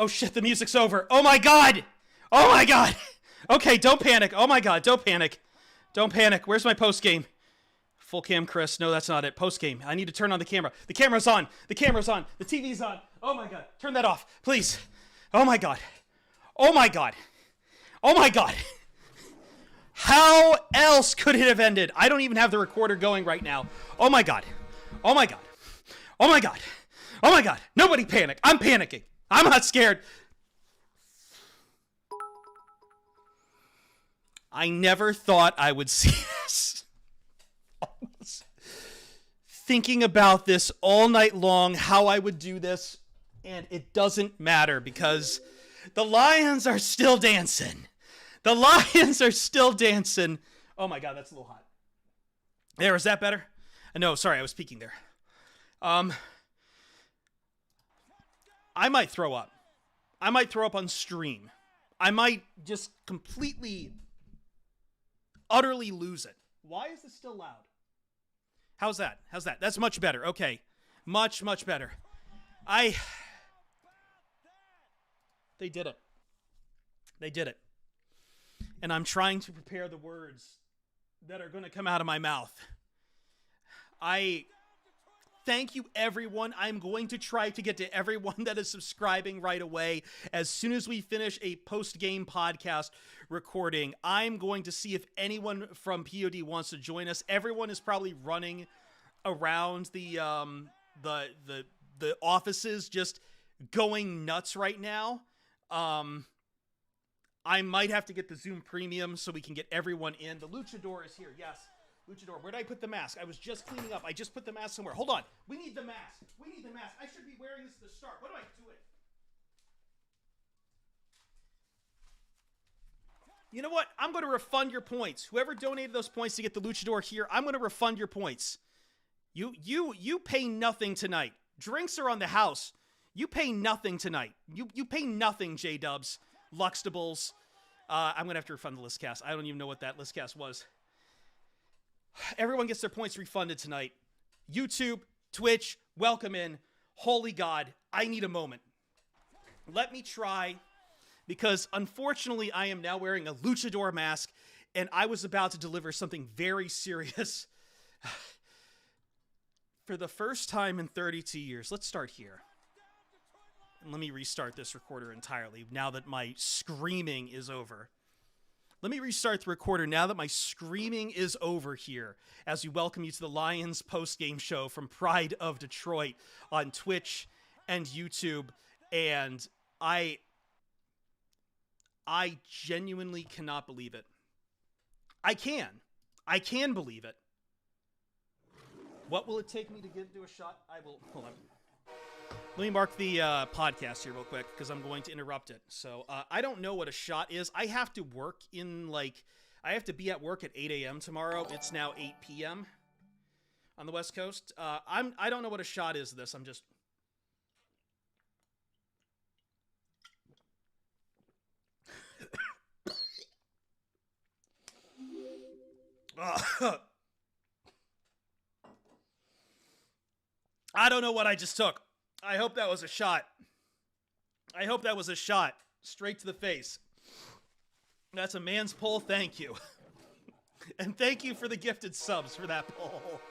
Oh shit, the music's over. Oh my god! Oh my god! Okay, don't panic. Oh my god, don't panic. Don't panic. Where's my post game? Full cam, Chris. No, that's not it. Post game. I need to turn on the camera. The camera's on. The camera's on. The TV's on. Oh my god. Turn that off, please. Oh my god. Oh my god. Oh my god. How else could it have ended? I don't even have the recorder going right now. Oh my god. Oh my god. Oh my god. Oh my god. Nobody panic. I'm panicking. I'm not scared. I never thought I would see this. Thinking about this all night long, how I would do this, and it doesn't matter because the Lions are still dancing. The Lions are still dancing. Oh my god, that's a little hot. There, is that better? No, sorry, I was peeking there. I might throw up. I might throw up on stream. I might just completely, utterly lose it. Why is this still loud? How's that? How's that? That's much better. Okay. Much, much better. They did it. They did it. And I'm trying to prepare the words that are going to come out of my mouth. Thank you, everyone. I'm going to try to get to everyone that is subscribing right away. As soon as we finish a post-game podcast recording, I'm going to see if anyone from POD wants to join us. Everyone is probably running around the offices, just going nuts right now. I might have to get the Zoom Premium so we can get everyone in. The Luchador is here. Yes. Luchador, where did I put the mask? I was just cleaning up. I just put the mask somewhere. Hold on. We need the mask. We need the mask. I should be wearing this at the start. What am I doing? You know what? I'm going to refund your points. Whoever donated those points to get the Luchador here, I'm going to refund your points. You pay nothing tonight. Drinks are on the house. You pay nothing tonight. You pay nothing, J-Dubs, Luxtables. I'm going to have to refund the list cast. I don't even know what that list cast was. Everyone gets their points refunded tonight. YouTube, Twitch, welcome in. Holy God, I need a moment. Let me try, because unfortunately I am now wearing a Luchador mask, and I was about to deliver something very serious. For the first time in 32 years, let's start here. And let me restart this recorder entirely now that my screaming is over. Let me restart the recorder now that my screaming is over here as we welcome you to the Lions post-game show from Pride of Detroit on Twitch and YouTube. And I genuinely cannot believe it. I can believe it. What will it take me to do a shot? I will. Hold on. Let me mark the podcast here real quick because I'm going to interrupt it. So I don't know what a shot is. I have to work I have to be at work at 8 a.m. tomorrow. It's now 8 p.m. on the West Coast. I don't know what a shot is this. I'm just... I don't know what I just took. I hope that was a shot. I hope that was a shot. Straight to the face. That's a man's pull. Thank you. And thank you for the gifted subs for that pull.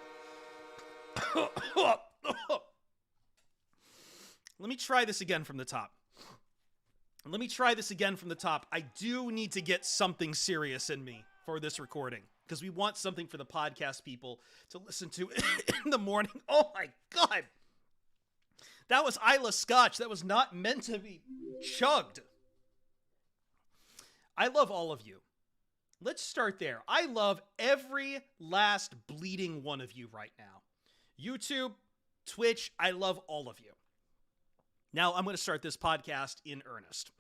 Let me try this again from the top. I do need to get something serious in me for this recording, because we want something for the podcast people to listen to in the morning. Oh my God. That was Isla Scotch. That was not meant to be chugged. I love all of you. Let's start there. I love every last bleeding one of you right now. YouTube, Twitch, I love all of you. Now I'm going to start this podcast in earnest.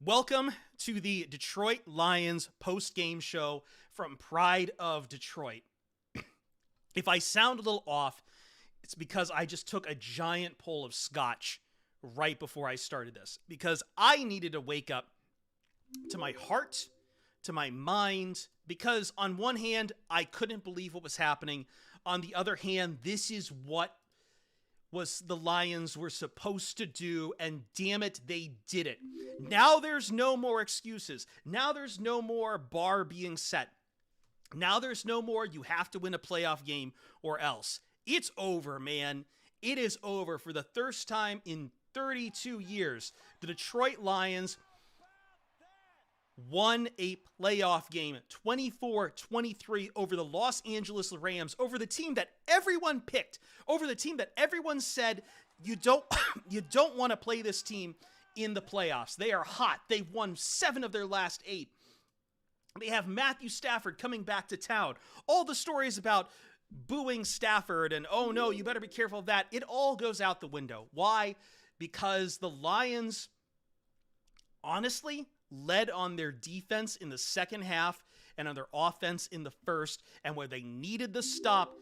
Welcome to the Detroit Lions post-game show from Pride of Detroit. If I sound a little off, it's because I just took a giant pull of scotch right before I started this, because I needed to wake up to my heart, to my mind, because on one hand, I couldn't believe what was happening. On the other hand, this is what was the Lions were supposed to do, and damn it, they did it. Now there's no more excuses. Now there's no more bar being set. Now there's no more you have to win a playoff game or else. It's over, man. It is over. For the first time in 32 years, the Detroit Lions won a playoff game 24-23 over the Los Angeles Rams, over the team that everyone picked, over the team that everyone said you don't want to play this team in the playoffs. They are hot. They've won 7 of their last 8. They have Matthew Stafford coming back to town. All the stories about booing Stafford and, oh no, you better be careful of that, it all goes out the window. Why? Because the Lions, honestly, led on their defense in the second half and on their offense in the first, and where they needed the stop,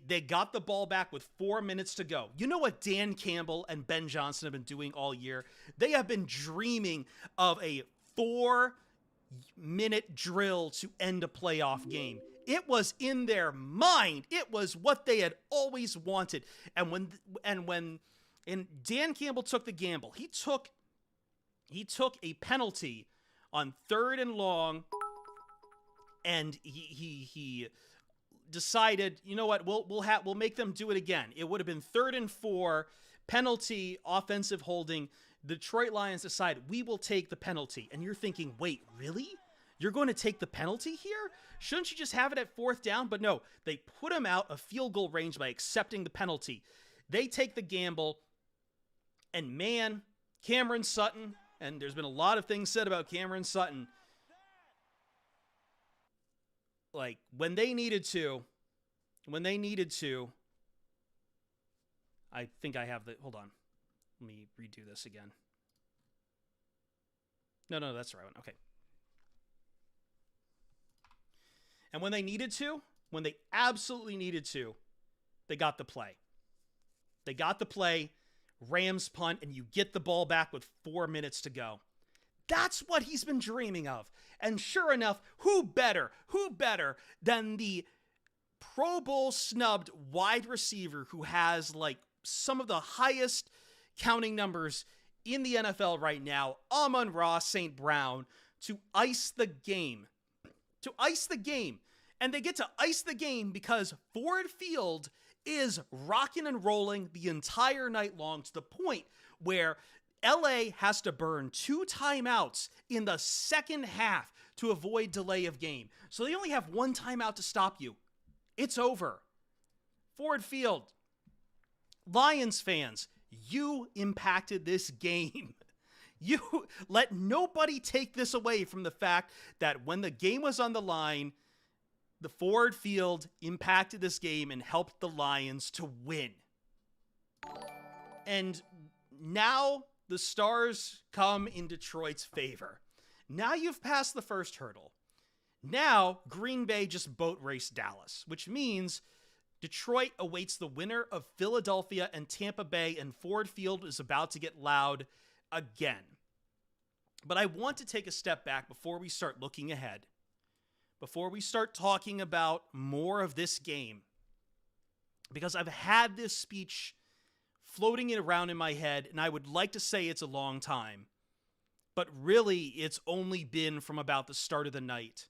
they got the ball back with 4 minutes to go. You know what Dan Campbell and Ben Johnson have been doing all year? They have been dreaming of a 4-minute drill to end a playoff game. It was in their mind. It was what they had always wanted. And when Dan Campbell took the gamble, he took a penalty on 3rd and long, and he decided, you know what, we'll make them do it again. It would have been 3rd and 4, penalty, offensive holding. The Detroit Lions decide, we will take the penalty. And you're thinking, wait, really? You're going to take the penalty here? Shouldn't you just have it at 4th down? But no, they put him out of field goal range by accepting the penalty. They take the gamble, and man, Cameron Sutton, and there's been a lot of things said about Cameron Sutton, like, when they needed to, I think I have the, hold on. Let me redo this again. No, that's the right one. Okay. And when they needed to, when they absolutely needed to, they got the play. They got the play, Rams punt, and you get the ball back with 4 minutes to go. That's what he's been dreaming of. And sure enough, who better than the Pro Bowl snubbed wide receiver who has like some of the highest counting numbers in the NFL right now, Amon-Ra St. Brown, to ice the game. And they get to ice the game because Ford Field is rocking and rolling the entire night long, to the point where LA has to burn 2 timeouts in the second half to avoid delay of game. So they only have 1 timeout to stop you. It's over. Ford Field, Lions fans, you impacted this game. You let nobody take this away from the fact that when the game was on the line, the Ford Field impacted this game and helped the Lions to win. And now the stars come in Detroit's favor. Now you've passed the first hurdle. Now Green Bay just boat raced Dallas, which means Detroit awaits the winner of Philadelphia and Tampa Bay, and Ford Field is about to get loud again. But I want to take a step back before we start looking ahead, before we start talking about more of this game, because I've had this speech floating it around in my head, and I would like to say it's a long time, but really it's only been from about the start of the night,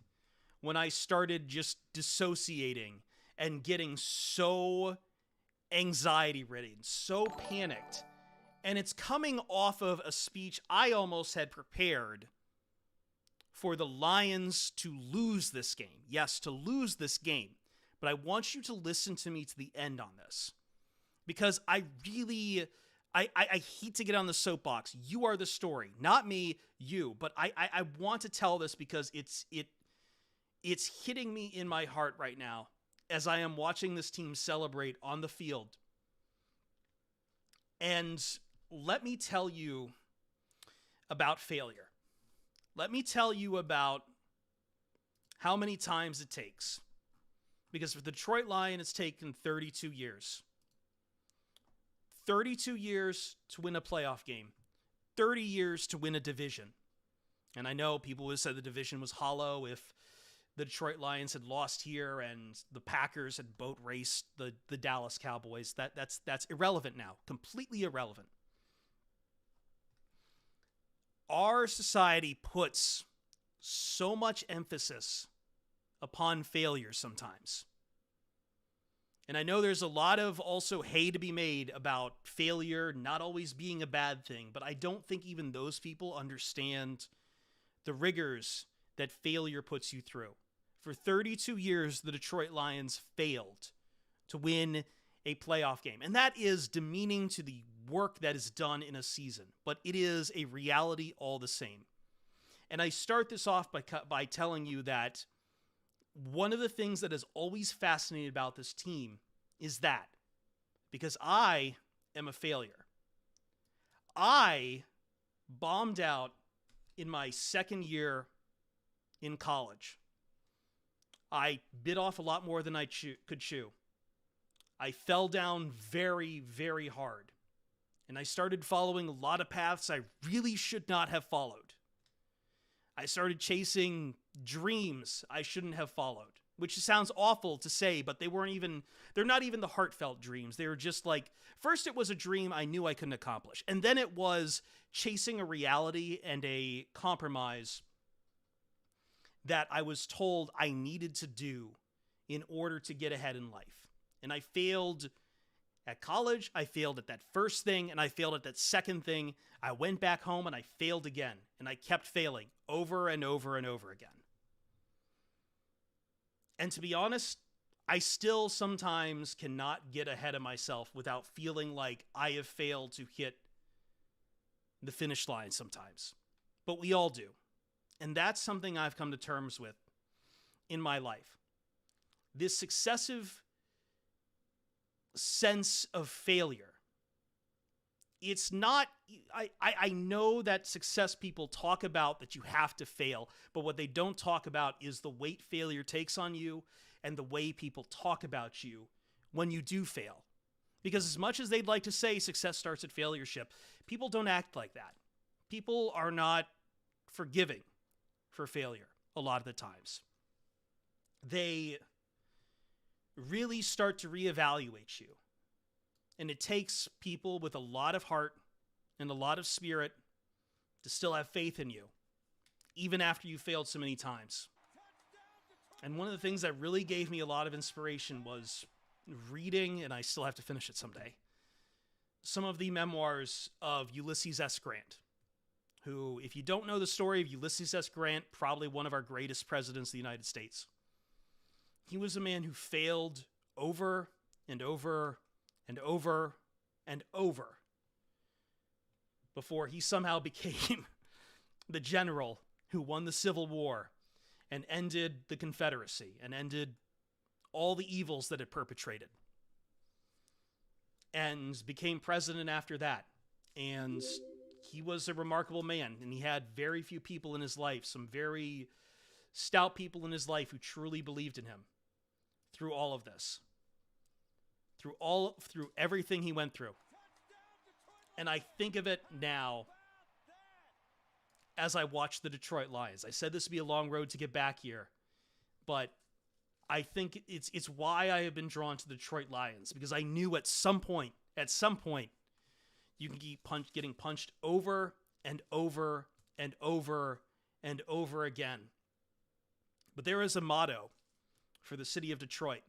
when I started just dissociating and getting so anxiety-ridden, so panicked. And it's coming off of a speech I almost had prepared for the Lions to lose this game. Yes, to lose this game. But I want you to listen to me to the end on this, because I really, I hate to get on the soapbox. You are the story, not me, you. But I want to tell this because it's hitting me in my heart right now as I am watching this team celebrate on the field. And let me tell you about failure. Let me tell you about how many times it takes. Because for the Detroit Lions, it's taken 32 years. 32 years to win a playoff game. 30 years to win a division. And I know people would say the division was hollow if the Detroit Lions had lost here and the Packers had boat raced the Dallas Cowboys. That's irrelevant now. Completely irrelevant. Our society puts so much emphasis upon failure sometimes. And I know there's a lot of also hay to be made about failure not always being a bad thing, but I don't think even those people understand the rigors that failure puts you through. For 32 years, the Detroit Lions failed to win a playoff game. And that is demeaning to the work that is done in a season, but it is a reality all the same. And I start this off by telling you that one of the things that has always fascinated about this team is that because I am a failure. I bombed out in my second year in college. I bit off a lot more than I could chew. I fell down very, very hard. And I started following a lot of paths I really should not have followed. I started chasing dreams I shouldn't have followed, which sounds awful to say, but they're not even the heartfelt dreams. They were just like, first it was a dream I knew I couldn't accomplish. And then it was chasing a reality and a compromise that I was told I needed to do in order to get ahead in life. And I failed at college, I failed at that first thing, and I failed at that second thing. I went back home and I failed again, and I kept failing over and over and over again. And to be honest, I still sometimes cannot get ahead of myself without feeling like I have failed to hit the finish line sometimes. But we all do. And that's something I've come to terms with in my life. This successive sense of failure. It's not, I know that success people talk about that you have to fail, but what they don't talk about is the weight failure takes on you and the way people talk about you when you do fail. Because as much as they'd like to say success starts at failureship, people don't act like that. People are not forgiving for failure a lot of the times. They really start to reevaluate you. And it takes people with a lot of heart and a lot of spirit to still have faith in you, even after you failed so many times. And one of the things that really gave me a lot of inspiration was reading, and I still have to finish it someday, some of the memoirs of Ulysses S. Grant, who, if you don't know the story of Ulysses S. Grant, probably one of our greatest presidents of the United States. He was a man who failed over and over and over and over before he somehow became the general who won the Civil War and ended the Confederacy and ended all the evils that it perpetrated, and became president after that. And he was a remarkable man, and he had very few people in his life, some very stout people in his life who truly believed in him through all of this, through everything he went through. And I think of it now as I watch the Detroit Lions. I said this would be a long road to get back here, but I think it's why I have been drawn to the Detroit Lions, because I knew at some point, you can keep getting punched over and over and over and over again. But there is a motto for the city of Detroit.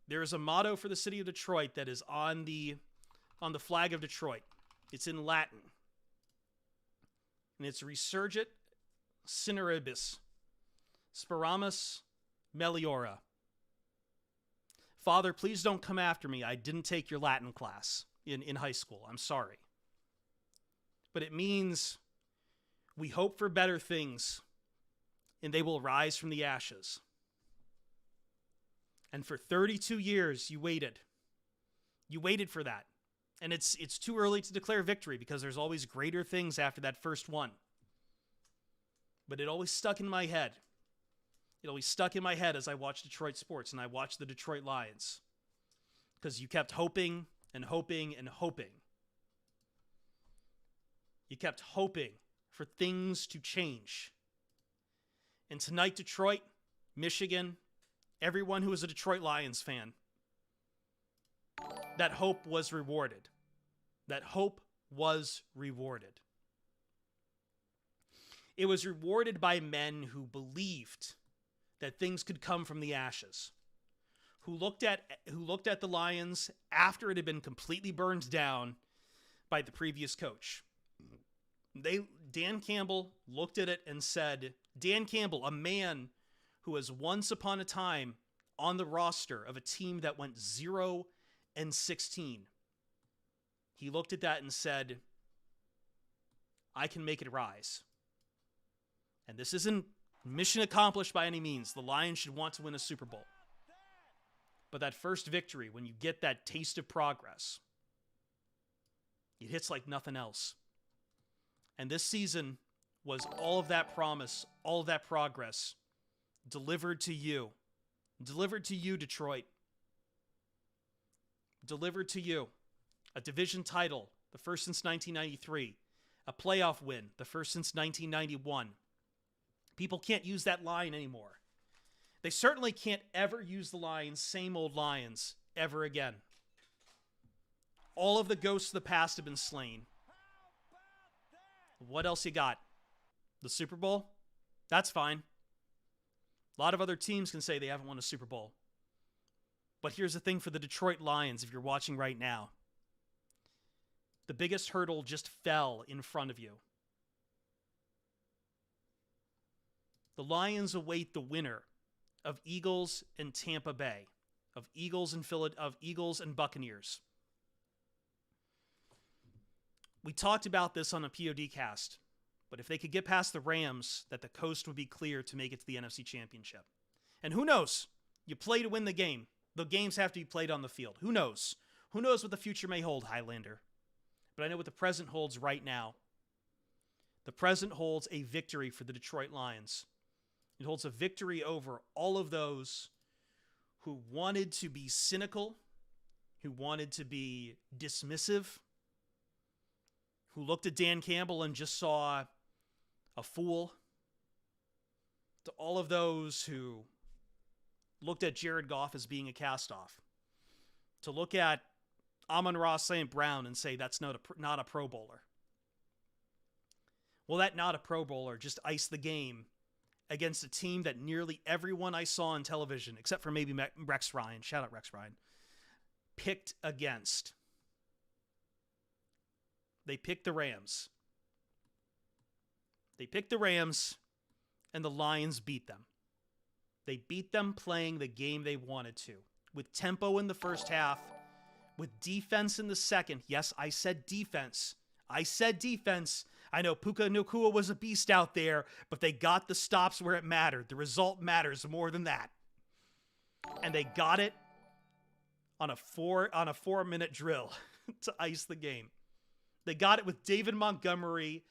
There is a motto for the city of Detroit that is on the flag of Detroit. It's in Latin. And it's Resurgit Cineribus Speramus Meliora. Father, please don't come after me. I didn't take your Latin class in high school. I'm sorry. But it means we hope for better things, and they will rise from the ashes. And for 32 years, you waited. You waited for that. And it's too early to declare victory because there's always greater things after that first one. But it always stuck in my head. It always stuck in my head as I watched Detroit sports and I watched the Detroit Lions. Because you kept hoping and hoping and hoping. You kept hoping for things to change. And tonight, Detroit, Michigan, everyone who is a Detroit Lions fan, that hope was rewarded. That hope was rewarded. It was rewarded by men who believed that things could come from the ashes, who looked at the Lions after it had been completely burned down by the previous coach. Dan Campbell looked at it and said, Dan Campbell, a man who was once upon a time on the roster of a team that went 0-16, he looked at that and said, I can make it rise. And this isn't mission accomplished by any means. The Lions should want to win a Super Bowl. But that first victory, when you get that taste of progress, it hits like nothing else. And this season was all of that promise, all of that progress delivered to you. Delivered to you, Detroit. Delivered to you. A division title, the first since 1993. A playoff win, the first since 1991. People can't use that line anymore. They certainly can't ever use the Lions, same old Lions, ever again. All of the ghosts of the past have been slain. What else you got? The Super Bowl? That's fine. A lot of other teams can say they haven't won a Super Bowl. But here's the thing for the Detroit Lions, if you're watching right now. The biggest hurdle just fell in front of you. The Lions await the winner of Eagles and Tampa Bay, of Eagles and Buccaneers. We talked about this on a POD cast, but if they could get past the Rams, that the coast would be clear to make it to the NFC Championship. And who knows? You play to win the game. The games have to be played on the field. Who knows? Who knows what the future may hold, Highlander? But I know what the present holds right now. The present holds a victory for the Detroit Lions. It holds a victory over all of those who wanted to be cynical, who wanted to be dismissive, who looked at Dan Campbell and just saw a fool, to all of those who looked at Jared Goff as being a cast-off, to look at Amon-Ra St. Brown and say that's not a Pro Bowler. Well, that not a Pro Bowler just iced the game against a team that nearly everyone I saw on television, except for maybe Rex Ryan, shout out Rex Ryan, picked against. They picked the Rams. They picked the Rams, and the Lions beat them. They beat them playing the game they wanted to, with tempo in the first half, with defense in the second. Yes, I said defense. I said defense. I know Puka Nacua was a beast out there, but they got the stops where it mattered. The result matters more than that. And they got it on a 4-minute drill to ice the game. They got it with David Montgomery,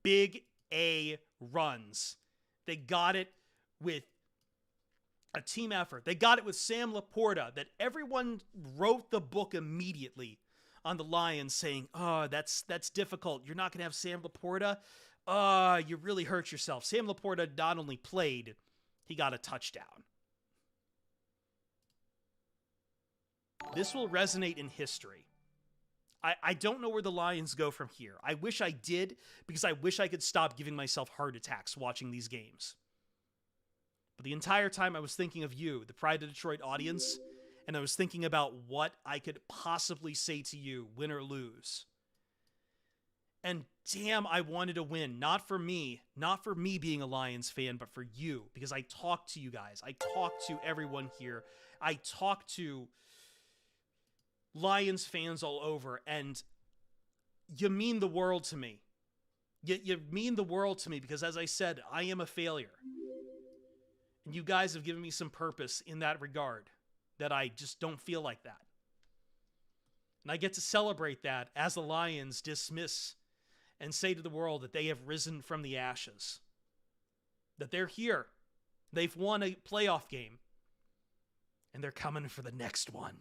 big A runs. They got it with a team effort. They got it with Sam Laporta, that everyone wrote the book immediately on the Lions saying, oh, that's difficult. You're not going to have Sam Laporta? You really hurt yourself. Sam Laporta not only played, he got a touchdown. This will resonate in history. I don't know where the Lions go from here. I wish I did, because I wish I could stop giving myself heart attacks watching these games. But the entire time I was thinking of you, the Pride of Detroit audience, and I was thinking about what I could possibly say to you, win or lose. And damn, I wanted to win. Not for me being a Lions fan, but for you, because I talk to you guys. I talk to everyone here. I talk to Lions fans all over, and you mean the world to me. You mean the world to me, because as I said, I am a failure. And you guys have given me some purpose in that regard, that I just don't feel like that. And I get to celebrate that as the Lions dismiss and say to the world that they have risen from the ashes. That they're here. They've won a playoff game. And they're coming for the next one.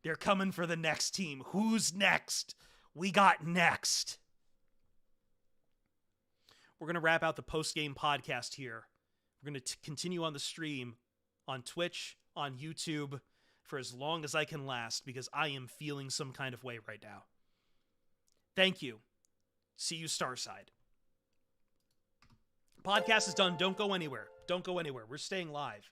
They're coming for the next team. Who's next? We got next. we're going to wrap out the post-game podcast here. We're going to continue on the stream on Twitch, on YouTube, for as long as I can last, because I am feeling some kind of way right now. Thank you. See you Starside. Podcast is done. Don't go anywhere. Don't go anywhere. We're staying live.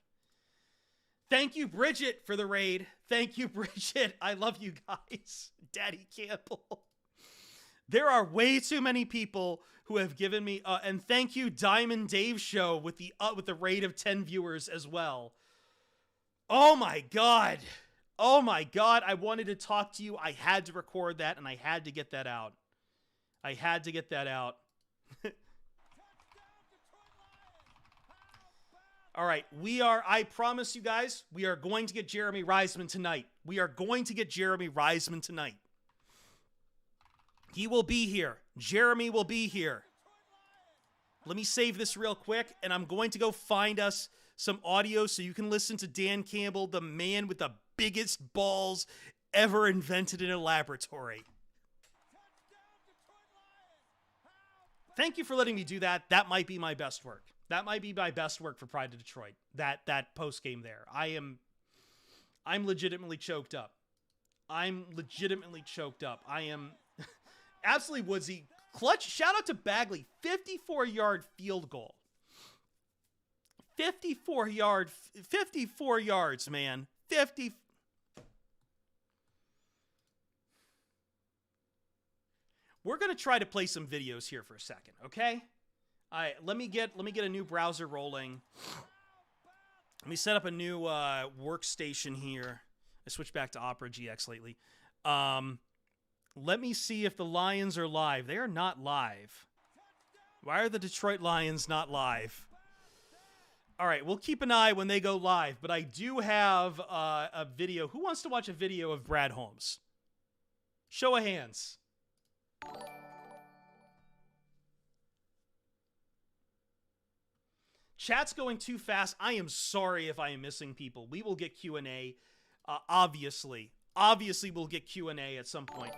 Thank you, Bridget, for the raid. Thank you, Bridget. I love you guys. Daddy Campbell. There are way too many people who have given me, and thank you, Diamond Dave Show, with the raid of 10 viewers as well. Oh my God. Oh my God. I wanted to talk to you. I had to record that, and I had to get that out. I had to get that out. All right, I promise you guys, we are going to get Jeremy Reisman tonight. We are going to get Jeremy Reisman tonight. He will be here. Jeremy will be here. Let me save this real quick, and I'm going to go find us some audio so you can listen to Dan Campbell, the man with the biggest balls ever invented in a laboratory. Thank you for letting me do that. That might be my best work. That might be my best work for Pride of Detroit. That post game there. I'm legitimately choked up. I'm legitimately choked up. I am absolutely woodsy. Clutch. Shout out to Bagley. 54-yard field goal. 54 yards, man. 50. We're gonna try to play some videos here for a second, okay? All right, let me get a new browser rolling. Let me set up a new workstation here. I switched back to Opera GX lately. Let me see if the Lions are live. They are not live. Why are the Detroit Lions not live? All right, we'll keep an eye when they go live, but I do have a video. Who wants to watch a video of Brad Holmes? Show of hands. Chat's going too fast. I am sorry if I am missing people. We will get Q&A, obviously. Obviously, we'll get Q&A at some point.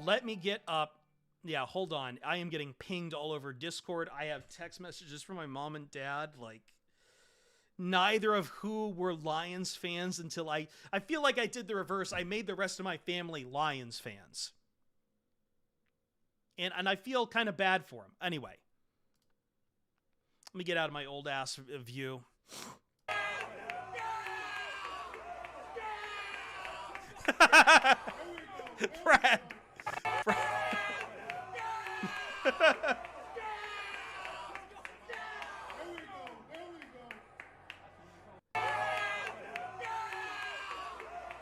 Let me get up. Yeah, hold on. I am getting pinged all over Discord. I have text messages from my mom and dad, like, neither of who were Lions fans until I feel like I did the reverse. I made the rest of my family Lions fans. And I feel kind of bad for them. Anyway. Let me get out of my old ass view. Brad.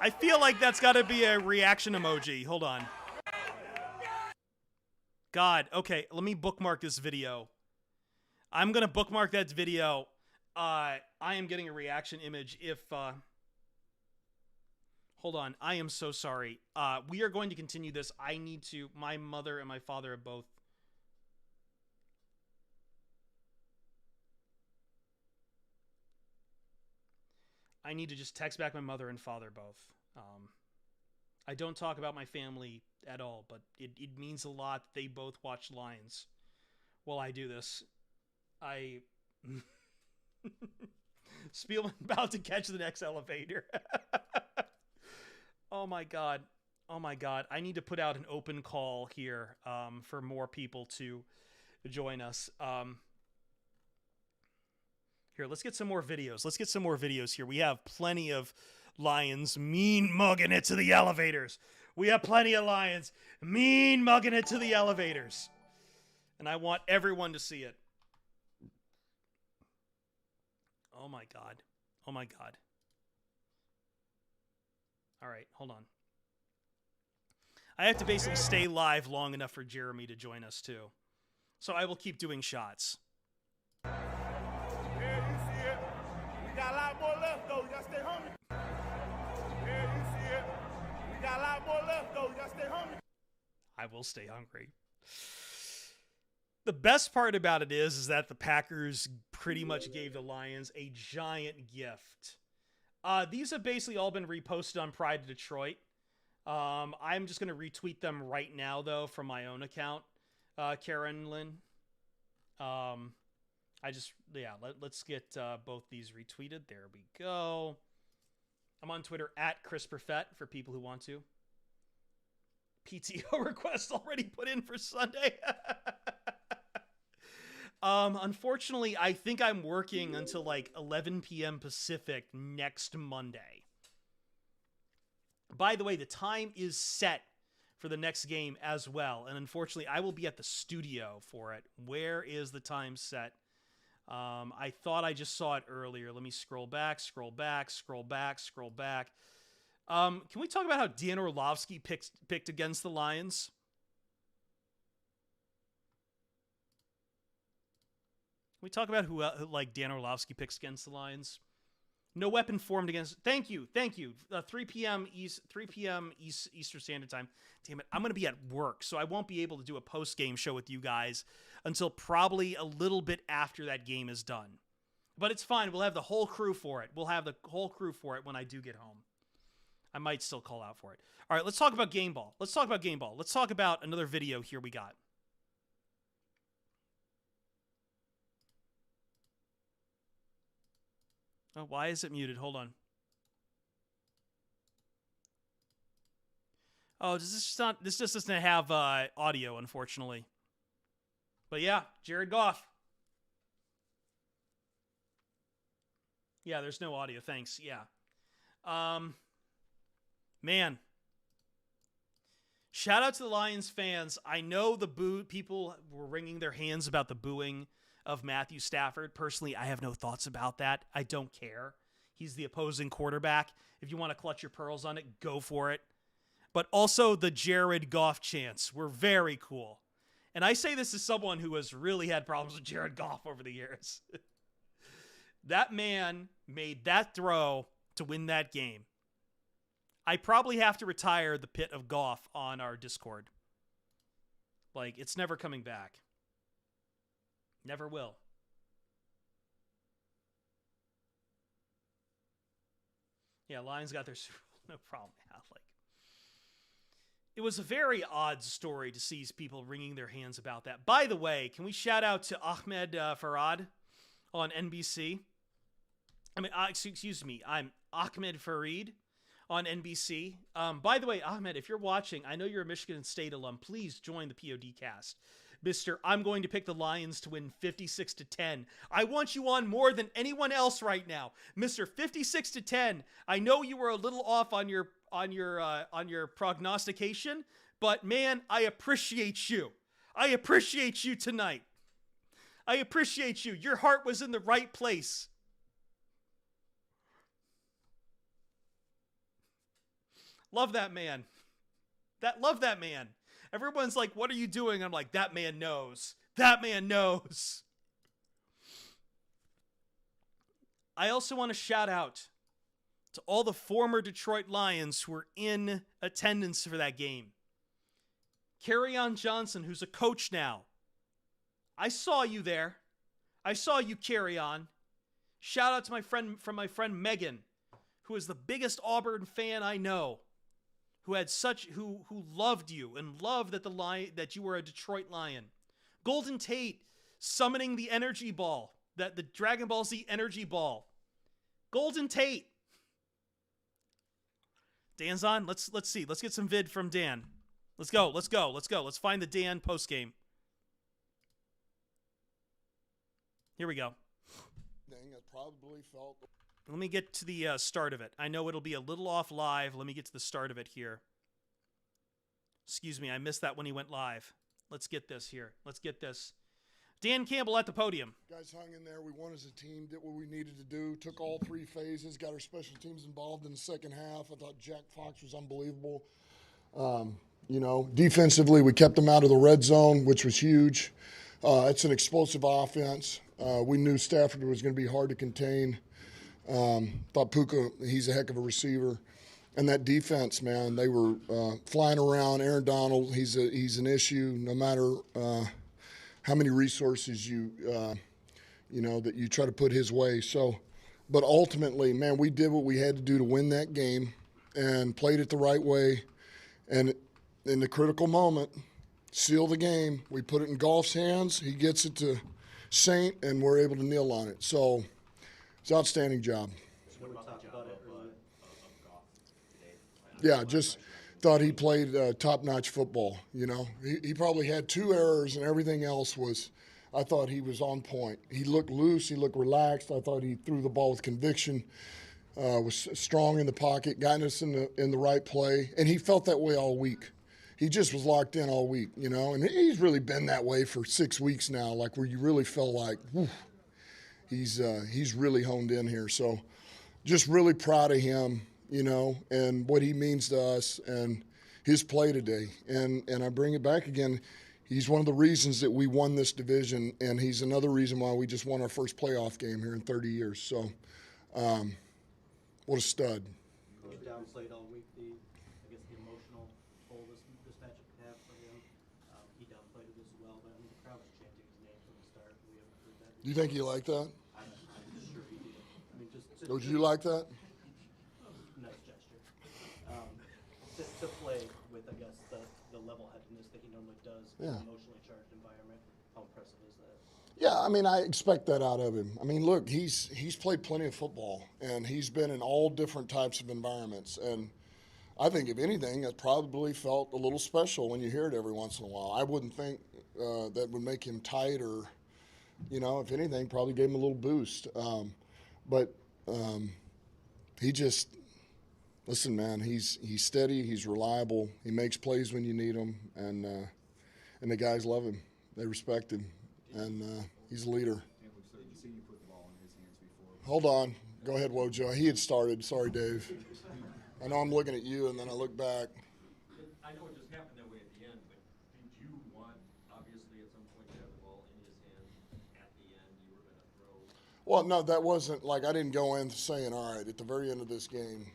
I feel like that's got to be a reaction emoji. Hold on. God, okay, let me bookmark this video. I'm going to bookmark that video. I am getting a reaction image if... hold on. I am so sorry. We are going to continue this. I need to... My mother and my father are both... I need to just text back my mother and father both. I don't talk about my family at all, but it means a lot that they both watch Lions while I do this. Spielman about to catch the next elevator. Oh my God. Oh my God. I need to put out an open call here for more people to join us. Here, let's get some more videos. Let's get some more videos here. We have plenty of Lions mean mugging it to the elevators. We have plenty of Lions mean mugging it to the elevators. And I want everyone to see it. Oh my God. Oh my God. All right, hold on. I have to basically stay live long enough for Jeremy to join us too. So I will keep doing shots. Yeah, you see it. We got a lot more left though. You gotta stay hungry. Yeah, you see it. We got a lot more left though. You gotta stay hungry. I will stay hungry. The best part about it is that the Packers pretty much gave the Lions a giant gift. These have basically all been reposted on Pride of Detroit. I'm just going to retweet them right now, though, from my own account, Karen Lynn. Let's get both these retweeted. There we go. I'm on Twitter at Chris Perfett for people who want to. PTO request already put in for Sunday. Unfortunately, I think I'm working until like 11 p.m. Pacific next Monday. By the way, the time is set for the next game as well. And unfortunately, I will be at the studio for it. Where is the time set? I thought I just saw it earlier. Let me scroll back. Can we talk about how Dan Orlovsky picked against the Lions? Can we talk about who Dan Orlovsky picks against the Lions? No weapon formed against. Thank you. 3 p.m. Eastern Standard Time. Damn it, I'm going to be at work, so I won't be able to do a post-game show with you guys until probably a little bit after that game is done. But it's fine. We'll have the whole crew for it. We'll have the whole crew for it when I do get home. I might still call out for it. All right, let's talk about Game Ball. Let's talk about another video here we got. Oh, why is it muted? Hold on. Oh, this just doesn't have audio, unfortunately. But yeah, Jared Goff. Yeah, there's no audio. Thanks. Yeah. Man. Shout out to the Lions fans. I know the people were wringing their hands about the booing of Matthew Stafford. Personally, I have no thoughts about that. I don't care. He's the opposing quarterback. If you want to clutch your pearls on it, go for it. But also the Jared Goff chants were very cool. And I say this as someone who has really had problems with Jared Goff over the years. That man made that throw to win that game. I probably have to retire the pit of Goff on our Discord. Like, it's never coming back. Never will. Yeah, Lions got their Super Bowl. No problem. Yeah, it was a very odd story to see people wringing their hands about that. By the way, can we shout out to Ahmed Farad on NBC? Excuse me. I'm Ahmed Farid on NBC. By the way, Ahmed, if you're watching, I know you're a Michigan State alum. Please join the POD cast. Mr. I'm going to pick the Lions to win 56-10. I want you on more than anyone else right now. Mr. 56-10. I know you were a little off on your prognostication, but man, I appreciate you. I appreciate you tonight. I appreciate you. Your heart was in the right place. Love that man. Love that man. Everyone's like, what are you doing? I'm like, that man knows. That man knows. I also want to shout out to all the former Detroit Lions who were in attendance for that game. Kerryon Johnson, who's a coach now. I saw you there. I saw you, Kerryon. Shout out to my friend Megan, who is the biggest Auburn fan I know. Who loved you and loved that you were a Detroit Lion. Golden Tate summoning the energy ball, the Dragon Ball Z energy ball. Golden Tate. Dan's on. Let's see. Let's get some vid from Dan. Let's go. Let's find the Dan post game. Here we go. Dang, I probably felt. Let me get to the start of it. I know it'll be a little off live. Let me get to the start of it here. Excuse me, I missed that when he went live. Let's get this here. Let's get this. Dan Campbell at the podium. Guys hung in there. We won as a team, did what we needed to do, took all three phases, got our special teams involved in the second half. I thought Jack Fox was unbelievable. Defensively, we kept them out of the red zone, which was huge. It's an explosive offense. We knew Stafford was going to be hard to contain. Thought Puka, he's a heck of a receiver. And that defense, man, they were flying around. Aaron Donald, he's an issue no matter how many resources that you try to put his way. So, but ultimately, man, we did what we had to do to win that game and played it the right way. And in the critical moment, seal the game. We put it in Goff's hands. He gets it to Saint, and we're able to kneel on it. So it's an outstanding job. Yeah, just thought he played top-notch football, you know. He probably had 2 errors, and everything else was – I thought he was on point. He looked loose. He looked relaxed. I thought he threw the ball with conviction, was strong in the pocket, got us in the right play, and he felt that way all week. He just was locked in all week, you know, and he's really been that way for 6 weeks now, like where you really feel like whew, he's really honed in here. So just really proud of him, you know, and what he means to us and his play today. And I bring it back again. He's one of the reasons that we won this division, and he's another reason why we just won our first playoff game here in 30 years. So, what a stud. You downplayed all week the emotional toll this matchup could have for him. He downplayed it as well, but I mean, the crowd was chanting his name from the start. We haven't heard that. Do you think he liked that? I'm sure he did. I mean, just Would you like that? nice gesture. To play with, I guess, the level-headedness that he normally does in an emotionally charged environment. How impressive is that? Yeah, I mean, I expect that out of him. I mean, look, he's played plenty of football, and he's been in all different types of environments. And I think, if anything, it probably felt a little special when you hear it every once in a while. I wouldn't think that would make him tight or, you know, if anything, probably gave him a little boost. But he just – listen, man, he's steady, he's reliable, he makes plays when you need him, and the guys love him. They respect him, and he's a leader. Hold on. Go ahead, Wojo. He had started. Sorry, Dave. I know I'm looking at you, and then I look back. I know it just happened that way at the end, but did you want, obviously, at some point to have the ball in his hand at the end you were going to throw? Well, no, that wasn't like I didn't go in saying, all right, at the very end of this game,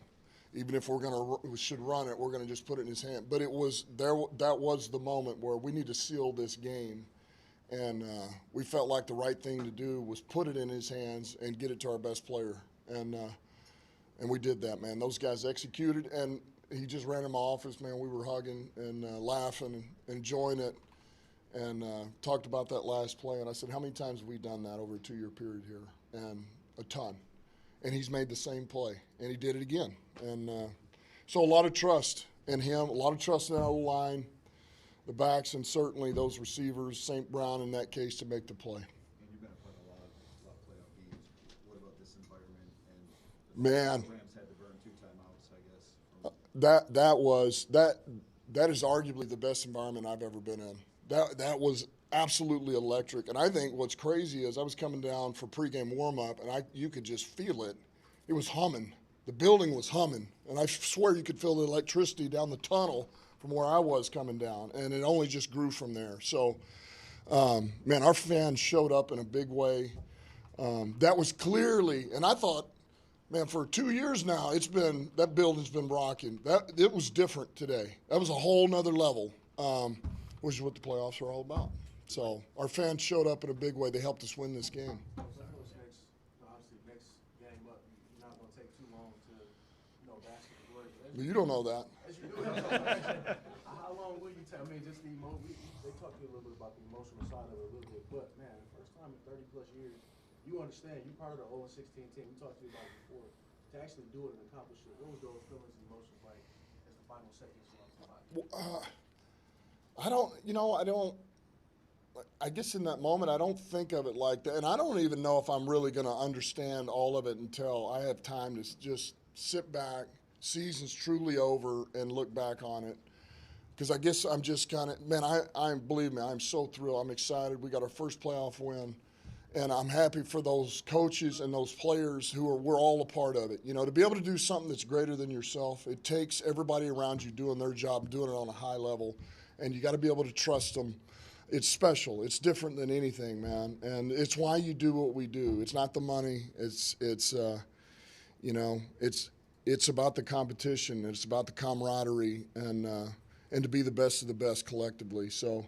even if we should run it, we're going to just put it in his hand. But it was there. That was the moment where we need to seal this game, and we felt like the right thing to do was put it in his hands and get it to our best player, and we did that, man. Those guys executed, and he just ran in my office, man. We were hugging and laughing and enjoying it, and talked about that last play. And I said, how many times have we done that over a 2-year period here? And a ton. And he's made the same play, and he did it again. And so a lot of trust in him, a lot of trust in that O-line, the backs, and certainly those receivers, St. Brown in that case, to make the play. And you've been a part of a lot of playoff games. What about this environment? And the Rams had to burn 2 timeouts, I guess. That is arguably the best environment I've ever been in. That was absolutely electric. And I think what's crazy is I was coming down for pregame warm-up, and you could just feel it. It was humming. The building was humming. And I swear you could feel the electricity down the tunnel from where I was coming down. And it only just grew from there. So, man, our fans showed up in a big way. That was clearly – and I thought, man, for 2 years now, that building's been rocking. It was different today. That was a whole nother level, which is what the playoffs are all about. So our fans showed up in a big way. They helped us win this game. Obviously, next game up, you're not going to take too long to, basket the glory. But you don't know that. How long will you take? I mean, just they talked to you a little bit about the emotional side of it a little bit. But, man, the first time in 30-plus years, you understand, you're part of the 0-16 team. We talked to you about it before. To actually do it and accomplish it, what was those feelings and emotions like as the final seconds went by? I guess in that moment, I don't think of it like that. And I don't even know if I'm really going to understand all of it until I have time to just sit back, season's truly over, and look back on it. Because I guess I'm just kind of, man, believe me, I'm so thrilled. I'm excited. We got our first playoff win. And I'm happy for those coaches and those players we're all a part of it. To be able to do something that's greater than yourself, it takes everybody around you doing their job, doing it on a high level. And you got to be able to trust them. It's special. It's different than anything, man. And it's why you do what we do. It's not the money. It's about the competition. It's about the camaraderie and to be the best of the best collectively. So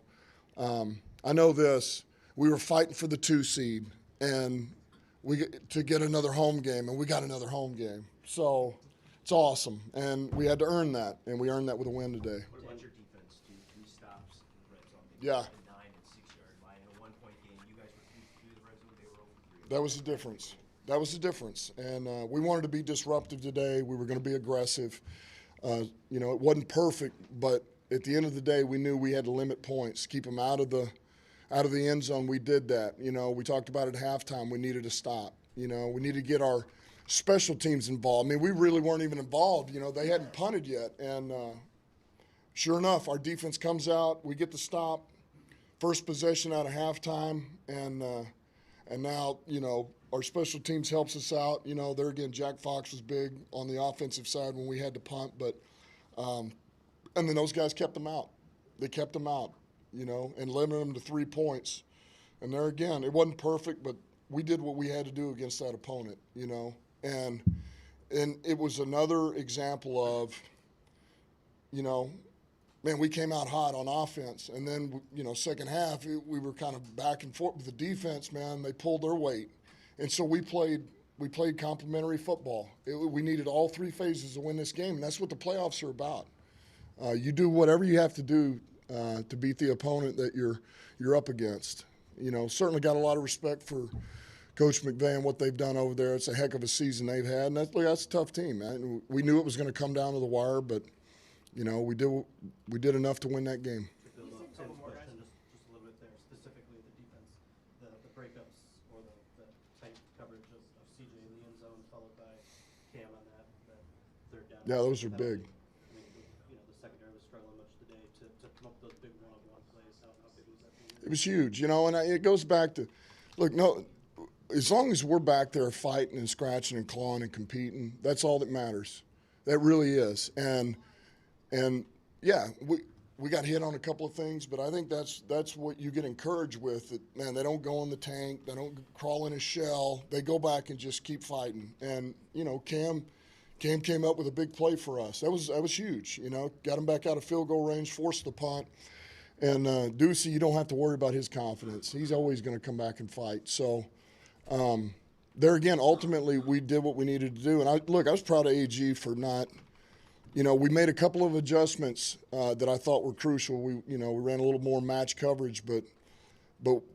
I know this. We were fighting for the 2 seed and to get another home game, and we got another home game. So it's awesome. And we had to earn that, and we earned that with a win today. What about your defense? 2 stops in the red zone? Yeah. The 9 and 6 yard line in a 1-point game. You guys were through the That was the difference. That was the difference. And we wanted to be disruptive today. We were going to be aggressive. It wasn't perfect, but at the end of the day, we knew we had to limit points, keep them out of the end zone. We did that. We talked about it at halftime. We needed to stop. We needed to get our special teams involved. I mean, we really weren't even involved. They hadn't punted yet. And sure enough, our defense comes out. We get the stop. First possession out of halftime. And now, our special teams helps us out. There again, Jack Fox was big on the offensive side when we had to punt. But and then those guys kept them out. They kept them out, and limited them to 3 points. And there again, it wasn't perfect, but we did what we had to do against that opponent, And it was another example of, man, we came out hot on offense. And then, second half, we were kind of back and forth with the defense, man. They pulled their weight. And so we played complementary football. We needed all 3 phases to win this game, and that's what the playoffs are about. You do whatever you have to do to beat the opponent that you're up against. Certainly got a lot of respect for Coach McVay and what they've done over there. It's a heck of a season they've had, and that's a tough team, man. We knew it was going to come down to the wire, but we did enough to win that game. To build up Tim's question just a little bit there, specifically the defense, the breakups or the tight coverage of CJ in the end zone, followed by Cam on that third down. Yeah, those are big. I mean, the secondary was struggling much today to come up with those big one-on-one plays. How big was that for you? It was huge, and it goes back to, look, no, as long as we're back there fighting and scratching and clawing and competing, that's all that matters. That really is. And yeah, we got hit on a couple of things, but I think that's what you get encouraged with. That, man, they don't go in the tank, they don't crawl in a shell, they go back and just keep fighting. And Cam came up with a big play for us. That was huge. Got him back out of field goal range, forced the punt. And Ducey, you don't have to worry about his confidence. He's always going to come back and fight. So there again, ultimately, we did what we needed to do. And I was proud of AG for not. We made a couple of adjustments that I thought were crucial. We ran a little more match coverage, but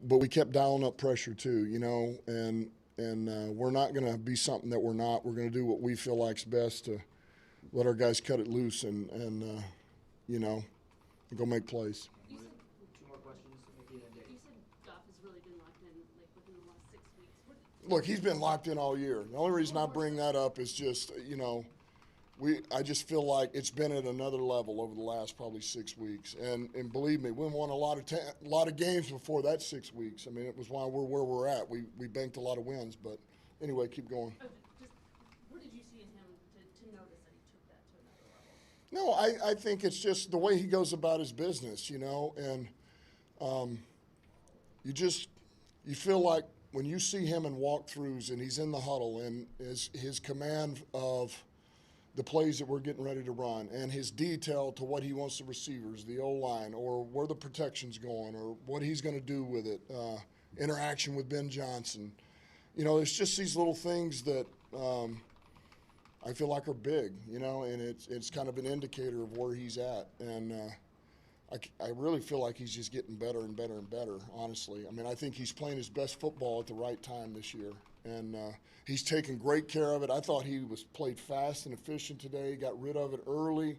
we kept dialing up pressure too. And we're not going to be something that we're not. We're going to do what we feel like's best to let our guys cut it loose and go make plays. You said, 2 more questions. You said Goff has really been locked in within the last 6 weeks. Look, he's been locked in all year. The only reason I bring that up is just I just feel like it's been at another level over the last probably 6 weeks. And believe me, we won a lot of games before that 6 weeks. I mean, it was why we're where we're at. We banked a lot of wins. But anyway, keep going. What did you see in him to notice that he took that to another level? No, I think it's just the way he goes about his business, and you feel like when you see him in walkthroughs and he's in the huddle and his command of the plays that we're getting ready to run and his detail to what he wants the receivers, the O-line, or where the protection's going or what he's going to do with it, interaction with Ben Johnson. It's just these little things that I feel like are big, and it's kind of an indicator of where he's at. And I really feel like he's just getting better and better and better, honestly. I mean, I think he's playing his best football at the right time this year. And he's taken great care of it. I thought he played fast and efficient today, got rid of it early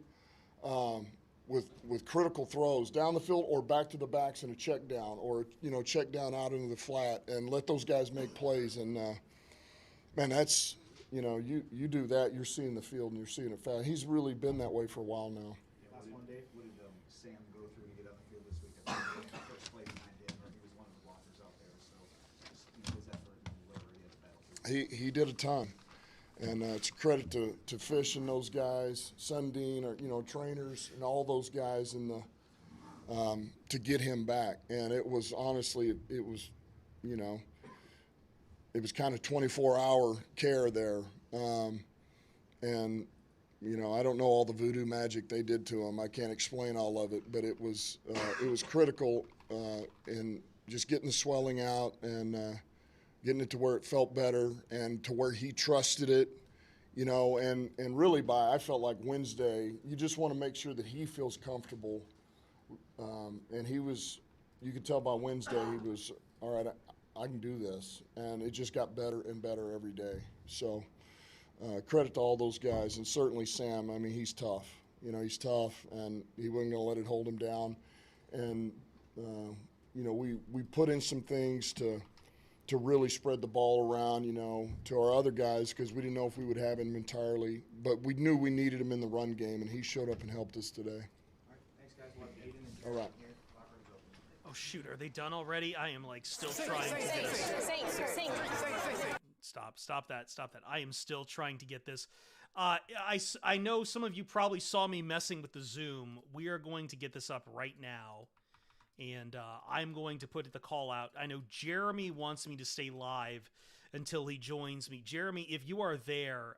with critical throws down the field or back to the backs in a check down or, check down out into the flat and let those guys make plays. And, man, that's, you do that, you're seeing the field and you're seeing it fast. He's really been that way for a while now. Last one, Dave. What did Sam go through to get on the field this week? I think the first play behind him, he was one of the blockers out there. So just his effort and whatever he had to battle through. He did a ton. And it's a credit to Fish and those guys, Sundin, or trainers and all those guys in the to get him back. And it was honestly, it was kind of 24-hour care there. And I don't know all the voodoo magic they did to him. I can't explain all of it, but it was critical in just getting the swelling out and getting it to where it felt better and to where he trusted it, and really I felt like Wednesday, you just want to make sure that he feels comfortable. And you could tell by Wednesday he was, all right, I can do this. And it just got better and better every day. So credit to all those guys, and certainly Sam. I mean, he's tough. You know, he's tough, and he wasn't going to let it hold him down. And, you know, we put in some things to really spread the ball around, you know, to our other guys, because we didn't know if we would have him entirely. But we knew we needed him in the run game, and he showed up and helped us today. All right, thanks, guys. We'll have Aiden and All right. here. Locker room's open. Oh, shoot. Are they done already? I am, like, still trying to get us. Stop that. I am still trying to get this. I know some of you probably saw me messing with the Zoom. We are going to get this up right now. And I'm going to put the call out. I know Jeremy wants me to stay live until he joins me. Jeremy, if you are there,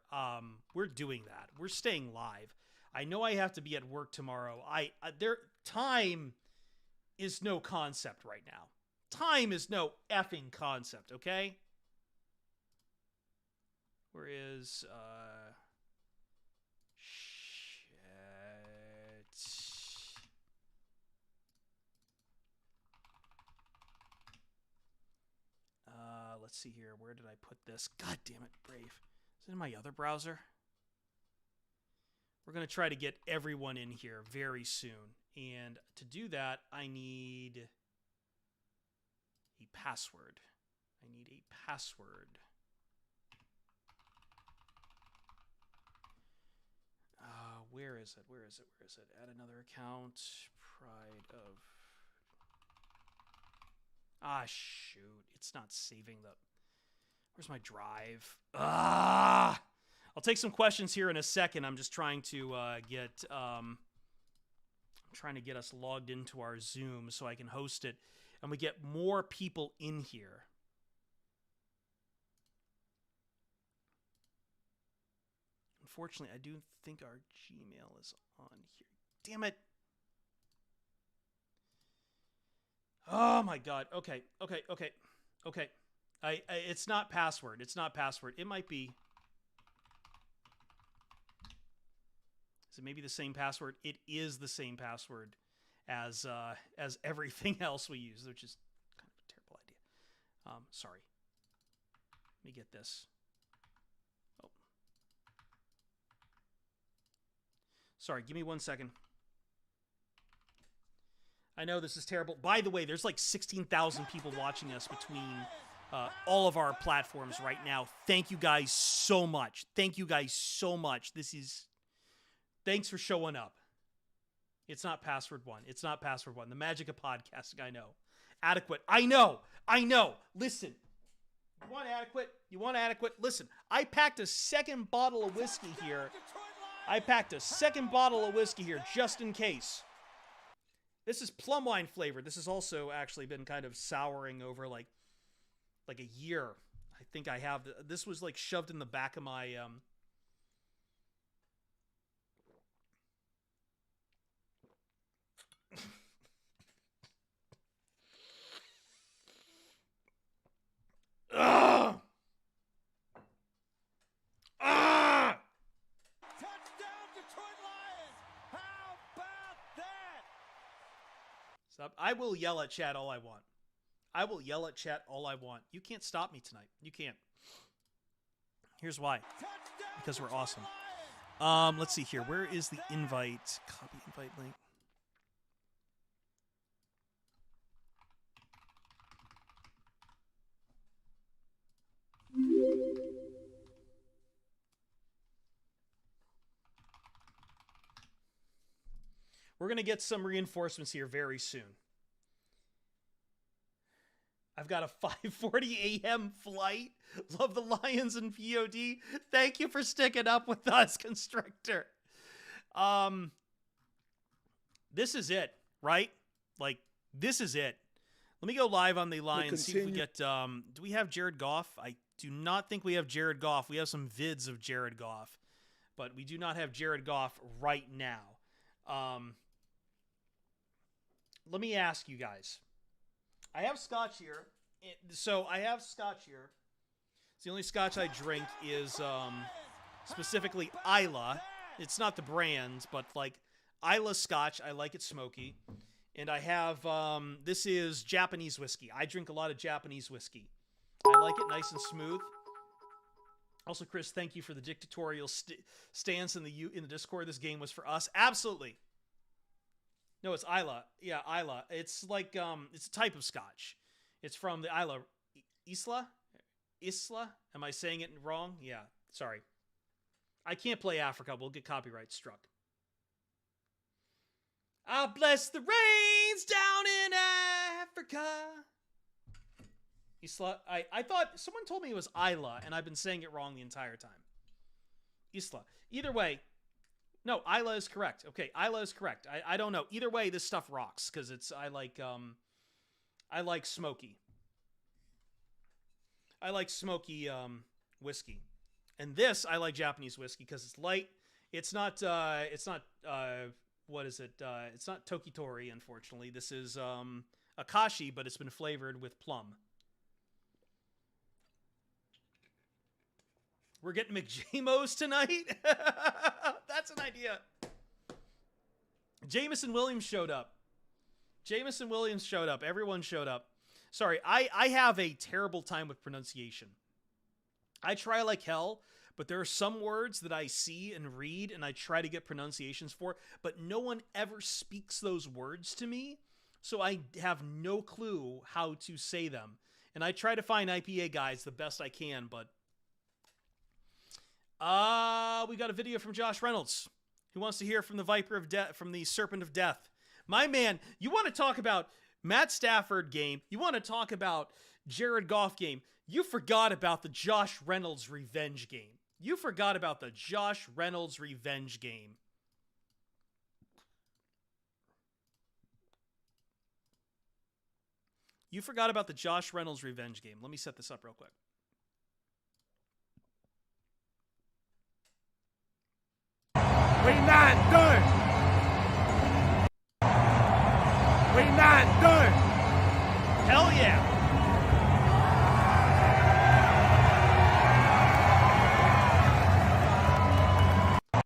we're doing that. We're staying live. I know I have to be at work tomorrow. Time is no concept right now. Time is no effing concept, okay? Where is let's see here. Where did I put this? God damn it, Brave. Is it in my other browser? We're going to try to get everyone in here very soon. And to do that, I need a password. Where is it? Add another account. Pride of... Ah, shoot. It's not saving the... Where's my drive? Ah! I'll take some questions here in a second. I'm just trying to get... I'm trying to get us logged into our Zoom so I can host it. And we get more people in here. Unfortunately, I do think our Gmail is on here. Damn it. Oh my God. Okay. It's not password. It might be. Is it maybe the same password? It is the same password as everything else we use, which is kind of a terrible idea. Sorry. Let me get this. Oh. Sorry, give me 1 second. I know this is terrible. By the way, there's like 16,000 people watching us between all of our platforms right now. Thank you guys so much. Thanks for showing up. It's not password one. The magic of podcasting, I know. Adequate. I know. Listen. You want adequate? Listen, I packed a second bottle of whiskey here. Just in case. This is plum wine flavored. This has also actually been kind of souring over like a year. I think I have. This was like shoved in the back of my I will yell at chat all I want. You can't stop me tonight. You can't. Here's why. Because we're awesome. Let's see here. Where is the invite? Copy invite link. We're going to get some reinforcements here very soon. I've got a 5:40 a.m. flight. Love the Lions and VOD. Thank you for sticking up with us, Constrictor. This is it, right? Like, this is it. Let me go live on the line and see if we get... do we have Jared Goff? I do not think we have Jared Goff. We have some vids of Jared Goff. But we do not have Jared Goff right now. Let me ask you guys. I have scotch here. It's the only scotch I drink is specifically Isla. It's not the brand, but like Isla scotch. I like it smoky. And I have, this is Japanese whiskey. I drink a lot of Japanese whiskey. I like it nice and smooth. Also, Chris, thank you for the dictatorial stance in the Discord. This game was for us. Absolutely. No, it's Isla. Yeah, Isla. It's like, it's a type of scotch. It's from the Isla. Isla? Am I saying it wrong? Yeah, sorry. I can't play Africa. We'll get copyright struck. I bless the rains down in Africa. Isla. I thought someone told me it was Isla, and I've been saying it wrong the entire time. Isla. Either way, no, Isla is correct. Okay, Isla is correct. I don't know. Either way, this stuff rocks because I like smoky. I like smoky whiskey, and this I like Japanese whiskey because it's light. It's not what is it? It's not Tokitori, unfortunately. This is Akashi, but it's been flavored with plum. We're getting McJamos tonight. That's an idea. Jameson Williams showed up. Everyone showed up. Sorry, I have a terrible time with pronunciation. I try like hell, but there are some words that I see and read and I try to get pronunciations for, but no one ever speaks those words to me, so I have no clue how to say them. And I try to find IPA guys the best I can, but we got a video from Josh Reynolds, who wants to hear from the Viper of Death, from the Serpent of Death. My man, you want to talk about Matt Stafford game, you want to talk about Jared Goff game, you forgot about the Josh Reynolds revenge game. You forgot about the Josh Reynolds revenge game. You forgot about the Josh Reynolds revenge game. Let me set this up real quick. We not done. We not done. Hell yeah.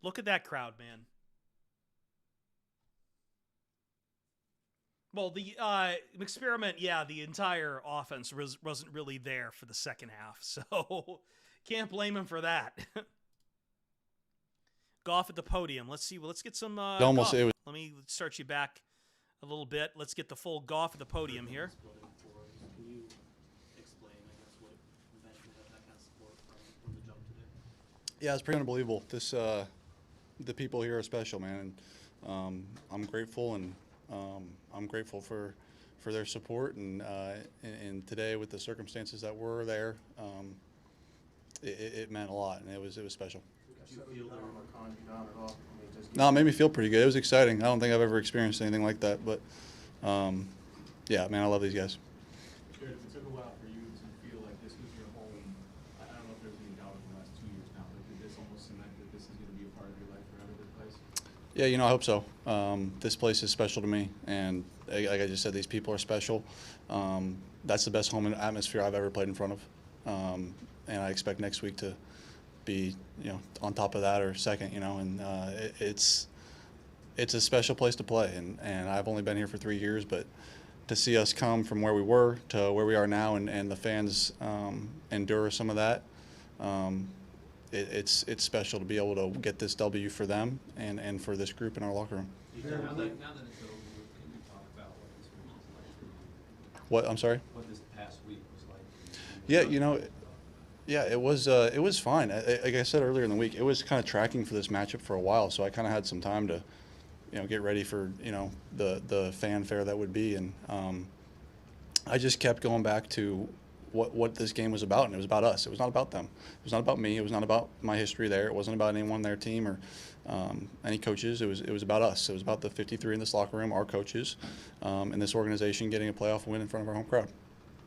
Look at that crowd, man. Well, the experiment, yeah, the entire offense wasn't really there for the second half, so can't blame him for that. Goff at the podium. Let's see. Let's get some. Let me start you back a little bit. Let's get the full Goff at the podium here. Can you explain, I guess, what meant to have that kind of support from the jump today? Yeah, it's pretty unbelievable. The people here are special, man. And, I'm grateful, and I'm grateful for their support. And today, with the circumstances that were there, it meant a lot, and it was special. No, it made me feel pretty good. It was exciting. I don't think I've ever experienced anything like that, but yeah, man, I love these guys. Jared, it took a while for you to feel like this was your home. I don't know if there's any doubt in the last 2 years now, but did this almost cement that this is going to be a part of your life forever, this place? Yeah, I hope so. This place is special to me, and like I just said, these people are special. That's the best home atmosphere I've ever played in front of, and I expect next week to be on top of that or second, and it's a special place to play, and I've only been here for 3 years, but to see us come from where we were to where we are now, and the fans endure some of that, it's special to be able to get this W for them and for this group in our locker room. Now that it's over, can you talk about what this week was like for you? What? I'm sorry? What this past week was like? Yeah, yeah, it was fine. Like I said earlier in the week, it was kind of tracking for this matchup for a while, so I kind of had some time to, get ready for the fanfare that would be, and I just kept going back to what this game was about, and it was about us. It was not about them. It was not about me. It was not about my history there. It wasn't about anyone on their team or any coaches. It was about us. It was about the 53 in this locker room, our coaches, and this organization getting a playoff win in front of our home crowd.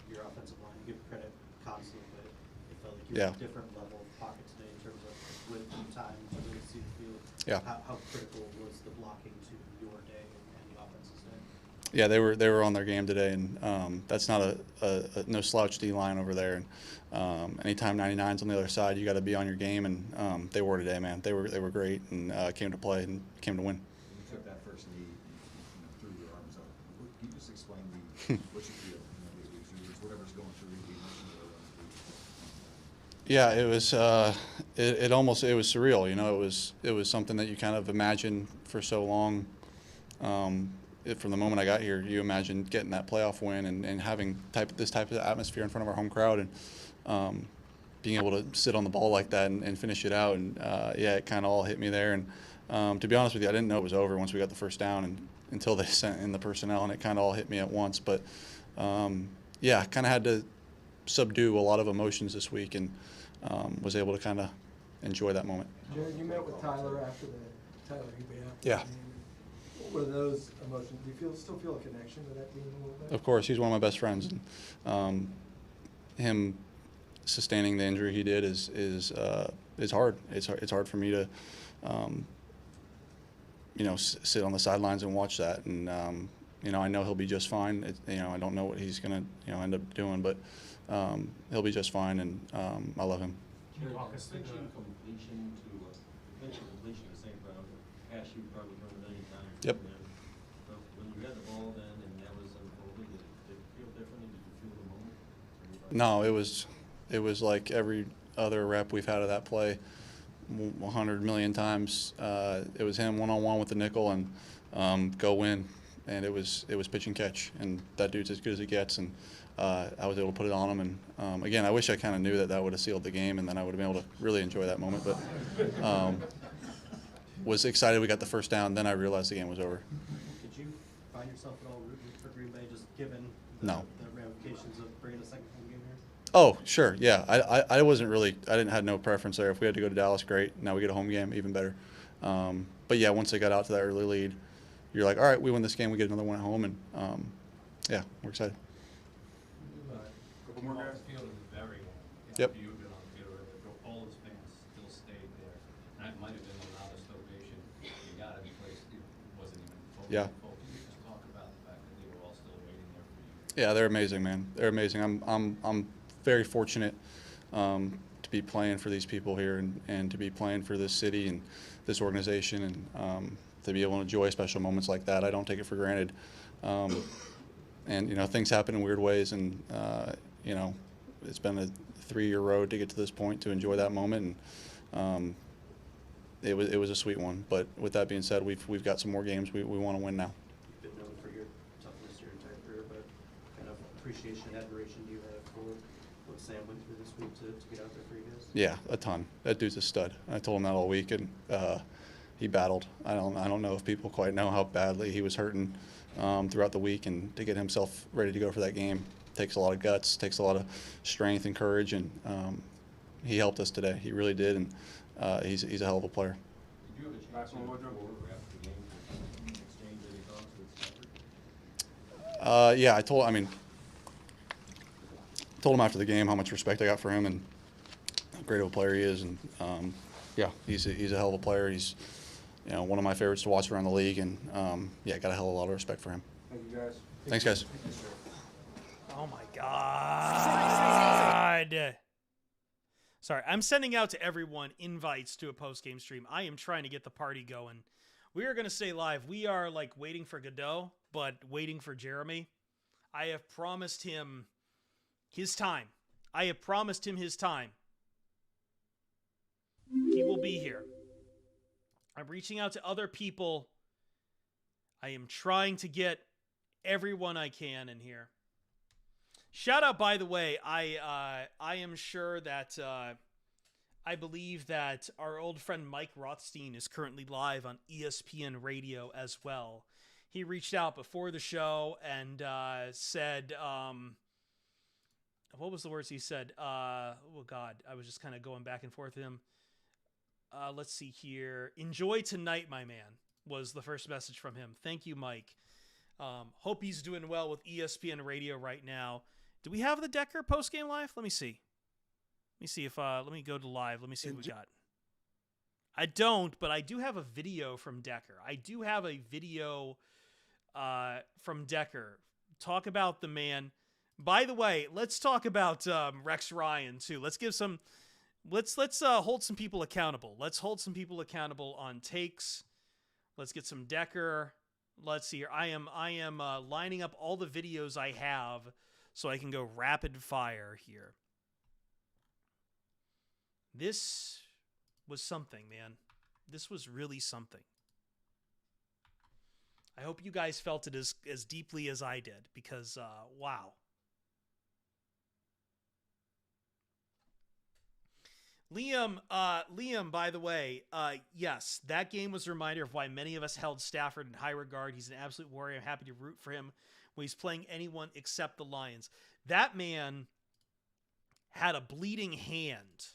Your offensive line, you give credit constantly, but it felt like you Yeah. were at a different level of pocket today in terms of width and time to really see the field. Yeah. How critical was the blocking to your day and the offense's day? Yeah, they were on their game today, and that's not a no slouch D line over there. And anytime 99's on the other side, you got to be on your game, and they were today, man. They were great and came to play and came to win. When you took that first knee, you threw your arms up. What you feel? The exuberance, whatever's going through the emotions that are running through. Yeah, it was. It was surreal. You know, it was something that you kind of imagined for so long. From the moment I got here, you imagined getting that playoff win and having this type of atmosphere in front of our home crowd and being able to sit on the ball like that and finish it out. And yeah, it kind of all hit me there. And to be honest with you, I didn't know it was over once we got the first down and until they sent in the personnel, and it kind of all hit me at once. But yeah, I kind of had to subdue a lot of emotions this week and was able to kind of enjoy that moment. Jared, you met with Tyler after the Tyler Hubey after Yeah. the game. What were those emotions? Do you still feel a connection to that team a little bit? Of course, he's one of my best friends, and him sustaining the injury he did is hard. It's hard for me to sit on the sidelines and watch that. And I know he'll be just fine. I don't know what he's gonna end up doing, but he'll be just fine, and I love him. Can you walk us through completion to eventual completion to St. Brown, pass you probably from a million times. Yep. But when you got the ball then and that was unfolding, did it feel differently? Did you feel the moment? No, it was like every other rep we've had of that play 100 million times. It was him one-on-one with the nickel and go win. And it was pitch and catch, and that dude's as good as it gets, and I was able to put it on him. And again, I wish I kind of knew that would have sealed the game, and then I would have been able to really enjoy that moment. But was excited we got the first down. Then I realized the game was over. Did you find yourself at all rooting for Green Bay, just given the ramifications of bringing a second home game here? Oh, sure, yeah. I wasn't really. I didn't have no preference there. If we had to go to Dallas, great. Now we get a home game, even better. But yeah, once they got out to that early lead, you're like, all right, we win this game, we get another one at home, and yeah, we're excited. Couple more guys. Field is very Yep. You've been on the field, all his fans still stayed there. And that might have been the loudest ovation you got in place. It wasn't even full. Yeah. Full. Can you just talk about the fact that they were all still waiting there for you? Yeah, they're amazing, man. They're amazing. I'm very fortunate to be playing for these people here and to be playing for this city and this organization and to be able to enjoy special moments like that. I don't take it for granted. And things happen in weird ways, and it's been a 3-year road to get to this point to enjoy that moment, and it was a sweet one. But with that being said, we've got some more games we want to win now. You've been known for your toughness your entire career, but kind of appreciation, admiration do you have for what Sam went through this week to get out there for you guys? Yeah, a ton. That dude's a stud. I told him that all week, and he battled. I don't know if people quite know how badly he was hurting throughout the week, and to get himself ready to go for that game takes a lot of guts, takes a lot of strength and courage, and he helped us today. He really did, and he's a hell of a player. Did you have a chance before or after the game to exchange any thoughts with Stafford? Yeah, I told him after the game how much respect I got for him and how great of a player he is, and yeah, he's a hell of a player. He's one of my favorites to watch around the league, and yeah, got a hell of a lot of respect for him. Thank you, guys. Thanks, guys. Oh my God. Sorry, I'm sending out to everyone invites to a post-game stream. I am trying to get the party going. We are going to stay live. We are like waiting for Godot, but waiting for Jeremy. I have promised him his time. I have promised him his time. He will be here. I'm reaching out to other people. I am trying to get everyone I can in here. Shout out, by the way, I am sure that I believe that our old friend Mike Rothstein is currently live on ESPN Radio as well. He reached out before the show and said, what was the words he said? Oh, God, I was just kind of going back and forth with him. Let's see here. Enjoy tonight, my man, was the first message from him. Thank you, Mike. Hope he's doing well with ESPN Radio right now. Do we have the Decker post-game live? Let me see. Let me see if, let me go to live. Let me see what we got. I don't, but I do have a video from Decker. I do have a video from Decker. Talk about the man. By the way, let's talk about Rex Ryan, too. Let's give some... Let's hold some people accountable. Let's hold some people accountable on takes. Let's get some Decker. Let's see here. I am lining up all the videos I have so I can go rapid fire here. This was something, man. This was really something. I hope you guys felt it as deeply as I did, because wow. Liam, by the way, yes, that game was a reminder of why many of us held Stafford in high regard. He's an absolute warrior. I'm happy to root for him when he's playing anyone except the Lions. That man had a bleeding hand.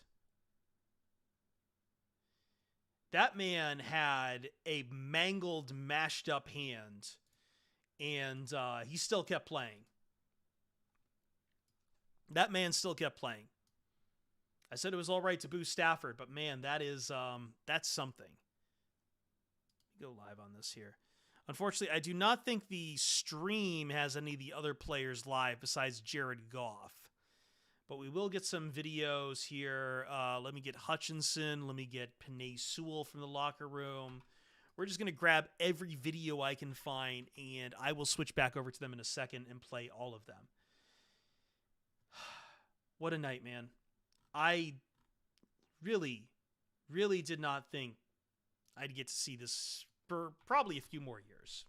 That man had a mangled, mashed up hand, and he still kept playing. That man still kept playing. I said it was all right to boo Stafford, but man, that's something. Go live on this here. Unfortunately, I do not think the stream has any of the other players live besides Jared Goff. But we will get some videos here. Let me get Hutchinson. Let me get Penei Sewell from the locker room. We're just going to grab every video I can find, and I will switch back over to them in a second and play all of them. What a night, man. I really, really did not think I'd get to see this for probably a few more years.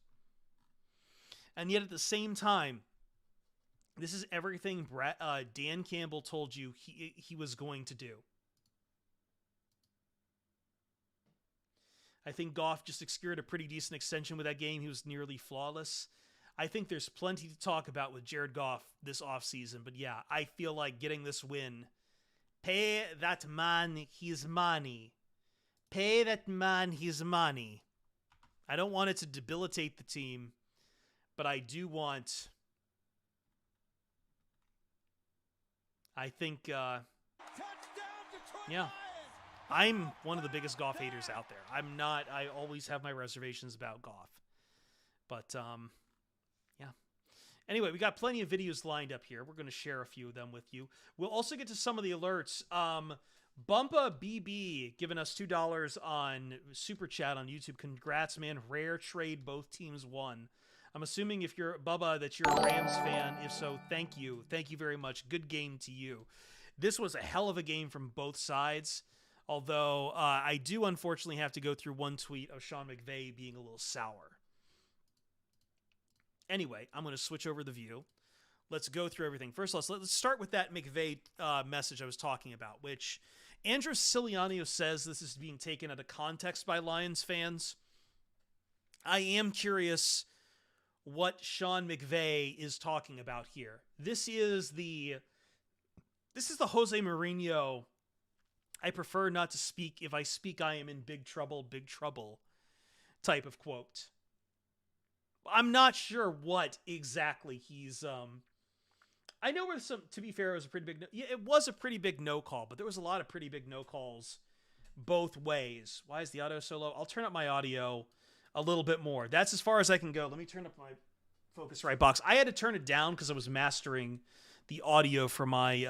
And yet at the same time, this is everything Dan Campbell told you he was going to do. I think Goff just secured a pretty decent extension with that game. He was nearly flawless. I think there's plenty to talk about with Jared Goff this offseason. But yeah, I feel like getting this win. Pay that man his money. Pay that man his money. I don't want it to debilitate the team, but I do want... I think, yeah, I'm one of the biggest Goff haters out there. I'm not, I always have my reservations about Goff. But, yeah. Anyway, we got plenty of videos lined up here. We're going to share a few of them with you. We'll also get to some of the alerts. Bumpa BB giving us $2 on Super Chat on YouTube. Congrats, man. Rare trade. Both teams won. I'm assuming if you're Bubba that you're a Rams fan. If so, thank you. Thank you very much. Good game to you. This was a hell of a game from both sides. Although I do unfortunately have to go through one tweet of Sean McVay being a little sour. Anyway, I'm going to switch over the view. Let's go through everything. First, let's start with that McVay message I was talking about, which Andrew Siciliano says this is being taken out of context by Lions fans. I am curious what Sean McVay is talking about here. This is the Jose Mourinho, I prefer not to speak. If I speak, I am in big trouble type of quote. I'm not sure what exactly he's, I know where to be fair, it was a pretty big, it was a pretty big no call, but there was a lot of pretty big no calls both ways. Why is the audio so low? I'll turn up my audio a little bit more. That's as far as I can go. Let me turn up my Focusrite box. I had to turn it down because I was mastering the audio for my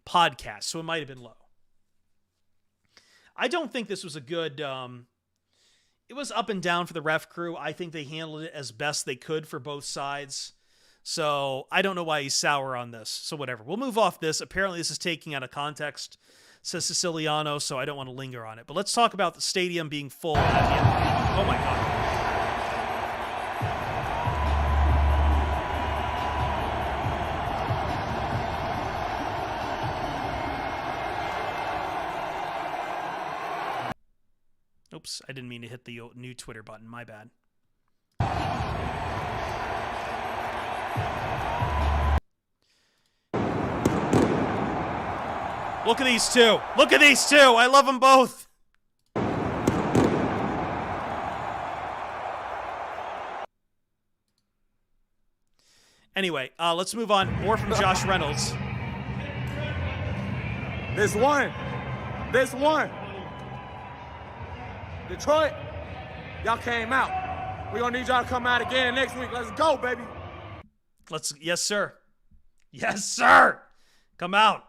podcast, so it might have been low. I don't think this was a good... it was up and down for the ref crew. I think they handled it as best they could for both sides. So I don't know why he's sour on this. So whatever. We'll move off this. Apparently this is taking out of context, says Siciliano, so I don't want to linger on it. But let's talk about the stadium being full at the end of the game. Oh my God. Oops, I didn't mean to hit the new Twitter button. My bad. Look at these two. Look at these two. I love them both. Anyway, let's move on. More from Josh Reynolds. This one. Detroit, y'all came out. We're going to need y'all to come out again next week. Let's go, baby. Yes, sir. Yes, sir. Come out.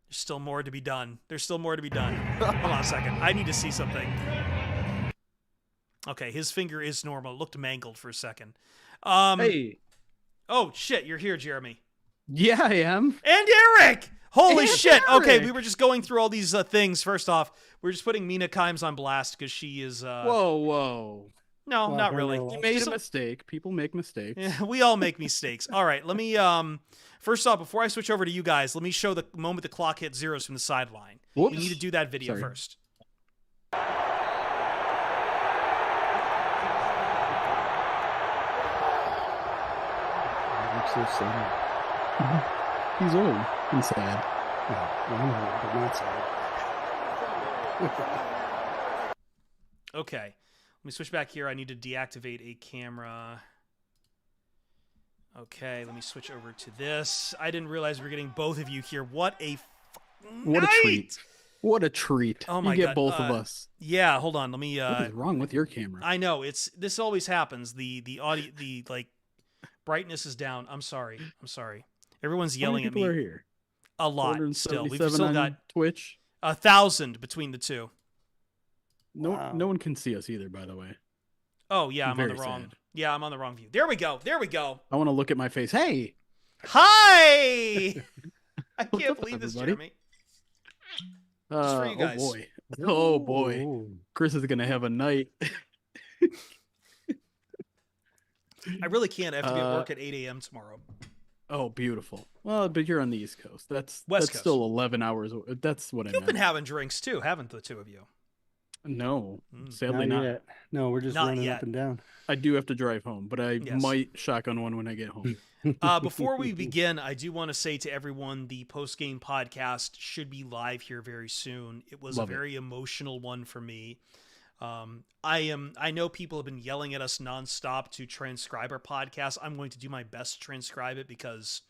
There's still more to be done. Hold on a second. I need to see something. Okay, his finger is normal. It looked mangled for a second. Hey. Oh, shit, you're here, Jeremy. Yeah, I am. And Eric! Holy And shit. Eric! Okay, we were just going through all these things. First off, we're just putting Mina Kimes on blast because she is... Whoa. No, not really. You made a mistake. People make mistakes. Yeah, we all make mistakes. All right, let me... First off, before I switch over to you guys, let me show the moment the clock hit zeros from the sideline. Whoops. We need to do that video Sorry. first. I'm so sad. He's old and sad. Yeah, I'm old, but not sad. Okay, let me switch back here. I need to deactivate a camera. Okay, let me switch over to this. I didn't realize we were getting both of you here. What a What night! a treat. What a treat. Oh my you get God. both of us. Yeah, hold on. Let me What is wrong with your camera? I know, this always happens. The audio brightness is down. I'm sorry. Everyone's yelling How at many me. people are here? A lot still. We've 477 still on got Twitch. 1,000 between the two. No, no one can see us either, by the way. Oh yeah, I'm on the Very wrong. sad. Yeah, I'm on the wrong view. There we go. I want to look at my face. Hey! Hi! I can't up, believe this, everybody? Jeremy. Just for you guys. Oh boy. Chris is going to have a night. I really can't. I have to be at work at 8 a.m. tomorrow. Oh, beautiful. Well, but you're on the East Coast. That's Coast. Still 11 hours. That's what I You've meant. been having drinks too, haven't the two of you? No, sadly Not not. yet. No, we're just Not running yet. up and down. I do have to drive home, but I Yes. might shotgun one when I get home. Before we begin, I do want to say to everyone, the Postgame podcast should be live here very soon. It was Love a it. very emotional one for me. I know people have been yelling at us nonstop to transcribe our podcast. I'm going to do my best to transcribe it because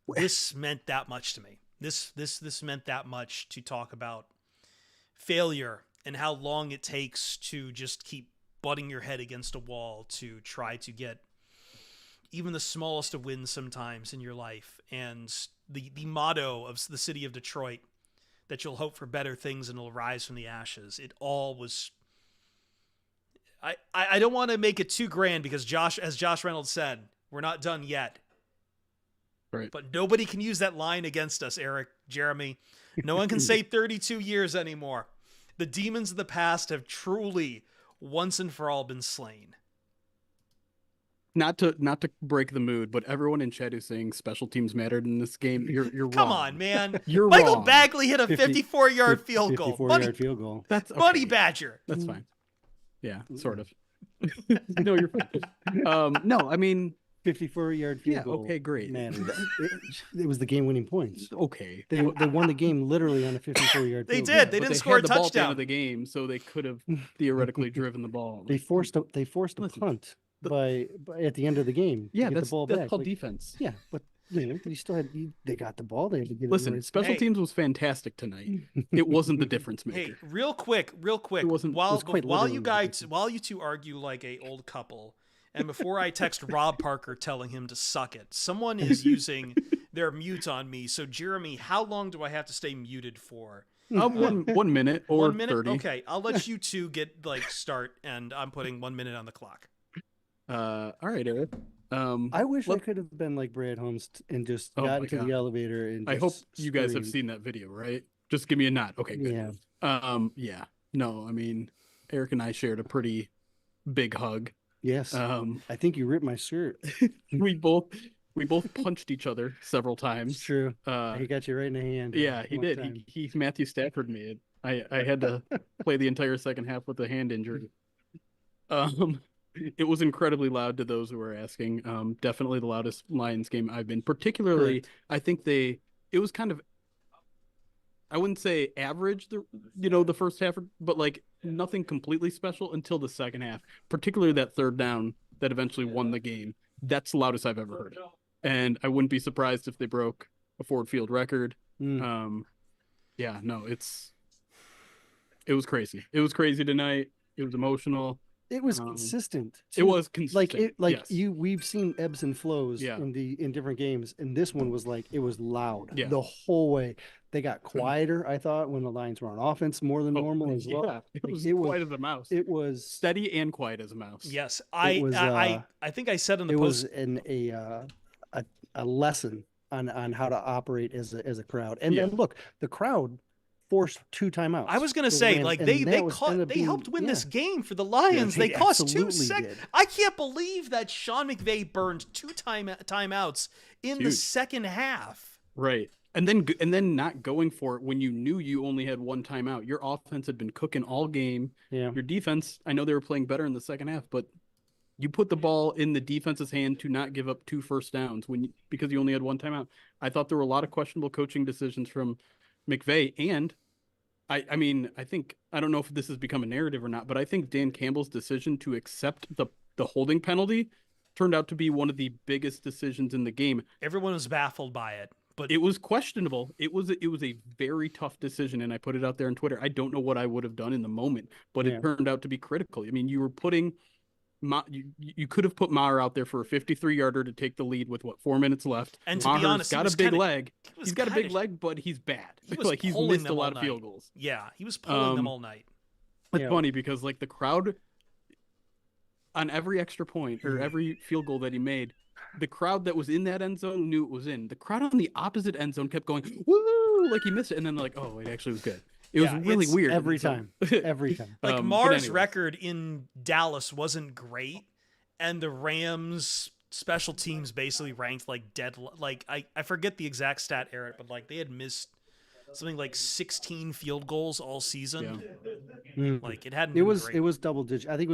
this meant that much to me. This meant that much to talk about failure and how long it takes to just keep butting your head against a wall to try to get even the smallest of wins sometimes in your life. And the motto of the city of Detroit, that you'll hope for better things and it'll rise from the ashes. It all was... I don't want to make it too grand because as Josh Reynolds said, we're not done yet. Right. But nobody can use that line against us, Eric, Jeremy. No one can say 32 years anymore. The demons of the past have truly, once and for all, been slain. Not to break the mood, but everyone in chat is saying special teams mattered in this game. You're wrong. Come on, man. You're Michael wrong. Bagley hit a 54-yard field goal. 54-yard field goal. That's okay. Buddy Badger. That's fine. Yeah, sort of. No, you're fine. No, I mean, 54-yard field yeah, goal. okay, great. Man, it was the game-winning points. Okay. They won the game literally on a 54-yard They field did. goal. They But didn't score a had the ball at the end touchdown. of the game, so they could have theoretically driven the ball. They forced a Listen, punt by at the end of the game. Yeah, to get that's the ball that's back. called Like, defense. yeah, but you still had they got the ball. They had to get Listen, it. special Hey. teams was fantastic tonight. It wasn't the difference Hey, maker. real quick. It wasn't- it While was quite while you literally guys, while you two argue like a old couple, and before I text Rob Parker telling him to suck it, someone is using their mute on me. So Jeremy, how long do I have to stay muted for? 1 minute or 1 minute. 30. Okay, I'll let you two get start, and I'm putting 1 minute on the clock. All right, Eric. I wish I let- could have been like Brad Holmes and just Oh got my into God. the elevator and. I hope just you guys have screamed. seen that video, right? Just give me a nod. Okay, good. Yeah. Yeah. No, I mean, Eric and I shared a pretty big hug. Yes. I think you ripped my shirt. we both punched each other several It's times. true. Uh, He got you right in the hand. yeah, he one did. time. He Matthew Stafford me. I had to play the entire second half with a hand injury. It was incredibly loud to those who were asking. Definitely the loudest Lions game I've been. Particularly, Correct. I think it was kind of, I wouldn't say average, the first half, but like nothing completely special until the second half. Particularly that third down that eventually won the game. That's the loudest I've ever heard. And I wouldn't be surprised if they broke a Ford Field record. Yeah, no, it was crazy. It was crazy tonight. It was emotional. It was consistent. It was consistent. Yes. We've seen ebbs and flows Yeah. in different games, and this one was like it was loud Yeah. the whole way. They got quieter, I thought, when the Lions were on offense more than normal as well. Yeah, it was It was- quiet as a mouse. It was Steady and quiet as a mouse. Yes, was, I think I said in the it post. was a lesson on how to operate as a crowd. And then look, the crowd forced 2 timeouts. I was gonna for the say, Rams, like and they that was- ended up they being- helped win yeah. this game for the Lions. Yeah, they cost 2 absolutely seconds. did. I can't believe that Sean McVay burned 2 timeouts in the Huge. second half. Right. And then not going for it when you knew you only had 1 timeout. Your offense had been cooking all game. Yeah. Your defense, I know they were playing better in the second half, but you put the ball in the defense's hand to not give up 2 first downs because you only had 1 timeout. I thought there were a lot of questionable coaching decisions from McVay, and I mean, I don't know if this has become a narrative or not, but I think Dan Campbell's decision to accept the holding penalty turned out to be one of the biggest decisions in the game. Everyone was baffled by it, but It was questionable. It was a very tough decision, and I put it out there on Twitter. I don't know what I would have done in the moment, but Yeah. it turned out to be critical. I mean, you were putting you could have put Maher out there for a 53-yarder to take the lead with 4 minutes left. And to be Maher's honest, he got was a big kinda- leg. he was He's got a big kinda- leg, but he's bad. he was He's pulling missed a them lot all of night. field goals. Yeah, he was pulling them all night. It's Yeah. funny because like the crowd on every extra point or every field goal that he made, the crowd that was in that end zone knew it was in. The crowd on the opposite end zone kept going, woo, like he missed it. And then they're like, oh, it actually was good. It was Yeah, really it's weird. Every So- time. Every time. Like but Maher's anyways. record in Dallas wasn't great, and the Rams special teams basically ranked like dead. Like I forget the exact stat, Eric, but like they had missed something like 16 field goals all season. Mm. Like it hadn't. It been was great. it was double digit. I think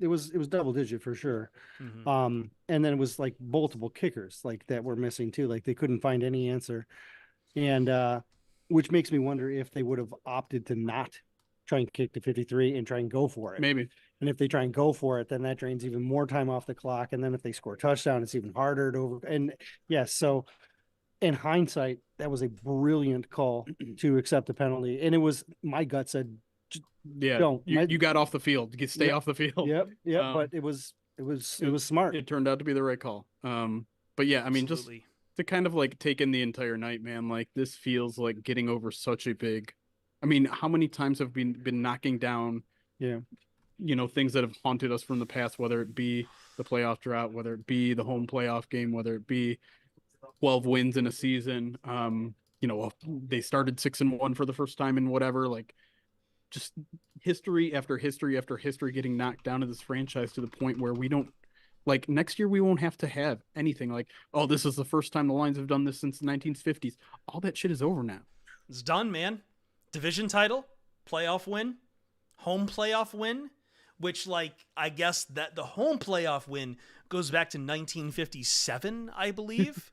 it was double digit for sure. Mhm. And then it was like multiple kickers like that were missing too. Like they couldn't find any answer. And which makes me wonder if they would have opted to not try and kick to 53 and try and go for it. Maybe. And if they try and go for it, then that drains even more time off the clock. And then if they score a touchdown, it's even harder to over. And yes, so in hindsight, that was a brilliant call to accept the penalty. And it was, my gut said, Yeah, don't. you got off the field. You stay Yep. off the field. Yep. Um, But it was smart. It turned out to be the right call. But yeah, I mean, Absolutely. just to kind of like take in the entire night, man. Like this feels like getting over such a big. I mean, how many times have we been knocking down? Yeah. Things that have haunted us from the past, whether it be the playoff drought, whether it be the home playoff game, whether it be 12 wins in a season. They started 6-1 for the first time in whatever, like just history after history after history getting knocked down in this franchise to the point where we don't like next year we won't have to have anything like, oh, this is the first time the Lions have done this since the 1950s. All that shit is over now. It's done, man. Division title, playoff win, home playoff win, which like I guess that the home playoff win goes back to 1957, I believe.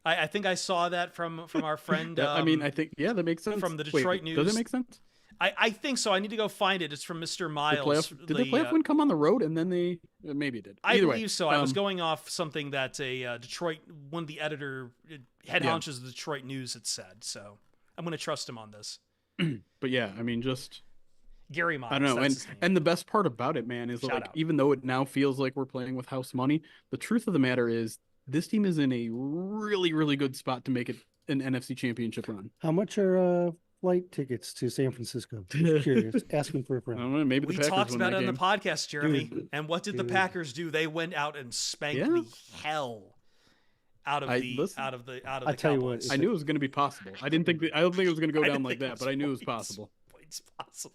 I think I saw that from our friend. I mean, I think that makes sense. From the Wait, Detroit News. Does it make sense? I think so. I need to go find it. It's from Mr. Miles. Did the playoff win come on the road and then they maybe it did? I Either believe way, so. I was going off something that a Detroit, one of the head honchos of the Detroit News had said. So I'm going to trust him on this. But yeah, I mean, just Gary Miles. I don't know. that's his name. And the best part about it, man, is Shout like out. even though it now feels like we're playing with house money, the truth of the matter is this team is in a really, really good spot to make it an NFC Championship run. How much are flight tickets to San Francisco? Just curious. Asking for a I friend. don't know. Maybe the We Packers talked win about that it on game. the podcast, Jeremy. Dude. And what did the Dude. Packers do? They went out and spanked Yeah. the hell out of listen, the I tell you what, Cowboys. I knew it was going to be possible. I don't think it was going to go I down didn't like think that, but I knew it was points. possible. It's possible.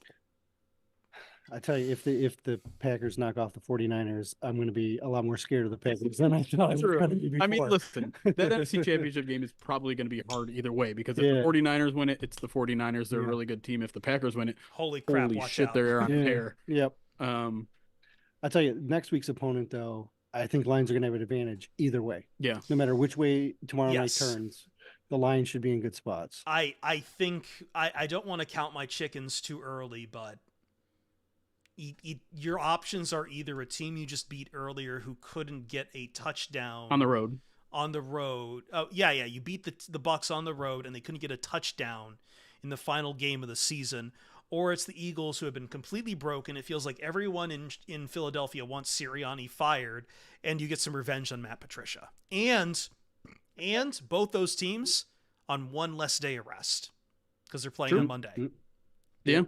I tell you, if the Packers knock off the 49ers, I'm going to be a lot more scared of the Packers than I thought I was True. going to be before. I mean, listen, that NFC Championship game is probably going to be hard either way because if Yeah. the 49ers win it, it's the 49ers. They're a Yeah. really good team. If the Packers win it, Holy crap! holy watch shit, out. they're on Yeah. air. Yep. I tell you, next week's opponent, though, I think Lions are going to have an advantage either way. Yeah. No matter which way tomorrow Yes. night turns, the Lions should be in good spots. I think I don't want to count my chickens too early, but your options are either a team you just beat earlier who couldn't get a touchdown On the road. on the road. Oh yeah, you beat the Bucks on the road and they couldn't get a touchdown in the final game of the season, or it's the Eagles who have been completely broken. It feels like everyone in Philadelphia wants Sirianni fired, and you get some revenge on Matt Patricia. And both those teams on one less day of rest because they're playing on Monday. Yeah.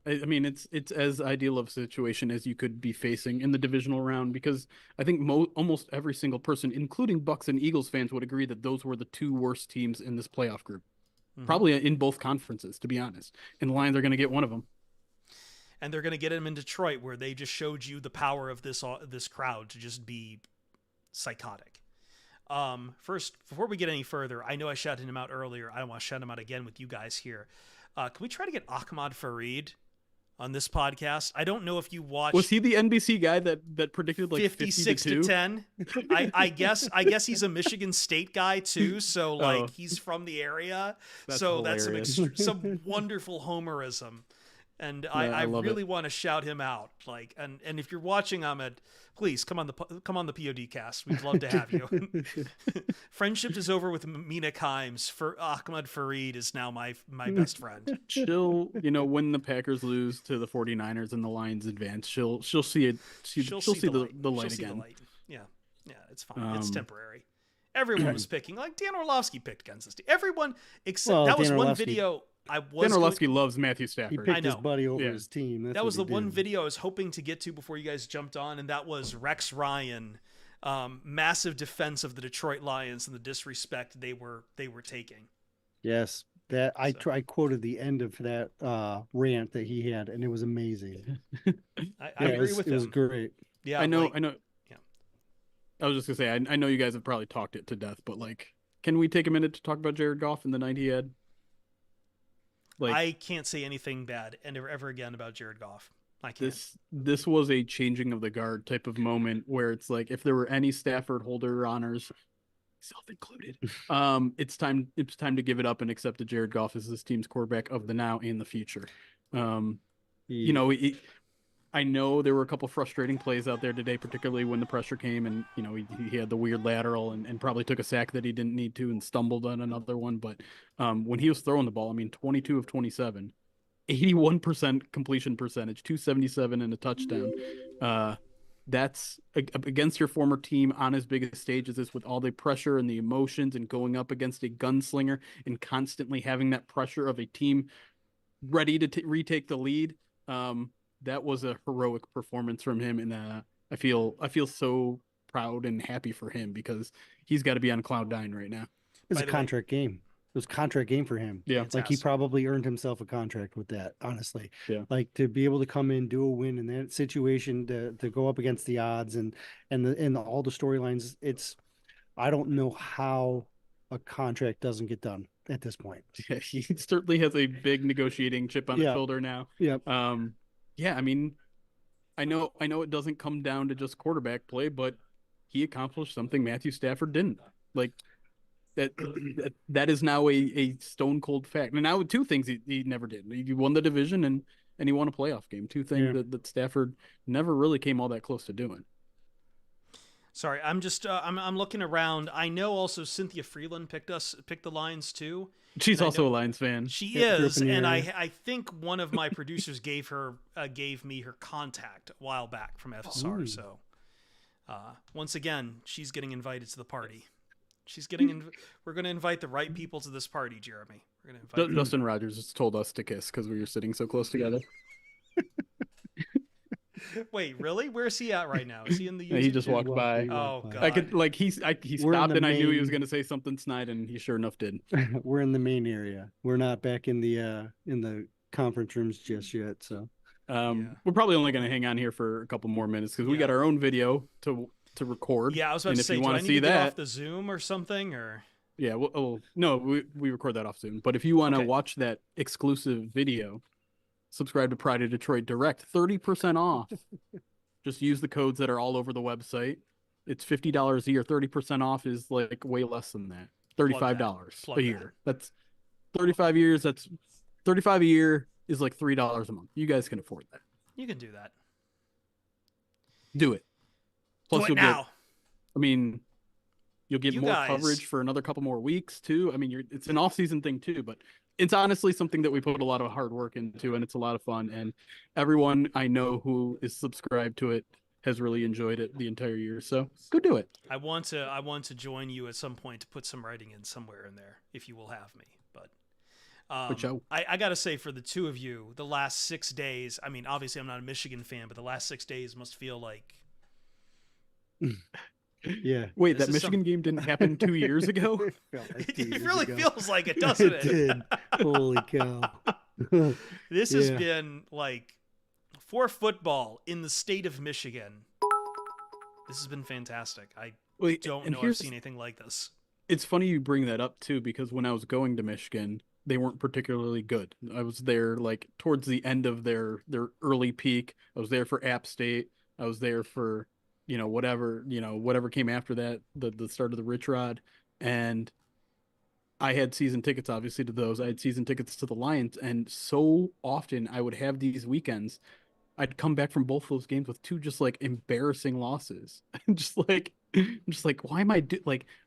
I mean, it's as ideal of a situation as you could be facing in the divisional round, because I think almost every single person, including Bucks and Eagles fans, would agree that those were the two worst teams in this playoff group. Probably in both conferences, to be honest. And the Lions are going to get one of them. And they're going to get them in Detroit, where they just showed you the power of this crowd to just be psychotic. First, before we get any further, I know I shouted him out earlier. I don't want to shout him out again with you guys here. Can we try to get Ahmad Fareed on this podcast? I don't know if you watched. Was he the NBC guy that predicted like 56 to 10? I guess he's a Michigan State guy too, so like he's from the area. That's so hilarious. that's some wonderful homerism. And I really want to shout him out. Like, and if you're watching, Ahmed, please come on the POD cast. We'd love to have you. Friendship is over with Mina Kimes. For Ahmad Fareed is now my best friend. She'll, when the Packers lose to the 49ers and the Lions advance, she'll see it. She'll see the light again. Yeah, it's fine. It's temporary. Everyone was picking, like Dan Orlovsky picked Kansas City. Everyone except that was one video. Dan Orlovsky loves Matthew Stafford. He picked his buddy over his team. That was the one video I was hoping to get to before you guys jumped on, and that was Rex Ryan, massive defense of the Detroit Lions and the disrespect they were taking. Yes, that I quoted the end of that rant that he had, and it was amazing. I agree with him. It was great. Yeah, I know. Yeah, I was just gonna say, I know you guys have probably talked it to death, but like, can we take a minute to talk about Jared Goff and the night he had? Like, I can't say anything bad ever again about Jared Goff. I can't. This was a changing of the guard type of moment where it's like, if there were any Stafford holder honors, self included, it's time to give it up and accept that Jared Goff is this team's quarterback of the now and the future. I know there were a couple frustrating plays out there today, particularly when the pressure came and, he had the weird lateral and probably took a sack that he didn't need to and stumbled on another one. But when he was throwing the ball, 22 of 27, 81% completion percentage, 277 and a touchdown. That's against your former team on as big a stage as this, with all the pressure and the emotions and going up against a gunslinger and constantly having that pressure of a team ready to retake the lead. That was a heroic performance from him, and I feel so proud and happy for him, because he's got to be on cloud nine right now. It was a contract game. It was a contract game for him. Yeah, like he probably earned himself a contract with that. Honestly, yeah. Like to be able to come in, do a win in that situation, to go up against the odds and all the storylines. I don't know how a contract doesn't get done at this point. Yeah, he certainly has a big negotiating chip on his shoulder now. Yeah. Yeah, I know it doesn't come down to just quarterback play, but he accomplished something Matthew Stafford didn't. Like that is now a stone cold fact. And now two things he never did. He won the division and he won a playoff game. Two things that Stafford never really came all that close to doing. Sorry, I'm just I'm looking around. I know also Cynthia Freeland picked the Lions too. She's also a Lions fan. She is, and I think one of my producers gave me her contact a while back from FSR. Ooh. So once again, she's getting invited to the party. We're going to invite the right people to this party, Jeremy. We're going to invite Justin Rogers has told us to kiss because we were sitting so close together. Wait, really? Where is he at right now? Is he in the YouTube? He just walked by. Oh god! He stopped and I knew he was going to say something snide, and he sure enough did. We're in the main area. We're not back in the conference rooms just yet. So we're probably only going to hang on here for a couple more minutes because we got our own video to record. Yeah, I was about to say, do I need to get off the Zoom or something? Or yeah, no, we record that off Zoom. But if you want to watch that exclusive video, subscribe to Pride of Detroit Direct, 30% off. Just use the codes that are all over the website. It's $50 a year. 30% off is like way less than that. $35 a year. That's 35 years. That's $35 a year is like $3 a month. You guys can afford that. You can do that. Do it. Plus, do it now. You'll get more coverage for another couple more weeks too. It's an off-season thing too, but it's honestly something that we put a lot of hard work into, and it's a lot of fun. And everyone I know who is subscribed to it has really enjoyed it the entire year. So go do it. I want to join you at some point to put some writing in somewhere in there if you will have me. But I got to say, for the two of you, the last 6 days, I mean, obviously I'm not a Michigan fan, but the last 6 days must feel like. Yeah. Wait, that Michigan game didn't happen 2 years ago? It really feels like it, doesn't it? It did. Holy cow. This has been like, for football in the state of Michigan, this has been fantastic. I don't know I've seen anything like this. It's funny you bring that up too, because when I was going to Michigan, they weren't particularly good. I was there like towards the end of their early peak. I was there for App State. I was there for, whatever came after that, the start of the Rich Rod. And I had season tickets, obviously, to those. I had season tickets to the Lions. And so often I would have these weekends. I'd come back from both those games with two just like embarrassing losses. I'm just like, why am I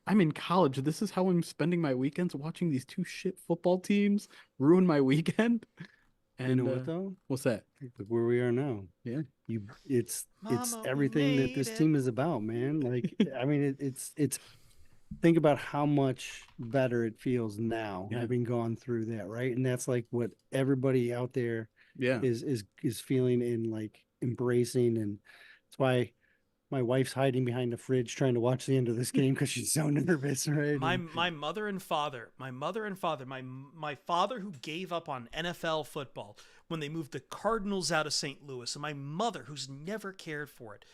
I'm in college. This is how I'm spending my weekends, watching these two shit football teams ruin my weekend. And you know what though? What's that? Look where we are now. Yeah. It's everything that this team is about, man. Like, I mean, it's think about how much better it feels now having gone through that, right? And that's like what everybody out there is feeling and like embracing. And that's why my wife's hiding behind the fridge trying to watch the end of this game because she's so nervous, right? My father who gave up on NFL football when they moved the Cardinals out of St. Louis, and my mother who's never cared for it.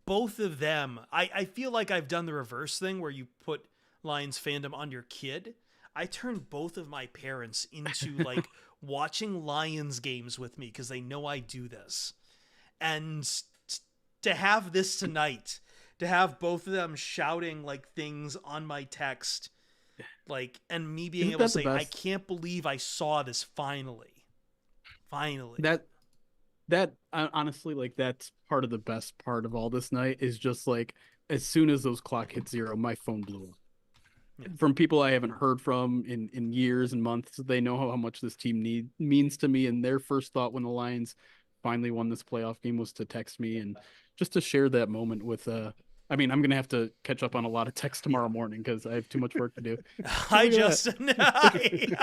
Both of them, I feel like I've done the reverse thing where you put Lions fandom on your kid. I turned both of my parents into like watching Lions games with me because they know I do this. And to have this tonight, to have both of them shouting like things on my text, like, and me being able to say, I can't believe I saw this finally. That honestly, like, that's part of the best part of all this night is just like, as soon as those clock hit 0, my phone blew up. Yeah. From people I haven't heard from in years and months, they know how much this team means to me, and their first thought when the Lions finally won this playoff game was to text me and just to share that moment with I mean, I'm gonna have to catch up on a lot of texts tomorrow morning because I have too much work to do. Hi, Justin. I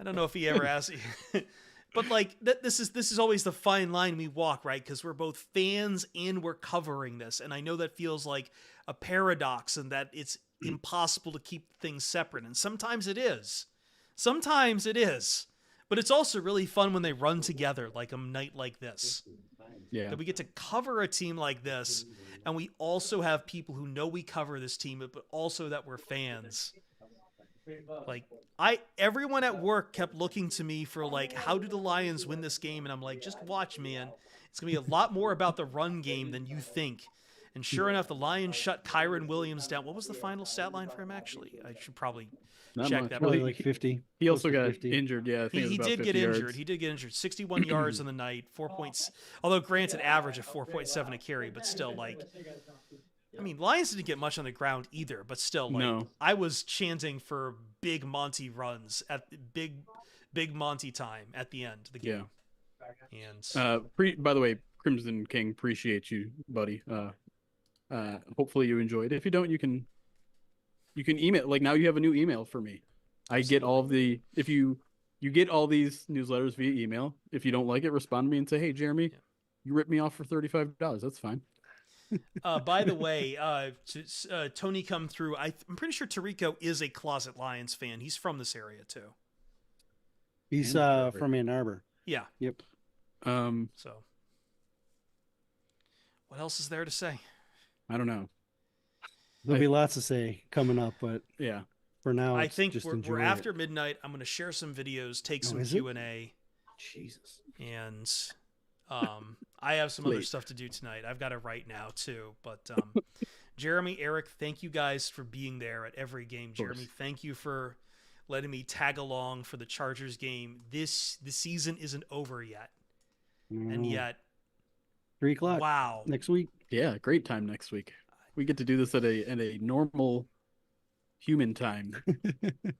don't know if he ever asked you. But like this is always the fine line we walk, right? Because we're both fans and we're covering this, and I know that feels like a paradox and that it's impossible to keep things separate, and sometimes it is. But it's also really fun when they run together like a night like this. Yeah. That we get to cover a team like this, and we also have people who know we cover this team, but also that we're fans. Like, everyone at work kept looking to me for like, how do the Lions win this game? And I'm like, just watch, man. It's gonna be a lot more about the run game than you think. And sure enough, the Lions shut Kyron Williams down. What was the final stat line for him, actually? I should probably check that. Probably like 50. He also got 50. Injured, yeah. He did get injured. He did get injured. 61 yards in the night, 4 points. Although, granted, average of 4.7 a carry, but still, like, I mean, Lions didn't get much on the ground either, but still, like, no. I was chanting for big Monty runs at big Monty time at the end of the game. Yeah. And by the way, Crimson King, appreciate you, buddy. Hopefully you enjoyed. If you don't, you can email. Like, now you have a new email for me. I get all of the, if you get all these newsletters via email. If you don't like it, respond to me and say, hey, Jeremy, you ripped me off for $35. That's fine. By the way, Tony come through. I'm pretty sure Tarico is a closet Lions fan. He's from this area too. He's from Ann Arbor. Yeah. Yep. So what else is there to say? I don't know. There'll be lots to say coming up, but yeah, for now, I think we're after midnight. I'm going to share some videos, take some Q&A. Jesus. And I have some other stuff to do tonight. I've got to write now too. But Jeremy, Eric, thank you guys for being there at every game. Jeremy, thank you for letting me tag along for the Chargers game. The season isn't over yet, and yet 3 o'clock. Wow, next week. Yeah, great time next week. We get to do this at a normal human time.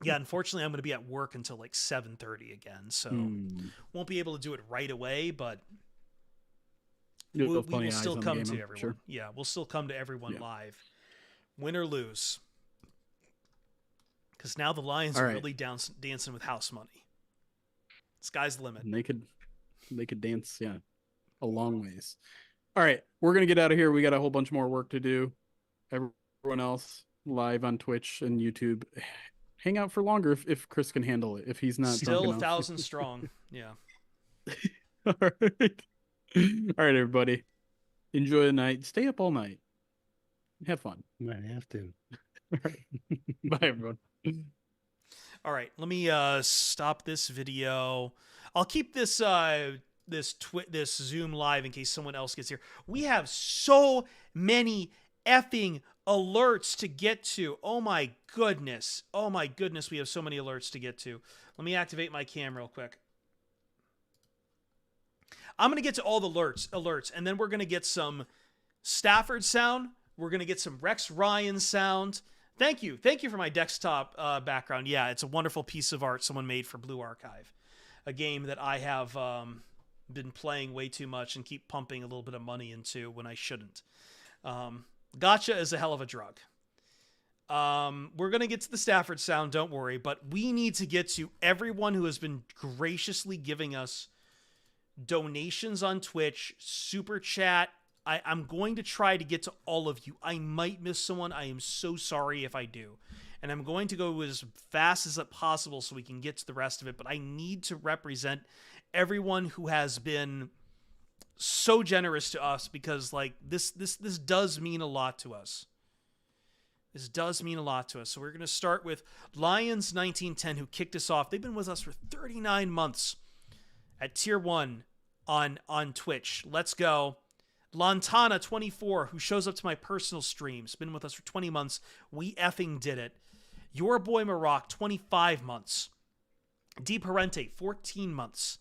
Yeah, unfortunately, I'm going to be at work until like 7:30 again, so won't be able to do it right away. But You'll we have plenty will of eyes still on the come game, to I'm everyone. sure. Yeah, we'll still come to everyone Yeah. live, win or lose. Because now the Lions All are right. really dancing with house money. Sky's the limit. And they could dance, yeah, a long ways. All right, we're gonna get out of here. We got a whole bunch more work to do. Everyone else live on Twitch and YouTube, hang out for longer if Chris can handle it. If he's not Still drunk enough. 1,000 strong. Yeah. All right, all right, everybody. Enjoy the night. Stay up all night. Have fun. Might have to. All right. Bye, everyone. All right, let me stop this video. I'll keep this this Zoom live in case someone else gets here. We have so many effing alerts to get to. Oh my goodness. Oh my goodness, we have so many alerts to get to. Let me activate my cam real quick. I'm going to get to all the alerts, and then we're going to get some Stafford sound. We're going to get some Rex Ryan sound. Thank you for my desktop background. Yeah, it's a wonderful piece of art someone made for Blue Archive, a game that I have been playing way too much and keep pumping a little bit of money into when I shouldn't. Gotcha is a hell of a drug. We're going to get to the Stafford sound, don't worry, but we need to get to everyone who has been graciously giving us donations on Twitch, super chat. I'm going to try to get to all of you. I might miss someone. I am so sorry if I do. And I'm going to go as fast as possible so we can get to the rest of it. But I need to represent everyone who has been so generous to us, because like this does mean a lot to us. This does mean a lot to us. So we're going to start with Lions 1910, who kicked us off. They've been with us for 39 months at tier 1 on Twitch. Let's go. Lantana 24, who shows up to my personal streams, been with us for 20 months. We effing did it. Your boy Maroc, 25 months. D Parente, 14 months.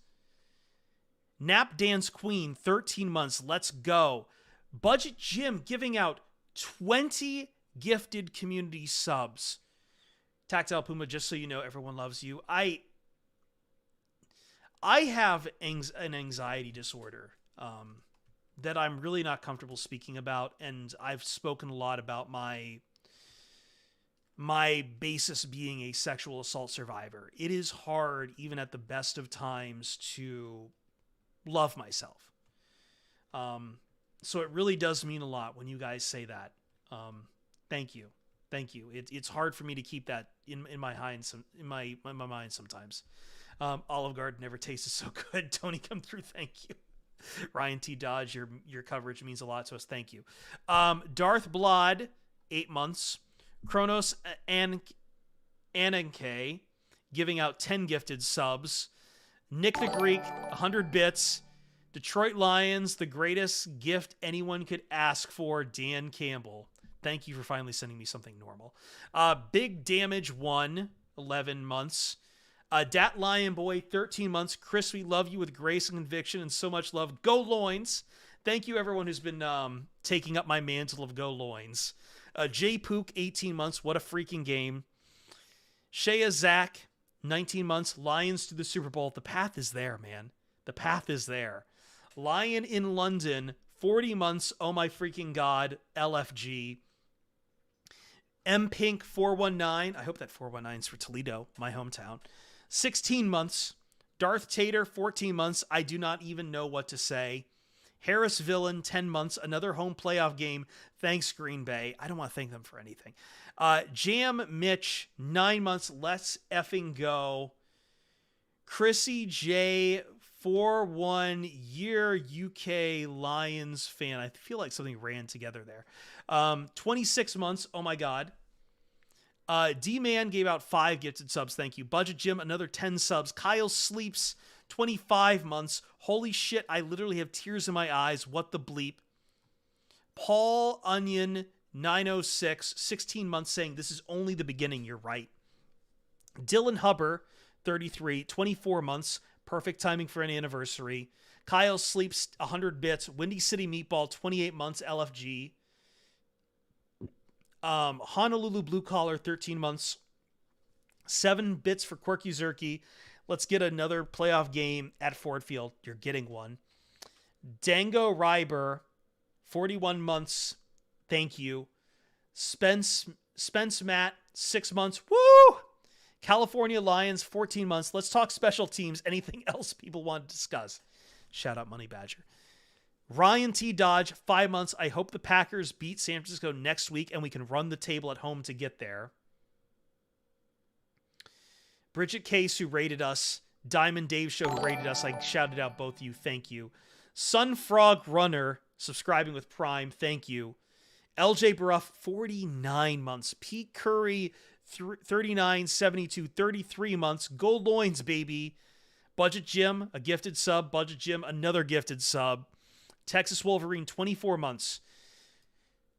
Nap Dance Queen, 13 months. Let's go. Budget Jim giving out 20 gifted community subs. Tactile Puma, just so you know, everyone loves you. I have an anxiety disorder that I'm really not comfortable speaking about, and I've spoken a lot about my basis being a sexual assault survivor. It is hard, even at the best of times, to love myself. So it really does mean a lot when you guys say that. Thank you. It's hard for me to keep that in my mind sometimes. Olive Garden never tasted so good. Tony, come through. Thank you. Ryan T. Dodge, your coverage means a lot to us. Thank you. Darth Blod, 8 months. Kronos and Ananke giving out 10 gifted subs. Nick the Greek, 100 bits. Detroit Lions, the greatest gift anyone could ask for, Dan Campbell. Thank you for finally sending me something normal. Big Damage 1, 11 months. Dat Lion Boy, 13 months. Chris, we love you with grace and conviction and so much love. Go Loins. Thank you, everyone who's been taking up my mantle of Go Loins. J Pook, 18 months. What a freaking game. Shea Zach, 19 months. Lions to the Super Bowl. The path is there, man. The path is there. Lion in London, 40 months. Oh my freaking God. LFG. M Pink 419. I hope that 419 is for Toledo, my hometown. 16 months. Darth Tater, 14 months. I do not even know what to say. Harris Villain, 10 months. Another home playoff game. Thanks, Green Bay. I don't want to thank them for anything. Jam Mitch, 9 months. Let's effing go. Chrissy J, 4-1 year UK Lions fan. I feel like something ran together there. 26 months. Oh my God. D-Man gave out 5 gifted subs. Thank you. Budget Jim, another 10 subs. Kyle Sleeps, 25 months. Holy shit, I literally have tears in my eyes. What the bleep? Paul Onion, 906, 16 months, saying this is only the beginning. You're right. Dylan Hubber, 33, 24 months. Perfect timing for an anniversary. Kyle Sleeps, 100 bits. Windy City Meatball, 28 months. LFG. Honolulu Blue Collar, 13 months. 7 bits for Quirky Zerky. Let's get another playoff game at Ford Field. You're getting one. Dango Ryber, 41 months. Thank you. Spence Matt, 6 months. Woo! California Lions, 14 months. Let's talk special teams. Anything else people want to discuss? Shout out Money Badger. Ryan T. Dodge, 5 months. I hope the Packers beat San Francisco next week and we can run the table at home to get there. Bridget Case, who rated us. Diamond Dave Show, who rated us. I shouted out both of you. Thank you. Sunfrog Runner, subscribing with Prime. Thank you. LJ Baruff, 49 months. Pete Curry, 39, 72, 33 months. Gold Loins, baby. Budget Jim, a gifted sub. Budget Jim, another gifted sub. Texas Wolverine, 24 months.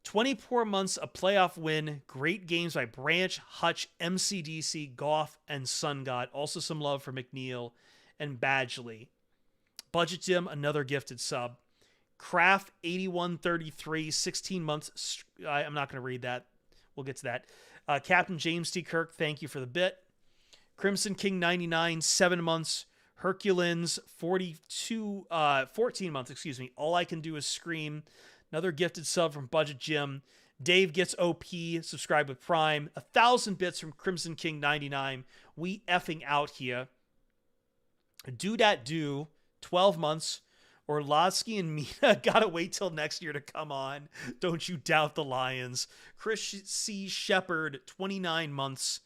24 months, a playoff win. Great games by Branch, Hutch, MCDC, Goff, and Sun God. Also some love for McNeil and Badgley. Budget Jim, another gifted sub. Kraft, 8133, 16 months. I'm not going to read that. We'll get to that. Captain James T. Kirk, thank you for the bit. Crimson King, 99, 7 months. Herculans, 14 months, excuse me. All I Can Do Is Scream. Another gifted sub from Budget Jim. Dave Gets OP, subscribe with Prime. 1,000 bits from Crimson King, 99. We effing out here. Do Dat Do, 12 months. Orlovsky and Mina gotta wait till next year to come on. Don't you doubt the Lions. Chris C. Shepard, 29 months.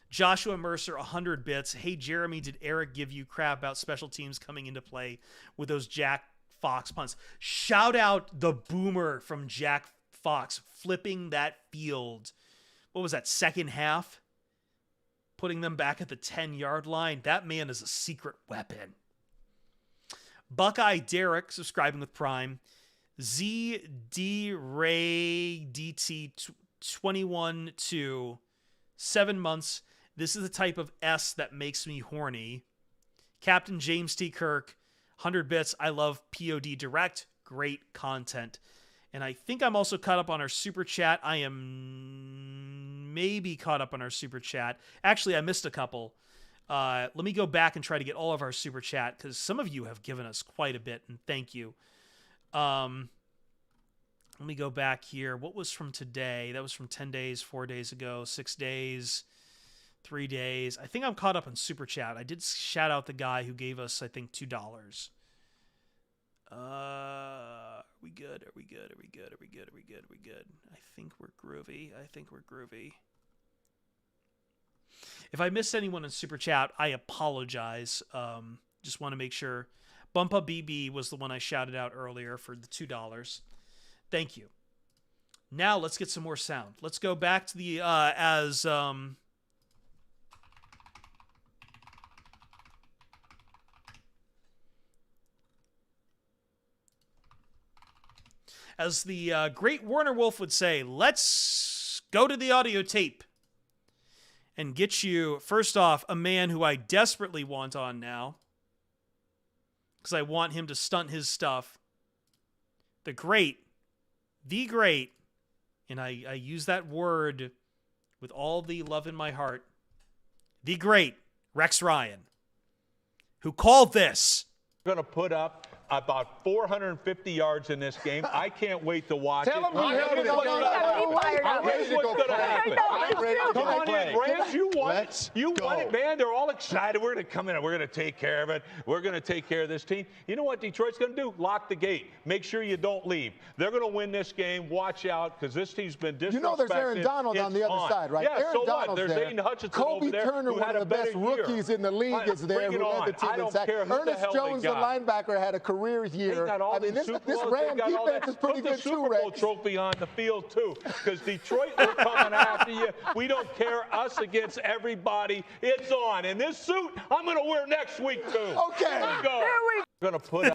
Joshua Mercer, 100 bits. Hey, Jeremy, did Eric give you crap about special teams coming into play with those Jack Fox punts? Shout out the boomer from Jack Fox flipping that field. What was that, second half? Putting them back at the 10-yard line. That man is a secret weapon. Buckeye Derek, subscribing with Prime. ZD Ray DT 21-2, 7 months. This is the type of S that makes me horny. Captain James T. Kirk, 100 bits. I love POD Direct. Great content. And I think I'm also caught up on our super chat. I am maybe caught up on our super chat. Actually, I missed a couple. Let me go back and try to get all of our super chat because some of you have given us quite a bit, and thank you. Let me go back here. What was from today? That was from 10 days, 4 days ago, 6 days, 3 days. I think I'm caught up on super chat. I did shout out the guy who gave us, I think, $2. Are we good? Are we good? Are we good? Are we good? Are we good? Are we good? I think we're groovy. I think we're groovy. If I missed anyone in super chat, I apologize. Just want to make sure. Bumpa BB was the one I shouted out earlier for the $2. Thank you. Now let's get some more sound. Let's go back to the as the great Warner Wolf would say, let's go to the audio tape and get you, first off, a man who I desperately want on now because I want him to stunt his stuff. The great, and I use that word with all the love in my heart, the great Rex Ryan, who called this. Going to put up about 450 yards in this game. I can't wait to watch it. Tell him he's ready to go. Here's what's going to happen. Come on in, Rams. You won it. You won it, man. They're all excited. We're going to come in and we're going to take care of it. We're going to take care of this team. You know what Detroit's going to do? Lock the gate. Make sure you don't leave. They're going to win this game. Watch out because this team's been disrespected. You know there's Aaron Donald on the other side, right? Yeah, Aaron so Donald's what? There's there. Aiden Hutchinson Kobe over there Turner, who one had of a the best better year. rookies in the league, is there. Bring it on. The team I don't in sack. care who the Ernest hell Jones, they the got. linebacker, had a career year. I mean, this Ram defense is pretty good too, Super Bowl Rex. trophy on the field too, because Detroit are coming after you. We don't care. Us against everybody. It's on. And this suit, I'm going to wear next week too. Okay. Let's go. We're going to put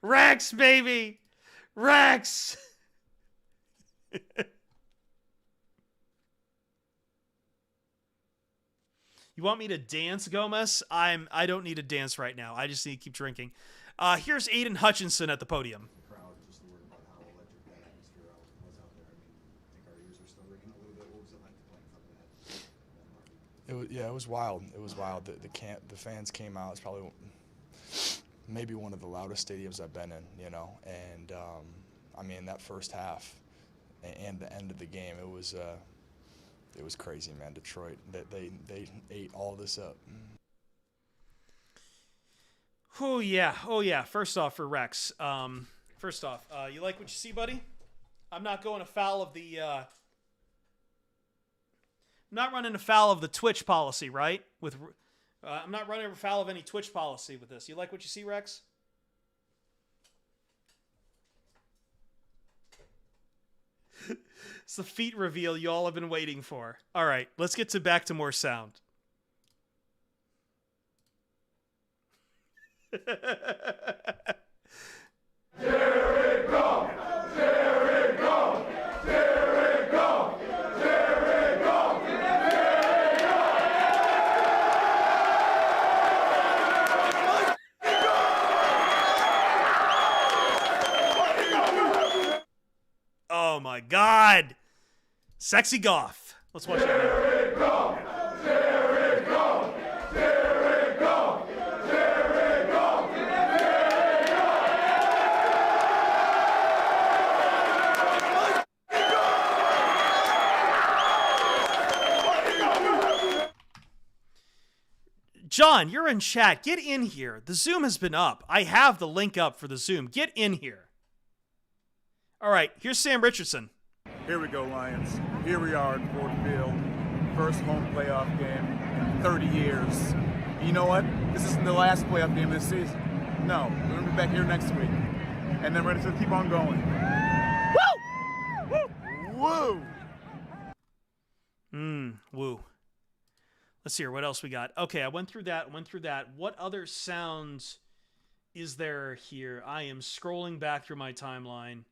Rex, baby, Rex. You want me to dance, Gomez? I don't need to dance right now. I just need to keep drinking. Here's Aiden Hutchinson at the podium. Crowd, just word about how electric that atmosphere was out there. I mean, I think our ears are still ringing a little bit. What was it like to play in front of that? It was wild. It was wild. The fans came out. It's probably maybe one of the loudest stadiums I've been in, you know, and I mean, that first half and the end of the game, it was crazy, man. Detroit, they ate all this up. Oh yeah. First off, for Rex, you like what you see, buddy? I'm not going afoul of the. I'm not running afoul of the Twitch policy, right? I'm not running afoul of any Twitch policy with this. You like what you see, Rex? It's the feet reveal you all have been waiting for. All right, let's get back to more sound. Jared Goff! Jared Goff! Jared Goff! Jared Goff! Oh my God! Sexy Goff. Let's watch that. Jared Goff! Jared Goff! Jared Goff! Jared Goff! John, you're in chat. Get in here. The Zoom has been up. I have the link up for the Zoom. Get in here. All right, here's Sam Richardson. Here we go, Lions. Here we are in Ford Field. First home playoff game in 30 years. You know what? This isn't the last playoff game of this season. No, we're going to be back here next week. And then we're going to keep on going. Woo! Woo! Woo. Let's see here. What else we got? Okay, I went through that. What other sounds is there here? I am scrolling back through my timeline.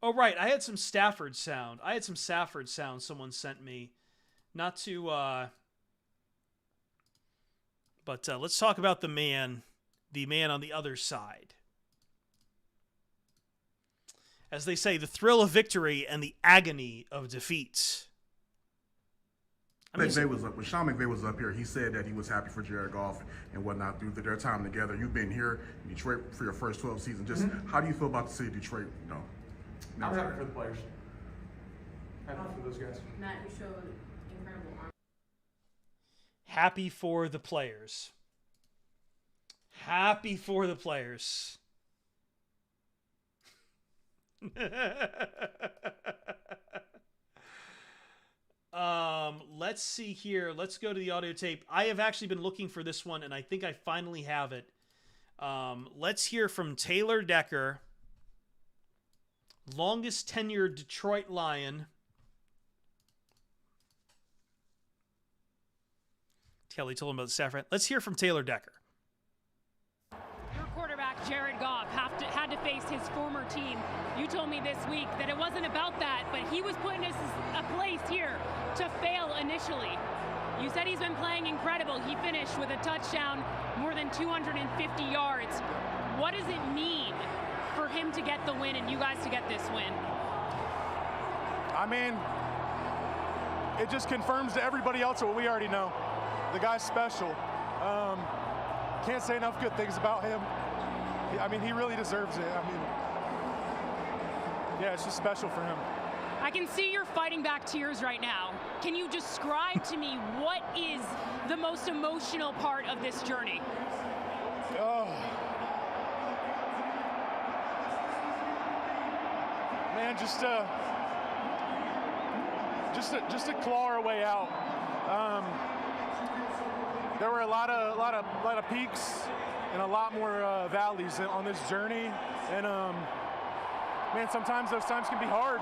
Oh, right. I had some Stafford sound. Someone sent me. Not to, but let's talk about the man on the other side. As they say, the thrill of victory and the agony of defeat. When Sean McVay was up here, he said that he was happy for Jared Goff and whatnot through their time together. You've been here in Detroit for your first 12 seasons. Just how do you feel about the city of Detroit? You know, I'm happy for the players. Happy for those guys. Matt, you showed incredible arm. Happy for the players. Happy for the players. Let's see here. Let's go to the audio tape. I have actually been looking for this one, and I think I finally have it. Let's hear from Taylor Decker, longest tenured Detroit Lion. Kelly told him about the Stafford. Let's hear from Taylor Decker. Your quarterback, Jared Goff, had to face his former team. You told me this week that it wasn't about that, but he was put in a place here to fail initially. You said he's been playing incredible. He finished with a touchdown, more than 250 yards. What does it mean for him to get the win and you guys to get this win? I mean, it just confirms to everybody else what we already know. The guy's special. Can't say enough good things about him. I mean, he really deserves it. I mean, yeah, it's just special for him. I can see you're fighting back tears right now. Can you describe to me what is the most emotional part of this journey? Oh. Man, just to claw our way out. There were a lot of peaks and a lot more valleys on this journey, and man, sometimes those times can be hard,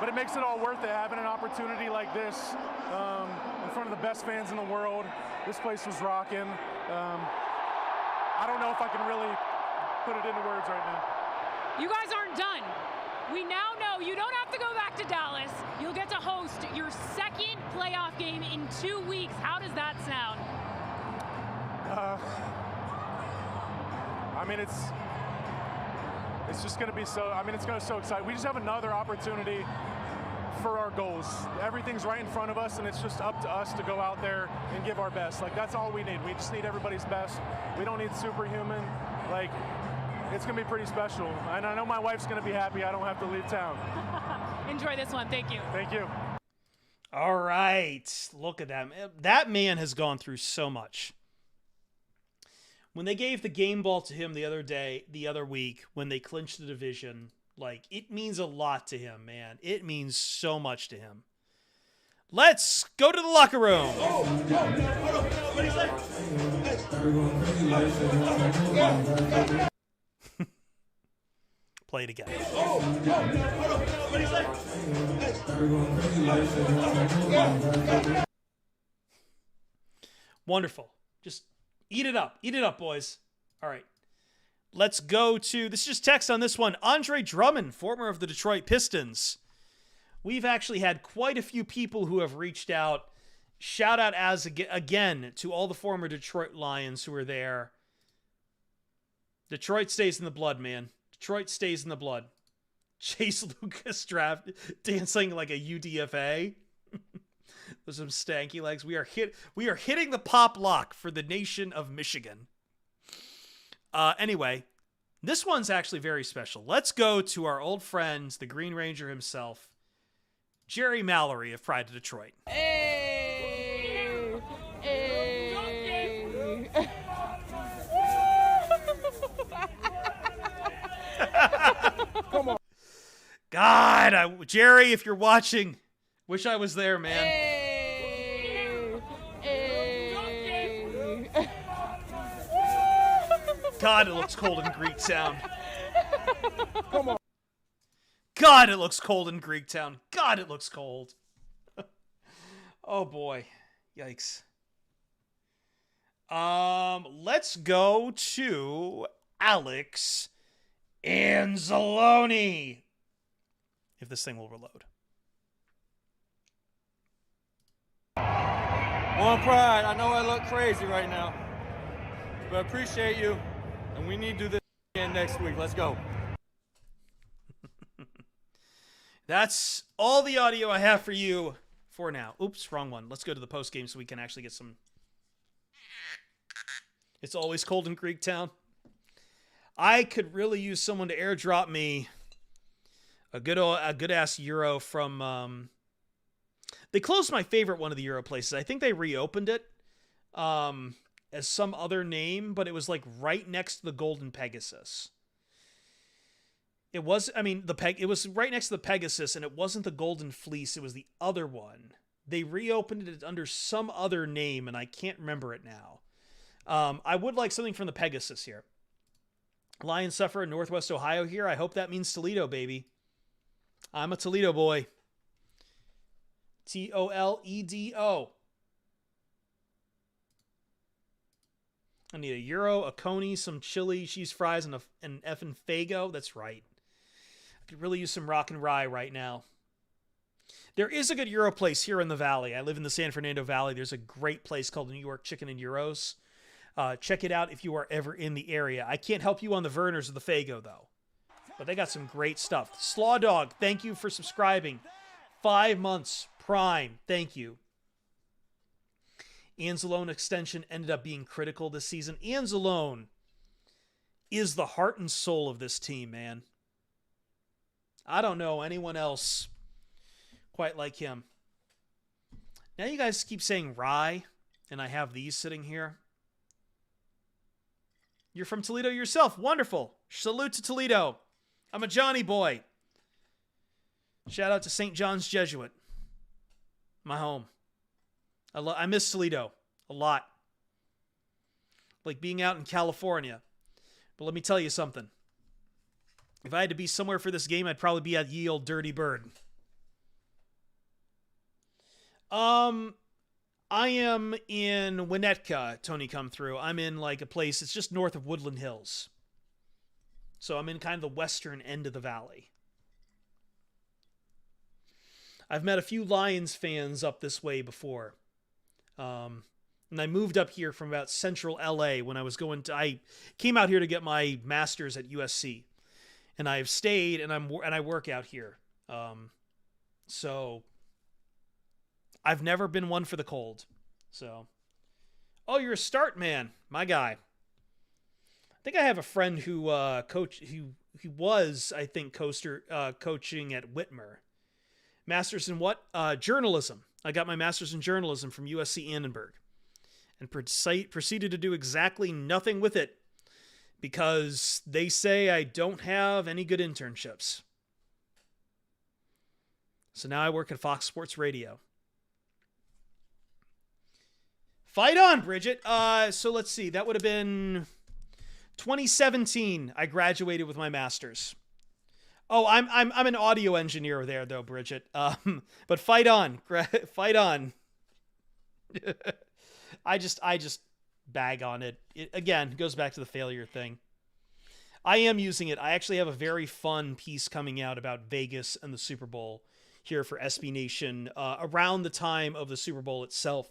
but it makes it all worth it. Having an opportunity like this in front of the best fans in the world, this place was rocking. I don't know if I can really put it into words right now. You guys aren't done. We now know you don't have to go back to Dallas. You'll get to host your second playoff game in 2 weeks. How does that sound? I mean, it's just going to be so. I mean, it's going to be so exciting. We just have another opportunity for our goals. Everything's right in front of us, and it's just up to us to go out there and give our best. Like, that's all we need. We just need everybody's best. We don't need superhuman. Like, it's going to be pretty special. And I know my wife's going to be happy I don't have to leave town. Enjoy this one. Thank you. Thank you. All right. Look at that. That man has gone through so much. When they gave the game ball to him the other week, when they clinched the division, like, it means a lot to him, man. It means so much to him. Let's go to the locker room. Play it again. Wonderful. Just eat it up. Eat it up, boys. All right. Let's go to, this is just text on this one. Andre Drummond, former of the Detroit Pistons. We've actually had quite a few people who have reached out. Shout out again to all the former Detroit Lions who are there. Detroit stays in the blood, man. Detroit stays in the blood. Chase Lucas draft dancing like a UDFA. With some stanky legs. We are hitting the pop lock for the nation of Michigan. Anyway, this one's actually very special. Let's go to our old friend, the Green Ranger himself, Jerry Mallory of Pride of Detroit. Hey! Hey! Come on. God, Jerry, if you're watching, wish I was there, man. Hey! Hey! God, it looks cold in Greektown. Come on. God, it looks cold in Greektown. God, it looks cold. Oh boy. Yikes. Let's go to Alex Anzalone. If this thing will reload. One Pride, I know I look crazy right now, but I appreciate you, and we need to do this again next week. Let's go. That's all the audio I have for you for now. Oops, wrong one. Let's go to the post game so we can actually get some. It's always cold in Greektown. I could really use someone to airdrop me a good ass Euro from. They closed my favorite one of the Euro places. I think they reopened it as some other name, but it was like right next to the Golden Pegasus. It was, it was right next to the Pegasus, and it wasn't the Golden Fleece. It was the other one. They reopened it under some other name, and I can't remember it now. I would like something from the Pegasus here. Lions suffer in Northwest Ohio here. I hope that means Toledo, baby. I'm a Toledo boy. Toledo. I need a Euro, a Coney, some chili, cheese fries, and an effing Fago. That's right. I could really use some rock and rye right now. There is a good Euro place here in the Valley. I live in the San Fernando Valley. There's a great place called New York Chicken and Euros. Check it out if you are ever in the area. I can't help you on the Verners or the Fago, though. But they got some great stuff. Slaw Dog, thank you for subscribing. 5 months, Prime, thank you. Anzalone extension ended up being critical this season. Anzalone is the heart and soul of this team, man. I don't know anyone else quite like him. Now you guys keep saying rye, and I have these sitting here. You're from Toledo yourself. Wonderful. Salute to Toledo. I'm a Johnny boy. Shout out to St. John's Jesuit. My home. I miss Toledo a lot. Like being out in California. But let me tell you something. If I had to be somewhere for this game, I'd probably be at ye old Dirty Bird. I am in Winnetka, Tony come through. I'm in like a place, it's just north of Woodland Hills. So I'm in kind of the western end of the valley. I've met a few Lions fans up this way before. And I moved up here from about central LA when I came out here to get my master's at USC. And I've stayed and I work out here. So I've never been one for the cold. So, oh, you're a start man, my guy. I think I have a friend who he was, I think, coaching at Whitmer. Master's in what? Journalism. I got my master's in journalism from USC Annenberg, and proceeded to do exactly nothing with it because they say I don't have any good internships. So now I work at Fox Sports Radio. Fight on, Bridget. So let's see. That would have been 2017. I graduated with my master's. Oh, I'm an audio engineer there though, Bridget. But fight on, fight on. I just bag on it. It again goes back to the failure thing. I am using it. I actually have a very fun piece coming out about Vegas and the Super Bowl here for SB Nation around the time of the Super Bowl itself.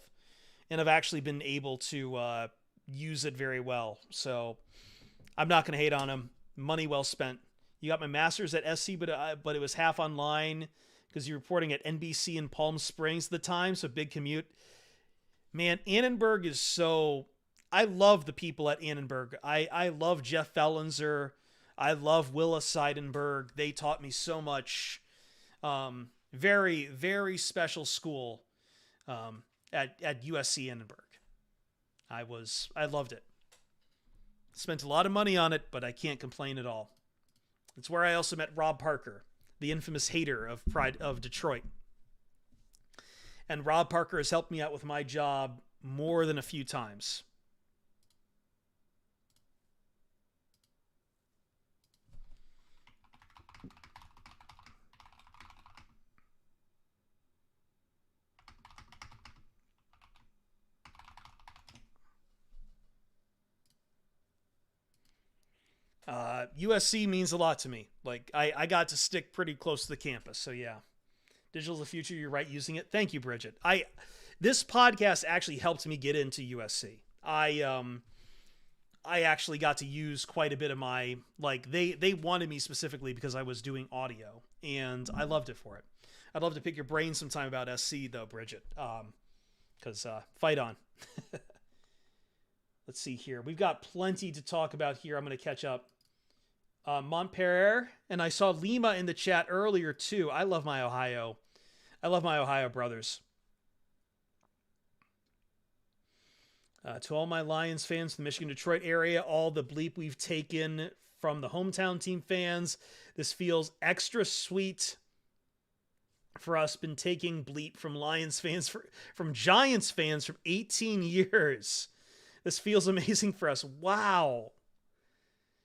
And I've actually been able to use it very well. So I'm not going to hate on him. Money well spent. You got my master's at SC, but it was half online because you're reporting at NBC in Palm Springs at the time, so big commute. Man, Annenberg is so... I love the people at Annenberg. I love Jeff Fellenzer. I love Willa Seidenberg. They taught me so much. Very, very special school at USC Annenberg. I loved it. Spent a lot of money on it, but I can't complain at all. It's where I also met Rob Parker, the infamous hater of Pride of Detroit. And Rob Parker has helped me out with my job more than a few times. USC means a lot to me. Like, I got to stick pretty close to the campus. So yeah, digital's the future. You're right using it. Thank you, Bridget. This podcast actually helped me get into USC. I actually got to use quite a bit of my, like, they wanted me specifically because I was doing audio, and I loved it for it. I'd love to pick your brain sometime about SC though, Bridget. Because fight on. Let's see here. We've got plenty to talk about here. I'm going to catch up. Montpelier, and I saw Lima in the chat earlier too. I love my Ohio. I love my Ohio brothers. To all my Lions fans from the Michigan-Detroit area, all the bleep we've taken from the hometown team fans, this feels extra sweet for us. Been taking bleep from Lions fans, from Giants fans from 18 years. This feels amazing for us. Wow.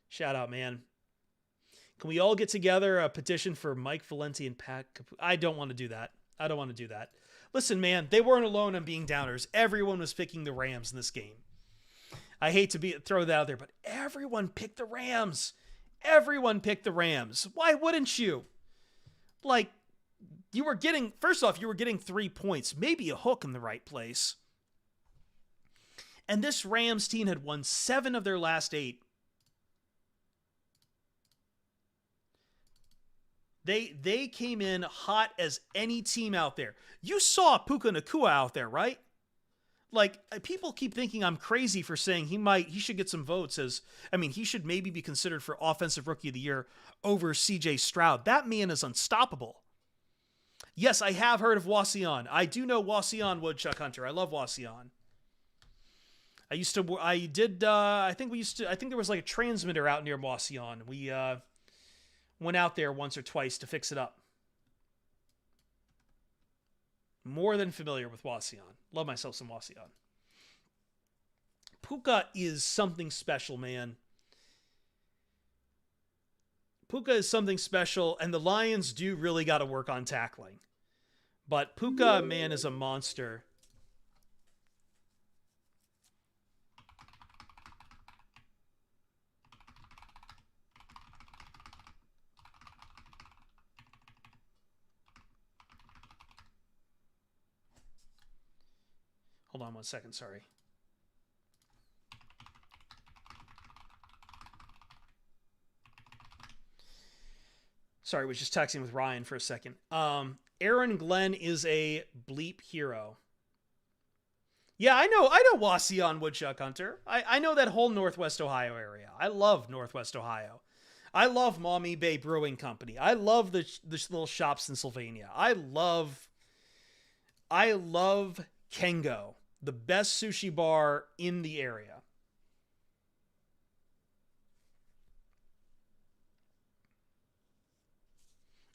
Shout out, man. Can we all get together a petition for Mike Valenti and Pat Capu? I don't want to do that. I don't want to do that. Listen, man, they weren't alone on being downers. Everyone was picking the Rams in this game. I hate to throw that out there, but everyone picked the Rams. Everyone picked the Rams. Why wouldn't you? Like, you were getting 3 points, maybe a hook in the right place. And this Rams team had won 7 of their last 8. They came in hot as any team out there. You saw Puka Nacua out there, right? Like, people keep thinking I'm crazy for saying he should get some votes he should maybe be considered for Offensive Rookie of the Year over CJ Stroud. That man is unstoppable. Yes, I have heard of Wasion. I do know Wasion, Woodchuck Hunter. I love Wasion. I think there was like a transmitter out near Wasion. We went out there once or twice to fix it up. More than familiar with Wasion. Love myself some Wasion. Puka is something special, man. Puka is something special, and the Lions do really got to work on tackling. But Puka, man, is a monster. Hold on 1 second, sorry. Sorry, I was just texting with Ryan for a second. Aaron Glenn is a bleep hero. Yeah, I know Wasion Woodchuck Hunter. I know that whole Northwest Ohio area. I love Northwest Ohio. I love Maumee Bay Brewing Company. I love the little shops in Sylvania. I love Kengo, the best sushi bar in the area.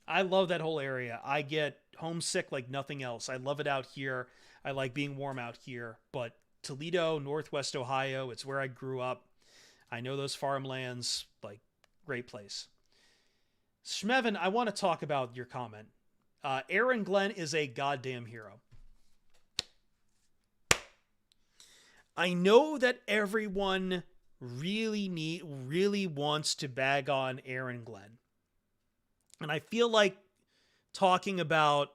I love that whole area. I get homesick like nothing else. I love it out here. I like being warm out here. But Toledo, Northwest Ohio, it's where I grew up. I know those farmlands, like, great place. Shmevin, I want to talk about your comment. Aaron Glenn is a goddamn hero. I know that everyone really wants to bag on Aaron Glenn. And I feel like talking about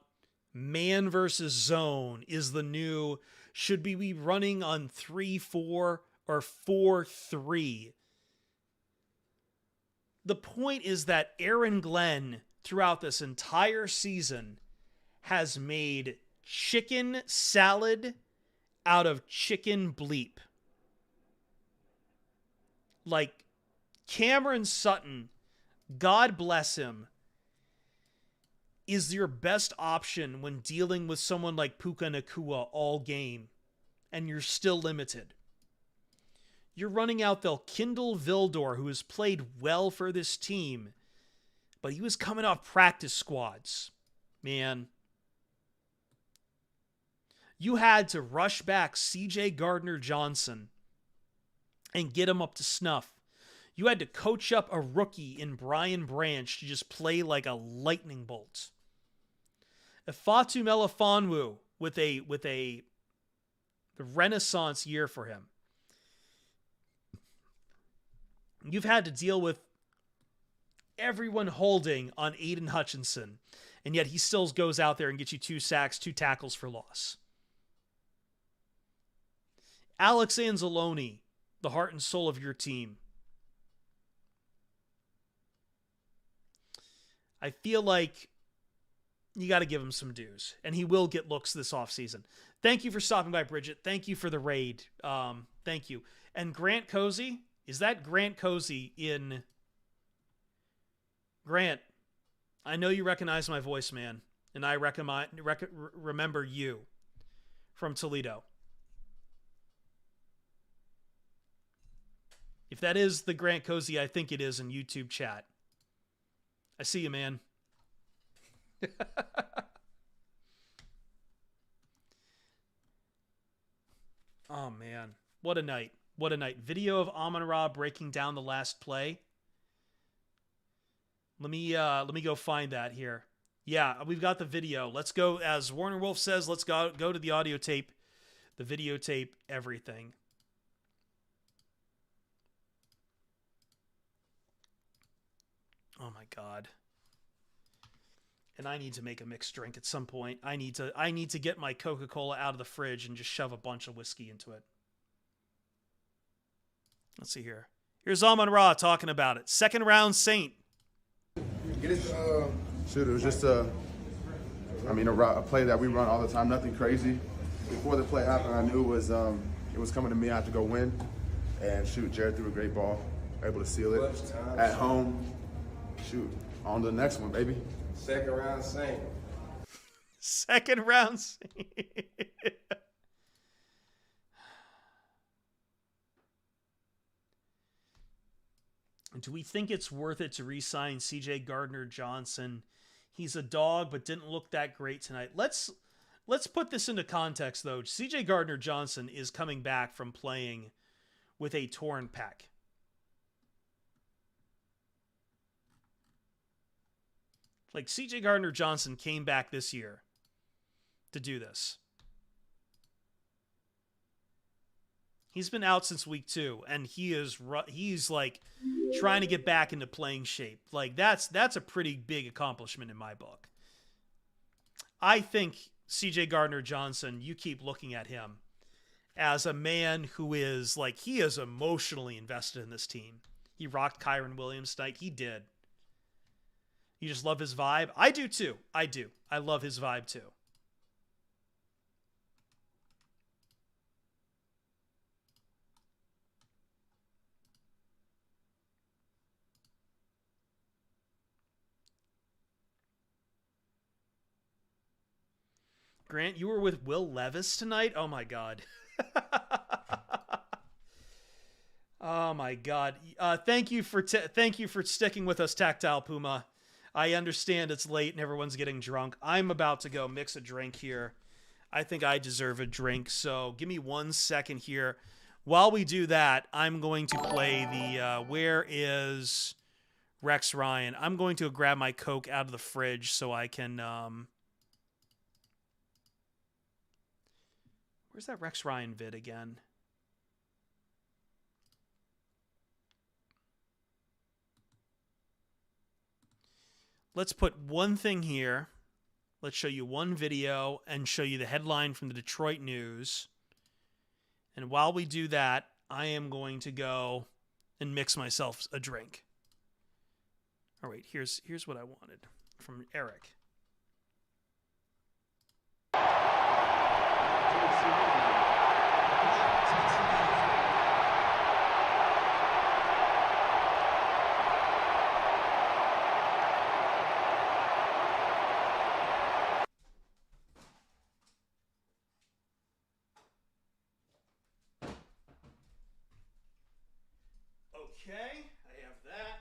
man versus zone is the new, should we be running on 3-4 or 4-3? The point is that Aaron Glenn, throughout this entire season, has made chicken salad out of chicken bleep. Like, Cameron Sutton, God bless him, is your best option when dealing with someone like Puka Nakua all game, and you're still limited. You're running out Kindle Vildor, who has played well for this team, but he was coming off practice squads. Man. You had to rush back CJ Gardner-Johnson and get him up to snuff. You had to coach up a rookie in Brian Branch to just play like a lightning bolt. Ifatu Melifonwu with a renaissance year for him. You've had to deal with everyone holding on Aiden Hutchinson, and yet he still goes out there and gets you 2 sacks, 2 tackles for loss. Alex Anzalone, the heart and soul of your team. I feel like you got to give him some dues, and he will get looks this offseason. Thank you for stopping by, Bridget. Thank you for the raid. Thank you. And Grant Cozy, is that Grant Cozy in... Grant, I know you recognize my voice, man, and I remember you from Toledo. If that is the Grant Cozy, I think it is in YouTube chat. I see you, man. Oh, man. What a night. What a night. Video of Amon-Ra breaking down the last play. Let me go find that here. Yeah, we've got the video. Let's go, as Warner Wolf says, let's go to the audio tape, the videotape, everything. Oh my God. And I need to make a mixed drink at some point. I need to get my Coca-Cola out of the fridge and just shove a bunch of whiskey into it. Let's see here. Here's Amon-Ra talking about it. Second round Saint. Shoot, it was just a play that we run all the time, nothing crazy. Before the play happened, I knew it was coming to me. I had to go win. And shoot, Jared threw a great ball, able to seal it at home. Shoot, on to the next one, baby. Second round Saint. Second round Saint. Do we think it's worth it to re-sign CJ Gardner-Johnson? He's a dog, but didn't look that great tonight. Let's put this into context, though. CJ Gardner-Johnson is coming back from playing with a torn pec. Like, CJ Gardner-Johnson came back this year to do this. He's been out since week 2, and he's like trying to get back into playing shape. Like, that's a pretty big accomplishment in my book. I think CJ Gardner-Johnson, you keep looking at him as a man who is like, he is emotionally invested in this team. He rocked Kyron Williams tonight. He did. You just love his vibe? I do too. I do. I love his vibe too. Grant, you were with Will Levis tonight? Oh my God. Oh my God. Thank you for sticking with us, Tactile Puma. I understand it's late and everyone's getting drunk. I'm about to go mix a drink here. I think I deserve a drink, so give me 1 second here. While we do that, I'm going to play the Where is Rex Ryan? I'm going to grab my Coke out of the fridge so I can... Where's that Rex Ryan vid again? Let's put one thing here. Let's show you one video and show you the headline from the Detroit News. And while we do that, I am going to go and mix myself a drink. All right, here's what I wanted from Eric. Okay, I have that.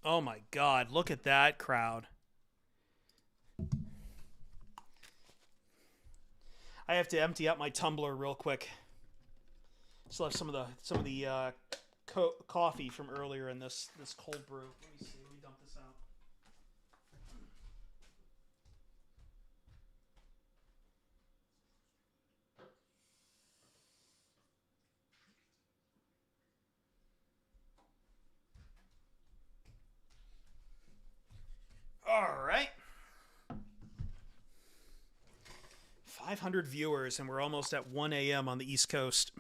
Oh my God, look at that crowd. I have to empty out my tumbler real quick. Still have some of the coffee from earlier in this cold brew. Let me see. Let me dump this out. All right. 500 viewers, and we're almost at 1 a.m. on the East Coast.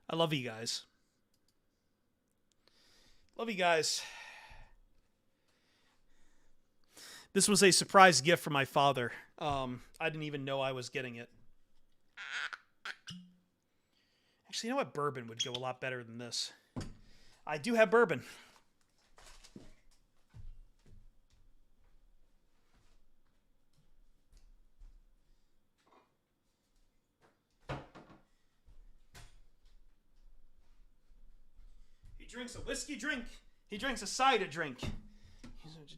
I love you guys. Love you guys. This was a surprise gift from my father. I didn't even know I was getting it. Actually, you know what? Bourbon would go a lot better than this. I do have bourbon. He drinks a whiskey drink. He drinks a cider drink.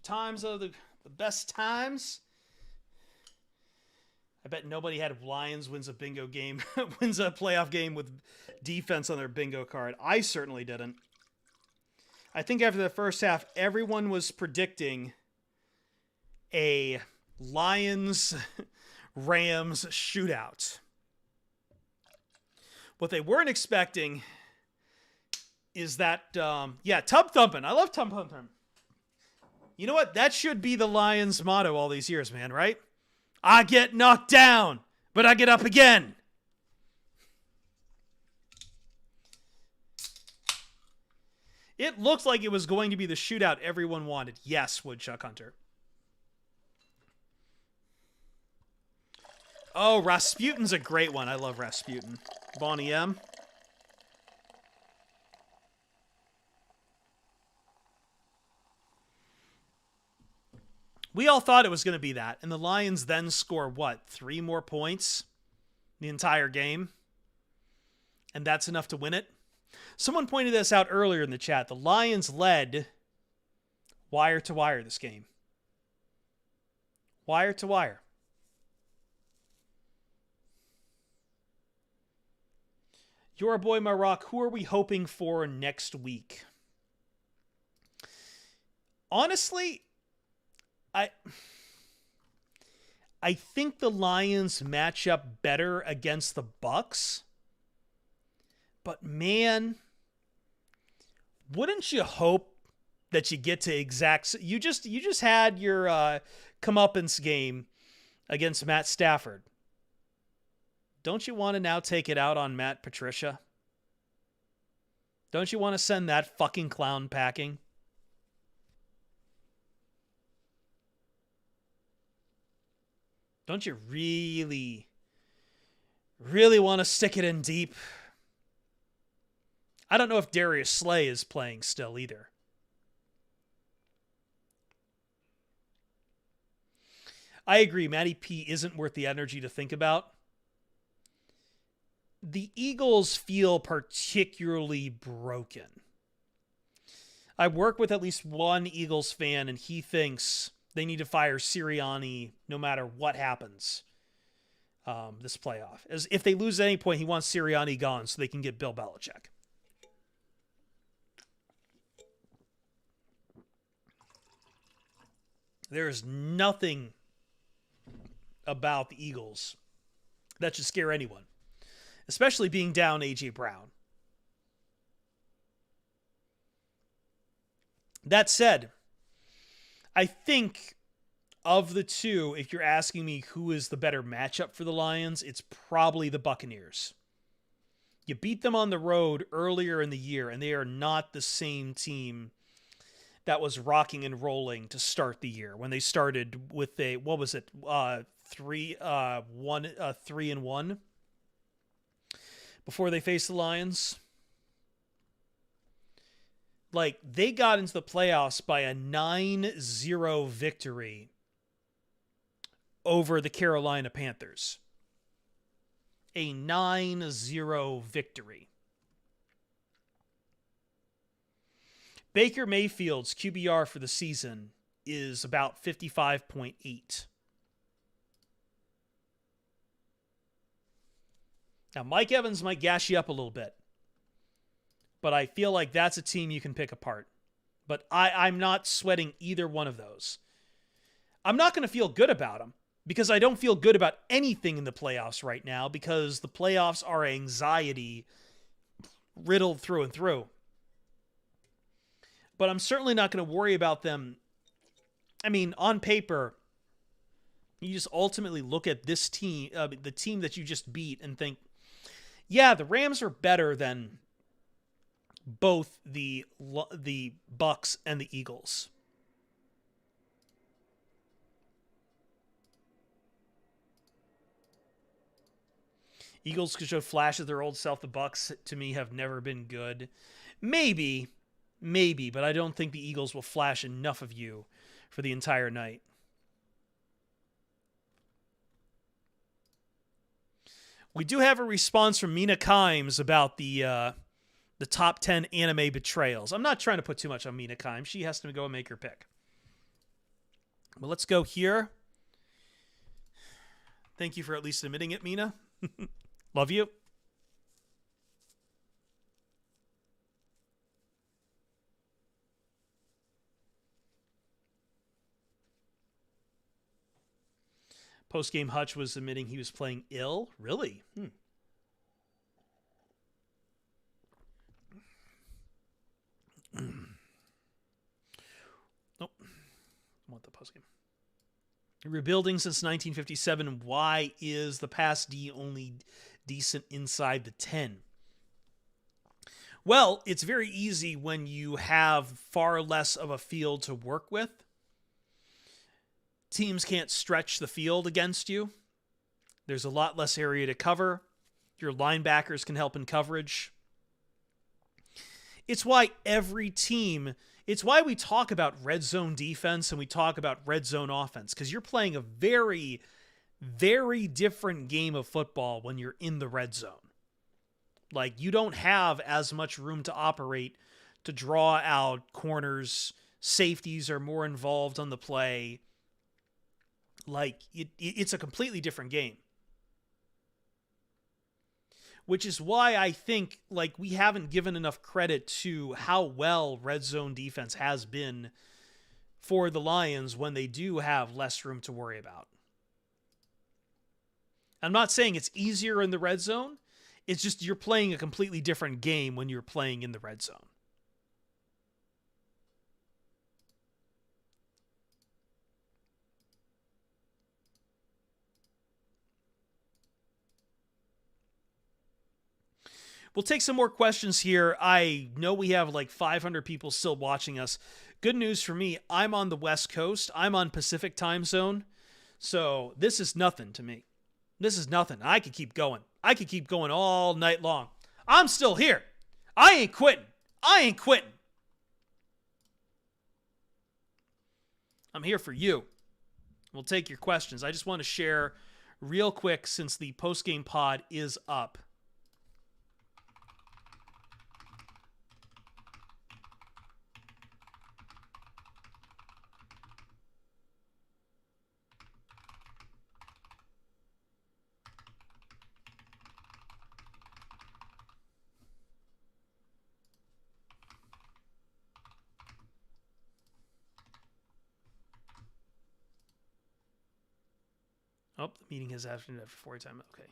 Times are the best times. I bet nobody had Lions wins a bingo game, wins a playoff game with defense on their bingo card. I certainly didn't. I think after the first half, everyone was predicting a Lions-Rams shootout. What they weren't expecting is that, tub thumping. I love tub thumping. You know what? That should be the Lions' motto all these years, man, right? I get knocked down, but I get up again. It looks like it was going to be the shootout everyone wanted. Yes, Woodchuck Hunter. Oh, Rasputin's a great one. I love Rasputin. Bonnie M. We all thought it was going to be that. And the Lions then score, 3 more points the entire game? And that's enough to win it? Someone pointed this out earlier in the chat. The Lions led wire to wire this game. Wire to wire. Your boy, my rock, who are we hoping for next week? Honestly, I think the Lions match up better against the Bucks. But man, wouldn't you hope that you get to exact... You just had your comeuppance game against Matt Stafford. Don't you want to now take it out on Matt Patricia? Don't you want to send that fucking clown packing? Don't you really want to stick it in deep? I don't know if Darius Slay is playing still either. I agree, Matty P isn't worth the energy to think about. The Eagles feel particularly broken. I work with at least one Eagles fan, and he thinks they need to fire Sirianni no matter what happens this playoff. As if they lose at any point, he wants Sirianni gone so they can get Bill Belichick. There's nothing about the Eagles that should scare anyone, especially being down A.J. Brown. That said, I think of the two, if you're asking me who is the better matchup for the Lions, it's probably the Buccaneers. You beat them on the road earlier in the year, and they are not the same team that was rocking and rolling to start the year when they started with a, what was it, 3-1 before they faced the Lions. Like, they got into the playoffs by a 9-0 victory over the Carolina Panthers. A 9-0 victory. Baker Mayfield's QBR for the season is about 55.8. Now, Mike Evans might gas you up a little bit, but I feel like that's a team you can pick apart. But I'm not sweating either one of those. I'm not going to feel good about them because I don't feel good about anything in the playoffs right now because the playoffs are anxiety riddled through and through. But I'm certainly not going to worry about them. I mean, on paper, you just ultimately look at this team, the team that you just beat, and think, yeah, the Rams are better than both the Bucks and the Eagles. Eagles could show flashes of their old self. The Bucks, to me, have never been good. Maybe, but I don't think the Eagles will flash enough of you for the entire night. We do have a response from Mina Kimes about the top 10 anime betrayals. I'm not trying to put too much on Mina Kimes. She has to go and make her pick. But let's go here. Thank you for at least admitting it, Mina. Love you. Postgame Hutch was admitting he was playing ill. Really? Nope. I want the postgame. Rebuilding since 1957. Why is the pass D only decent inside the 10? Well, it's very easy when you have far less of a field to work with. Teams can't stretch the field against you. There's a lot less area to cover. Your linebackers can help in coverage. It's why it's why we talk about red zone defense and we talk about red zone offense, because you're playing a very, very different game of football when you're in the red zone. Like, you don't have as much room to operate, to draw out corners. Safeties are more involved on the play. Like, it's a completely different game. Which is why I think, like, we haven't given enough credit to how well red zone defense has been for the Lions when they do have less room to worry about. I'm not saying it's easier in the red zone. It's just you're playing a completely different game when you're playing in the red zone. We'll take some more questions here. I know we have like 500 people still watching us. Good news for me, I'm on the West Coast. I'm on Pacific time zone. So this is nothing to me. This is nothing. I could keep going. I could keep going all night long. I'm still here. I ain't quitting. I ain't quitting. I'm here for you. We'll take your questions. I just want to share real quick since the post-game pod is up. Oh, the meeting has after 40 time. Okay.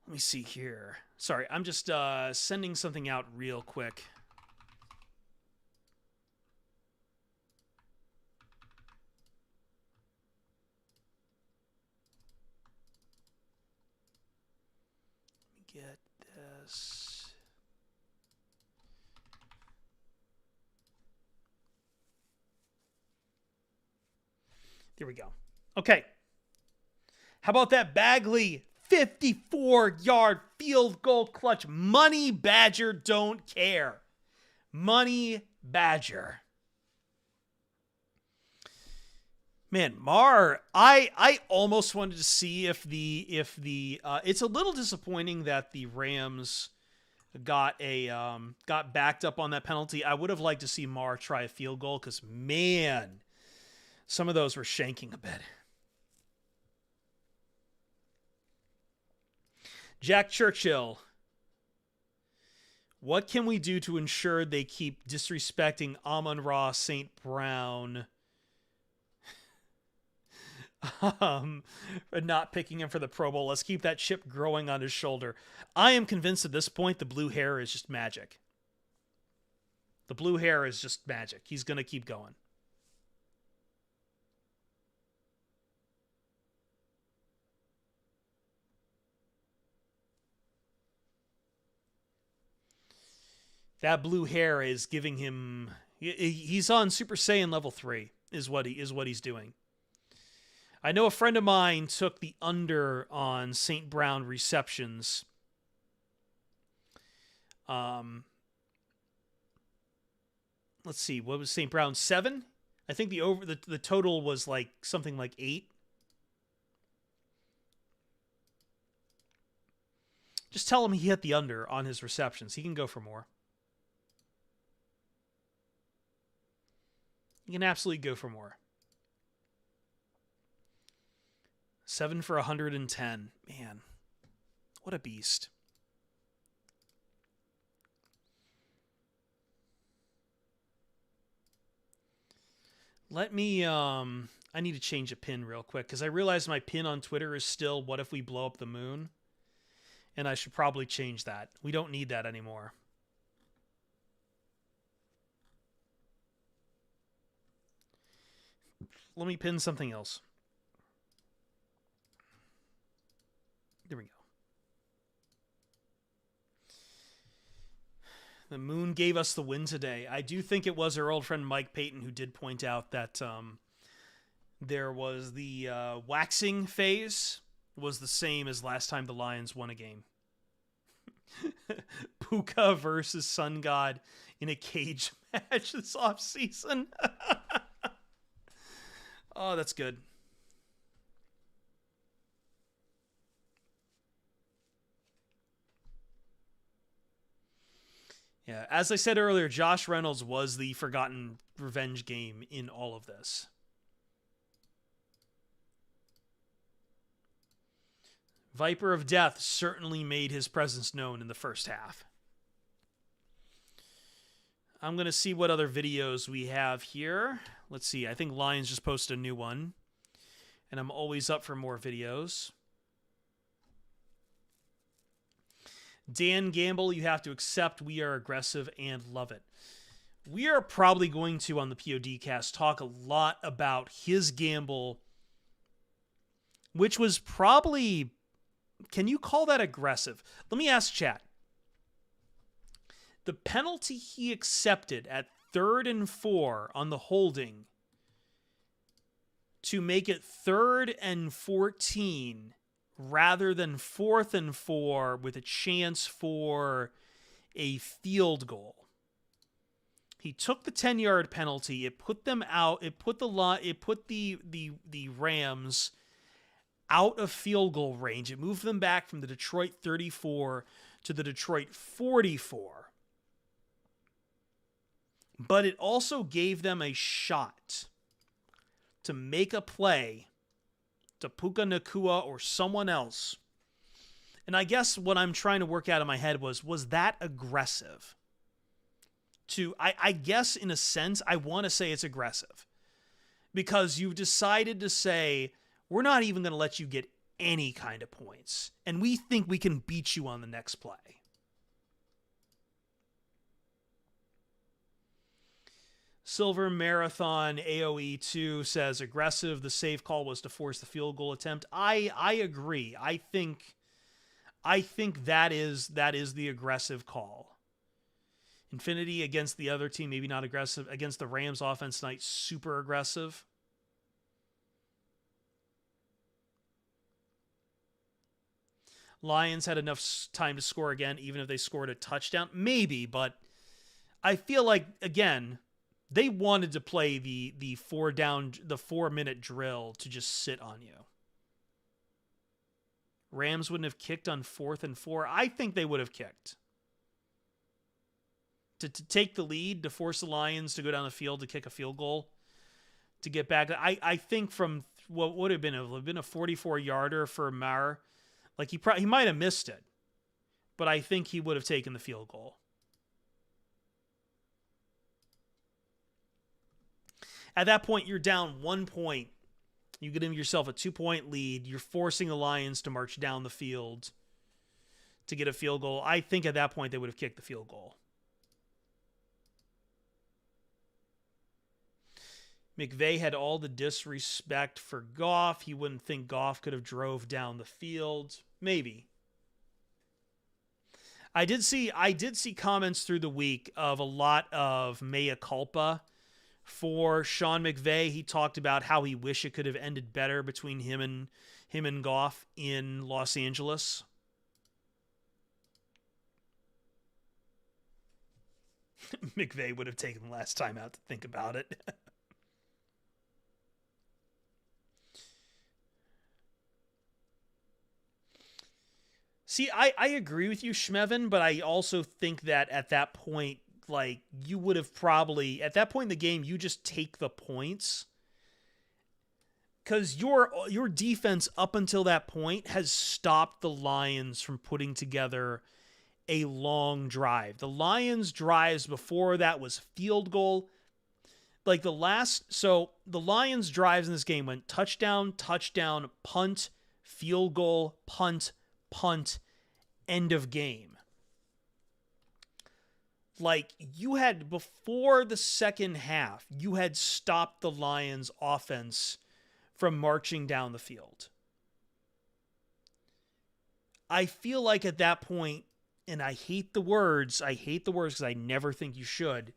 Let me see here. Sorry, I'm just sending something out real quick. Let me get this. There we go. Okay. How about that Bagley 54-yard field goal clutch? Money Badger don't care. Money Badger. Man, Mar, I almost wanted to see if the it's a little disappointing that the Rams got backed up on that penalty. I would have liked to see Mar try a field goal because, man, some of those were shanking a bit. Jack Churchill, what can we do to ensure they keep disrespecting Amon-Ra St. Brown and not picking him for the Pro Bowl? Let's keep that chip growing on his shoulder. I am convinced at this point the blue hair is just magic. The blue hair is just magic. He's going to keep going. That blue hair is giving him... He's on Super Saiyan level 3 is what he's doing. I know a friend of mine took the under on St. Brown receptions. Let's see, what was St. Brown? 7? I think the total was like something like 8. Just tell him he hit the under on his receptions. He can go for more. You can absolutely go for more. 7 for 110. Man, what a beast. Let me, I need to change a pin real quick because I realize my pin on Twitter is still, what if we blow up the moon? And I should probably change that. We don't need that anymore. Let me pin something else. There we go. The moon gave us the win today. I do think it was our old friend Mike Payton who did point out that there was the waxing phase was the same as last time the Lions won a game. Puka versus Sun God in a cage match this offseason. Oh, that's good. Yeah, as I said earlier, Josh Reynolds was the forgotten revenge game in all of this. Viper of Death certainly made his presence known in the first half. I'm going to see what other videos we have here. Let's see. I think Lions just posted a new one. And I'm always up for more videos. Dan Gamble, you have to accept we are aggressive and love it. We are probably going to, on the PODcast, talk a lot about his gamble, which was probably can you call that aggressive? Let me ask chat. The penalty he accepted at 3rd and 4 on the holding to make it 3rd and 14 rather than 4th and 4 with a chance for a field goal. He took the 10-yard penalty. It put them out. It put the Rams out of field goal range. It moved them back from the Detroit 34 to the Detroit 44. But it also gave them a shot to make a play to Puka Nacua or someone else. And I guess what I'm trying to work out in my head was that aggressive? I guess in a sense, I want to say it's aggressive. Because you've decided to say, we're not even going to let you get any kind of points. And we think we can beat you on the next play. Silver Marathon AOE 2 says aggressive. The safe call was to force the field goal attempt. I agree. I think that is the aggressive call. Infinity against the other team, maybe not aggressive. Against the Rams offense tonight, super aggressive. Lions had enough time to score again, even if they scored a touchdown. Maybe, but I feel like, again, they wanted to play the 4-minute drill to just sit on you. Rams wouldn't have kicked on 4th and 4. I think they would have kicked. To take the lead, to force the Lions to go down the field to kick a field goal, to get back. I think from what would have been a 44-yarder for Maher, like he might have missed it, but I think he would have taken the field goal. At that point, you're down 1 point. You give yourself a 2-point lead. You're forcing the Lions to march down the field to get a field goal. I think at that point they would have kicked the field goal. McVay had all the disrespect for Goff. He wouldn't think Goff could have drove down the field. Maybe. I did see comments through the week of a lot of mea culpa for Sean McVay. He talked about how he wished it could have ended better between him and Goff in Los Angeles. McVay would have taken less time out to think about it. See, I agree with you, Schmevin, but I also think that at that point, like, you would have probably, at that point in the game, you just take the points. Because your defense up until that point has stopped the Lions from putting together a long drive. The Lions' drives before that was field goal. Like the Lions' drives in this game went touchdown, touchdown, punt, field goal, punt, end of game. Like, you had, before the second half, you had stopped the Lions' offense from marching down the field. I feel like at that point, and I hate the words because I never think you should,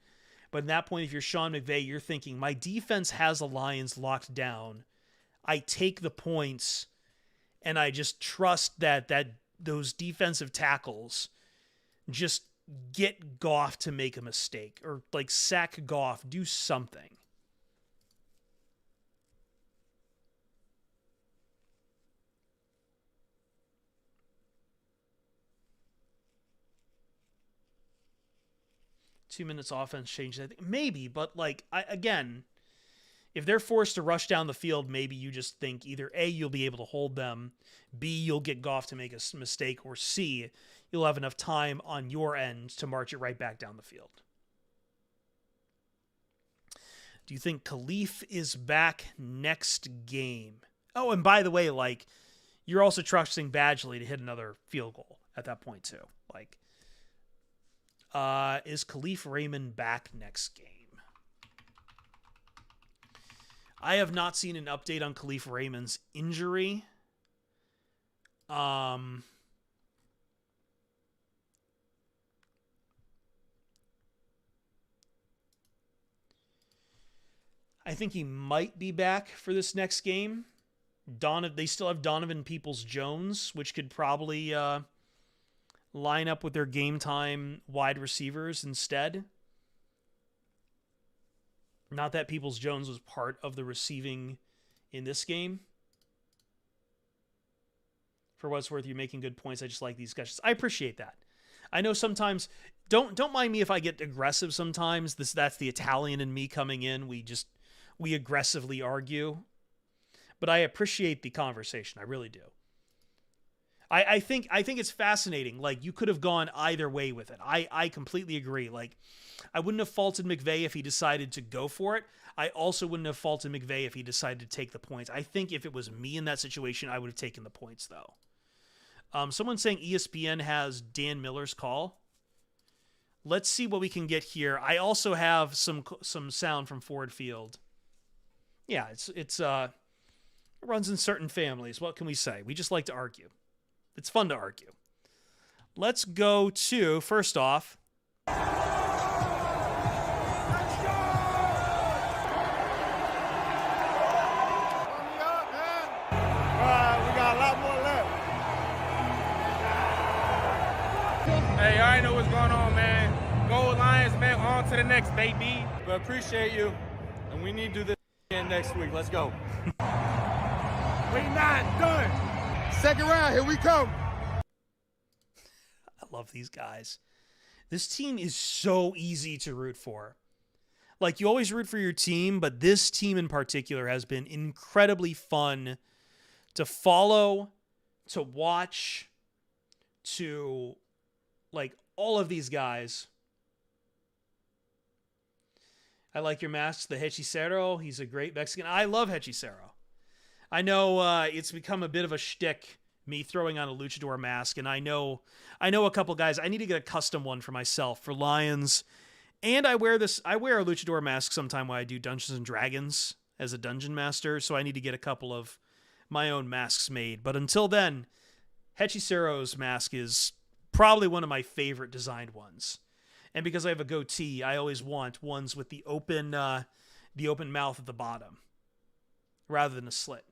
but at that point, if you're Sean McVay, you're thinking, my defense has the Lions locked down. I take the points, and I just trust that those defensive tackles just get Goff to make a mistake, or like sack Goff, do something. Two minutes offense changes, I think. Maybe, but like, again, if they're forced to rush down the field, maybe you just think either A, you'll be able to hold them, B, you'll get Goff to make a mistake, or C, you'll have enough time on your end to march it right back down the field. Do you think Khalif is back next game? Oh, and by the way, like, you're also trusting Badgley to hit another field goal at that point too. Like, is Khalif Raymond back next game? I have not seen an update on Khalif Raymond's injury. I think he might be back for this next game. They still have Donovan Peoples-Jones, which could probably line up with their game time wide receivers instead. Not that Peoples-Jones was part of the receiving in this game. For what it's worth, you're making good points. I just like these discussions. I appreciate that. I know sometimes, don't mind me if I get aggressive sometimes. That's the Italian in me coming in. We aggressively argue. But I appreciate the conversation. I really do. I think it's fascinating. Like, you could have gone either way with it. I completely agree. Like, I wouldn't have faulted McVay if he decided to go for it. I also wouldn't have faulted McVay if he decided to take the points. I think if it was me in that situation, I would have taken the points, though. Someone's saying ESPN has Dan Miller's call. Let's see what we can get here. I also have some sound from Ford Field. Yeah, it runs in certain families. What can we say? We just like to argue. It's fun to argue. Let's go to, first off, We got a lot more left. Hey, I know what's going on, man. Go Lions, man. On to the next, baby. But appreciate you, and we need to do this again next week. Let's go. We not done. Second round, here we come. I love these guys. This team is so easy to root for. Like, you always root for your team, but this team in particular has been incredibly fun to follow, to watch, to, like, all of these guys. I like your mask, the Hechicero. He's a great Mexican. I love Hechicero. I know it's become a bit of a shtick, me throwing on a luchador mask, and I know a couple guys. I need to get a custom one for myself for Lions, and I wear a luchador mask sometime when I do Dungeons and Dragons as a dungeon master, so I need to get a couple of my own masks made. But until then, Hechicero's mask is probably one of my favorite designed ones, and because I have a goatee, I always want ones with the open mouth at the bottom rather than a slit.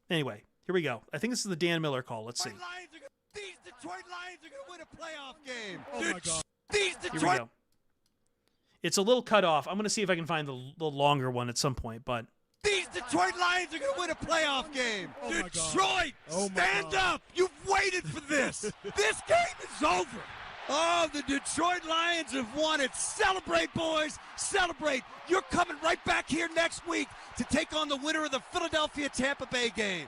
Anyway, here we go. I think this is the Dan Miller call. Let's see. These Detroit Lions are going to win a playoff game. Oh my God. These Here we Detroit. go. It's a little cut off. I'm going to see if I can find the longer one at some point, but These Detroit Lions are going to win a playoff game. Detroit, stand up. You've waited for this. This game is over. Oh, the Detroit Lions have won it. Celebrate, boys. Celebrate. You're coming right back here next week to take on the winner of the Philadelphia-Tampa Bay game.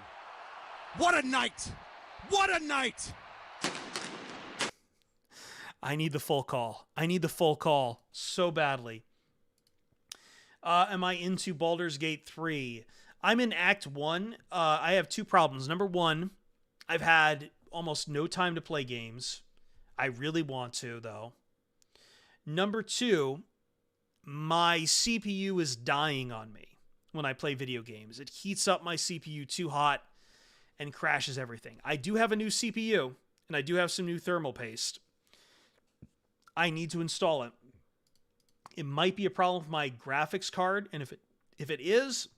What a night. What a night. I need the full call. I need the full call so badly. Am I into Baldur's Gate 3? I'm in Act 1. I have two problems. Number one, I've had almost no time to play games. I really want to, though. Number two, my CPU is dying on me when I play video games. It heats up my CPU too hot and crashes everything. I do have a new CPU, and I do have some new thermal paste. I need to install it. It might be a problem with my graphics card, and if it is,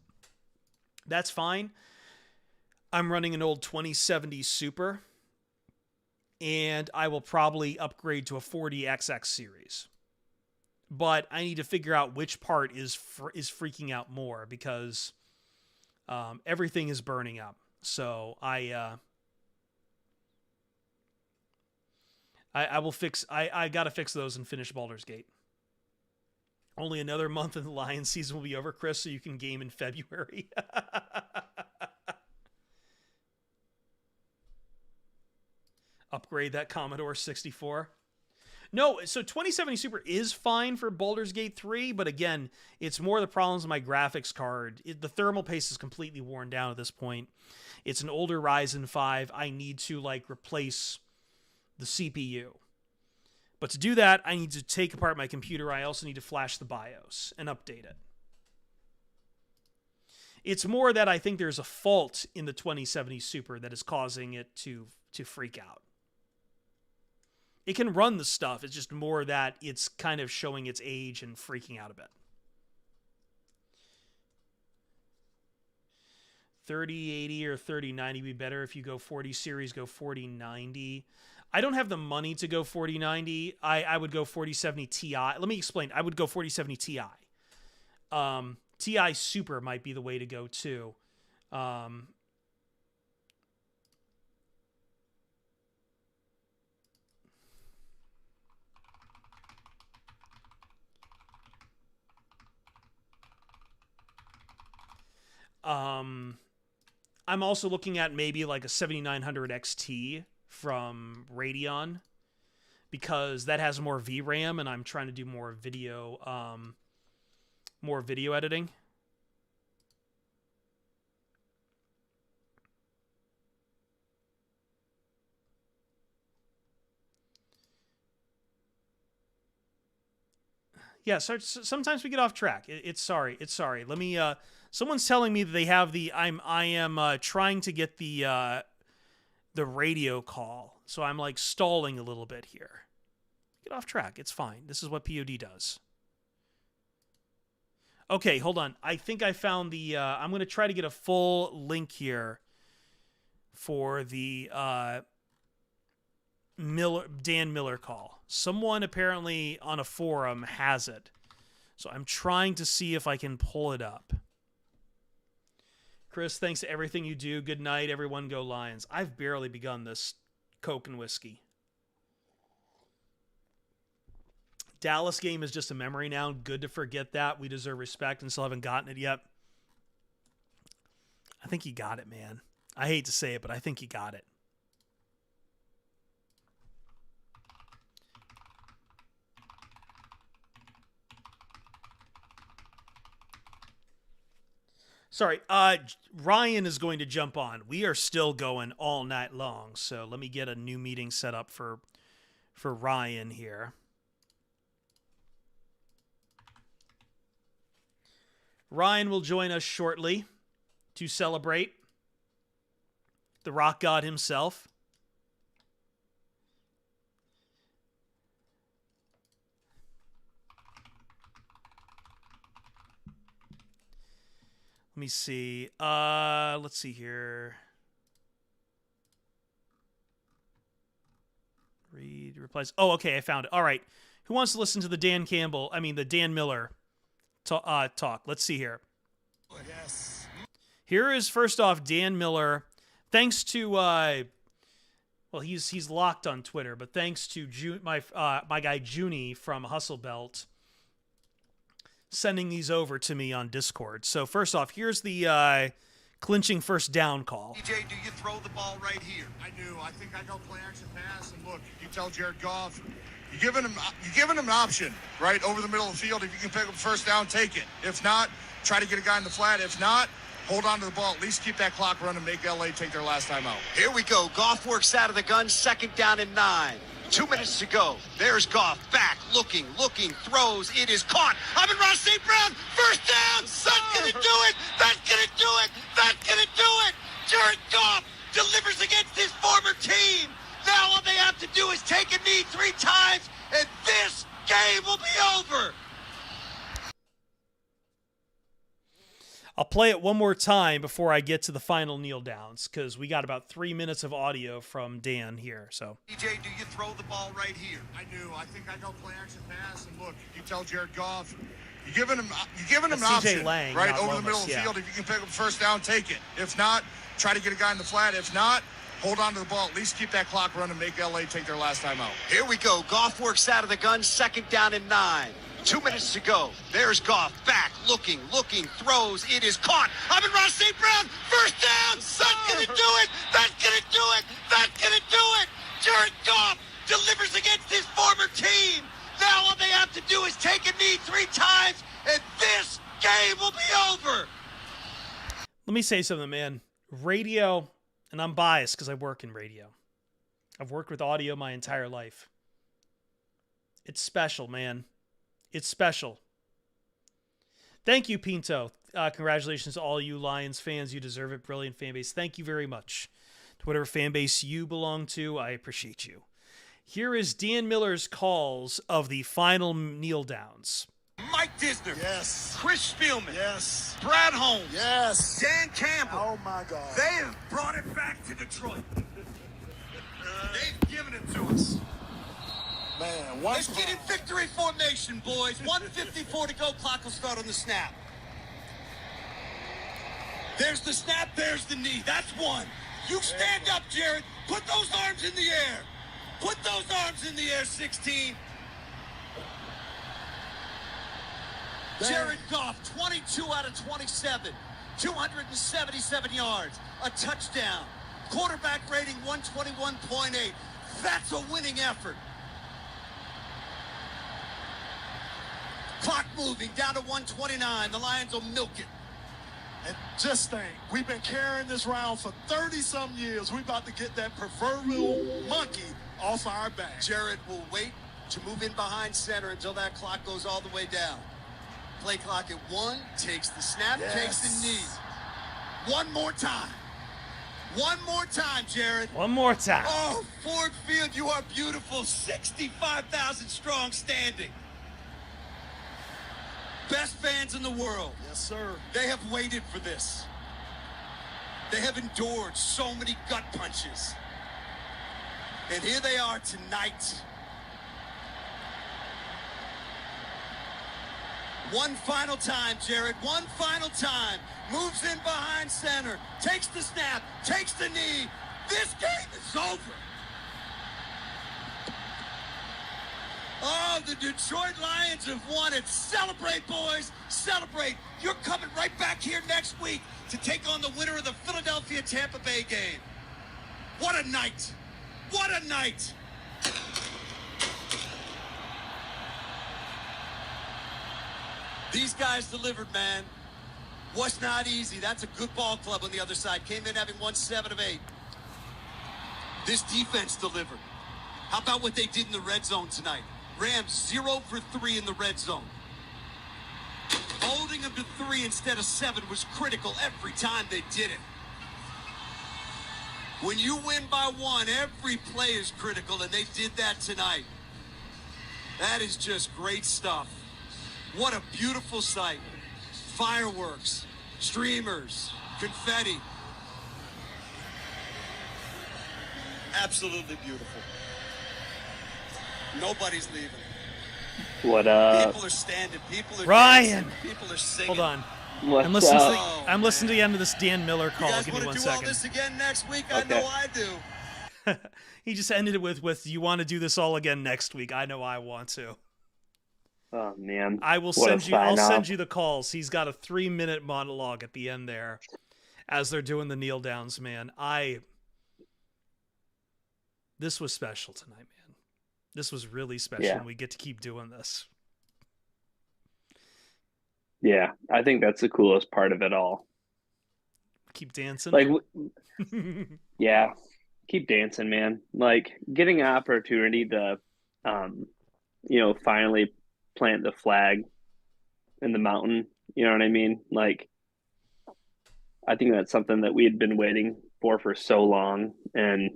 that's fine. I'm running an old 2070 Super, and I will probably upgrade to a 40XX series. But I need to figure out which part is freaking out more, because everything is burning up. So I will fix. I gotta fix those and finish Baldur's Gate. Only another month and the Lions season will be over, Chris, so you can game in February. Upgrade that Commodore 64. No, so 2070 Super is fine for Baldur's Gate 3, but again, it's more the problems with my graphics card. The thermal paste is completely worn down at this point. It's an older Ryzen 5. I need to replace the CPU. But to do that, I need to take apart my computer. I also need to flash the BIOS and update it. It's more that I think there's a fault in the 2070 Super that is causing it to to freak out. It can run the stuff. It's just more that it's kind of showing its age and freaking out a bit. 3080 or 3090 would be better. If you go 40 series, go 4090. I don't have the money to go 4090. I would go 4070 Ti. Let me explain. I would go 4070 Ti. Ti Super might be the way to go too. I'm also looking at maybe like a 7900 XT from Radeon because that has more VRAM and I'm trying to do more video editing. Yeah, so sometimes we get off track. It's sorry. Let me. Someone's telling me that they have the. I am trying to get the radio call, so I'm like stalling a little bit here. Get off track. It's fine. This is what POD does. Okay, hold on. I think I found the. I'm gonna try to get a full link here for the Dan Miller call. Someone apparently on a forum has it. So I'm trying to see if I can pull it up. Chris, thanks to everything you do. Good night, everyone. Go Lions. I've barely begun this Coke and whiskey. Dallas game is just a memory now. Good to forget that. We deserve respect and still haven't gotten it yet. I think he got it, man. I hate to say it, but I think he got it. Sorry, Ryan is going to jump on. We are still going all night long, so let me get a new meeting set up for Ryan here. Ryan will join us shortly to celebrate the rock god himself. Let me see. Let's see here. Read replies. Oh, okay, I found it. All right. Who wants to listen to the Dan Miller talk? Let's see here. Yes. Here is first off Dan Miller. Thanks to well, he's locked on Twitter, but thanks to my guy Junie from Hustle Belt sending these over to me on Discord. So first off, here's the clinching first down call. DJ, do you throw the ball right here? I do. I think I go play action pass, and look, you tell Jared Goff, you're giving him an option right over the middle of the field. If you can pick up first down, take it. If not, try to get a guy in the flat. If not, hold on to the ball. At least keep that clock running. Make LA take their last time out. Here we go. Goff works out of the gun. 2nd down and 9. 2 minutes to go. There's Goff back, looking, throws. It is caught. Amon-Ra St. Brown, first down. That's gonna do it. That's gonna do it. That's gonna do it. Jared Goff delivers against his former team. Now all they have to do is take a knee 3 times, and this game will be over. I'll play it one more time before I get to the final kneel downs because we got about 3 minutes of audio from Dan here. So DJ, do you throw the ball right here? I do. I think I go play action pass, and look, you tell Jared Goff, you're giving him an option Lang, right over Lomas, the middle of the yeah. field. If you can pick up first down, take it. If not, try to get a guy in the flat. If not, hold on to the ball. At least keep that clock running. Make LA take their last time out. Here we go. Goff works out of the gun. 2nd down and 9. 2 minutes to go. There's Goff back, looking, throws. It is caught. Amon-Ra St. Brown, first down. That's gonna do it. That's gonna do it. That's gonna do it. Jared Goff delivers against his former team. Now all they have to do is take a knee 3 times, and this game will be over. let me say something, man. Radio, and I'm biased because I work in radio. I've worked with audio my entire life. It's special, man. It's special. Thank you, Pinto. Congratulations to all you Lions fans. You deserve it. Brilliant fan base. Thank you very much. whatever fan base you belong to, I appreciate you. Here is Dan Miller's calls of the final kneel downs. Mike Disner. Yes. Chris Spielman. Yes. Brad Holmes. Yes. Dan Campbell. Oh, my God. They have brought it back to Detroit. They've given it to us. Man, Let's get in victory formation, boys. 1:54 to go. Clock will start on the snap. There's the snap. There's the knee. That's one. You stand up, Jared. Put those arms in the air. Put those arms in the air, 16. Jared Goff, 22 out of 27, 277 yards, a touchdown. Quarterback rating 121.8. That's a winning effort. Clock moving down to 129. The Lions will milk it. And just think, we've been carrying this round for 30-some years. We're about to get that proverbial monkey off our back. Jared will wait to move in behind center until that clock goes all the way down. Play clock at 1, takes the snap, takes the knee. One more time. One more time, Jared. One more time. Oh, Ford Field, you are beautiful. 65,000 strong standing. Best fans in the world. Yes, sir. They have waited for this. They have endured so many gut punches. And here they are tonight. One final time, Jared. One final time. Moves in behind center. Takes the snap. Takes the knee. This game is over. Oh, the Detroit Lions have won it. Celebrate, boys. Celebrate. You're coming right back here next week to take on the winner of the Philadelphia-Tampa Bay game. What a night. What a night. These guys delivered, man. Was not easy. That's a good ball club on the other side. Came in having won 7 of 8. This defense delivered. How about what they did in the red zone tonight? Rams 0 for 3 in the red zone. Holding them to 3 instead of 7 was critical every time they did it. When you win by 1, every play is critical, and they did that tonight. That is just great stuff. What a beautiful sight. Fireworks, streamers, confetti. Absolutely beautiful. Nobody's leaving. What up? People are standing. People are Ryan. dancing. People are singing. Hold on. What's I'm listening, up? I'm listening to the end of this Dan Miller call. You guys Give me want one to do all second. this again next week? Okay. I know I do. He just ended it with you want to do this all again next week. I know I want to. Oh man. I will What a send you I'll sign-off. send you the calls. He's got a 3-minute monologue at the end there as they're doing the kneel downs, man. This was special tonight, man. This was really special, Yeah. and we get to keep doing this. Yeah, I think that's the coolest part of it all. Keep dancing. Like, yeah, keep dancing, man. Like getting an opportunity to, finally plant the flag in the mountain. You know what I mean? Like, I think that's something that we had been waiting for so long. And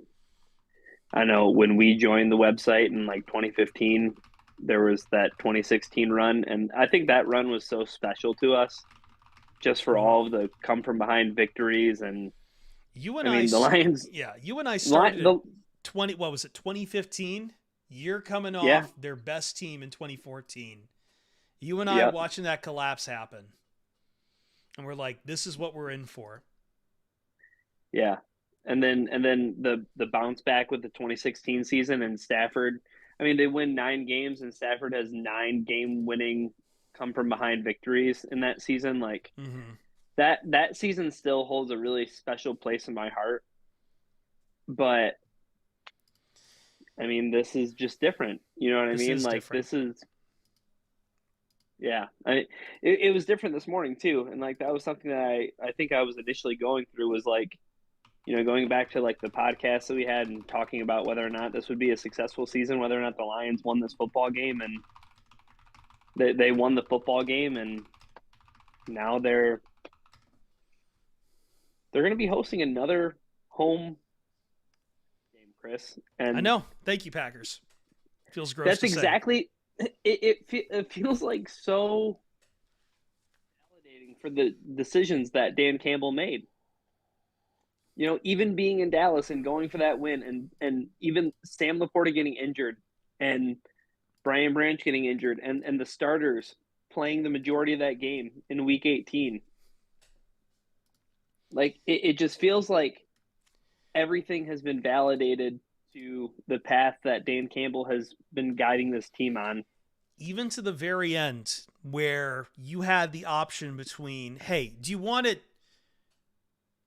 I know when we joined the website in like 2015, there was that 2016 run. And I think that run was so special to us just for all of the come from behind victories. And You and the Lions. Yeah, you and I started the- 2015? Year coming off Yeah. their best team in 2014. You and I Yep. watching that collapse happen. And we're like, this is what we're in for. Yeah. And then the bounce back with the 2016 season and Stafford. I mean, they win 9 games and Stafford has 9 game-winning come from behind victories in that season. Like that season still holds a really special place in my heart. But I mean, this is just different. You know what I This mean? is Like different. this is. Yeah, it was different this morning too, and like that was something that I think I was initially going through was like, going back to like the podcast that we had and talking about whether or not this would be a successful season, whether or not the Lions won this football game, and they won the football game, and now they're going to be hosting another home Chris. And I know. Thank you, Packers. Feels gross. That's to say. exactly. It feels like so validating for the decisions that Dan Campbell made. You know, even being in Dallas and going for that win, and even Sam Laporta getting injured, and Brian Branch getting injured, and the starters playing the majority of that game in Week 18. Like, it just feels like everything has been validated to the path that Dan Campbell has been guiding this team on. Even to the very end, where you had the option between, hey, do you want it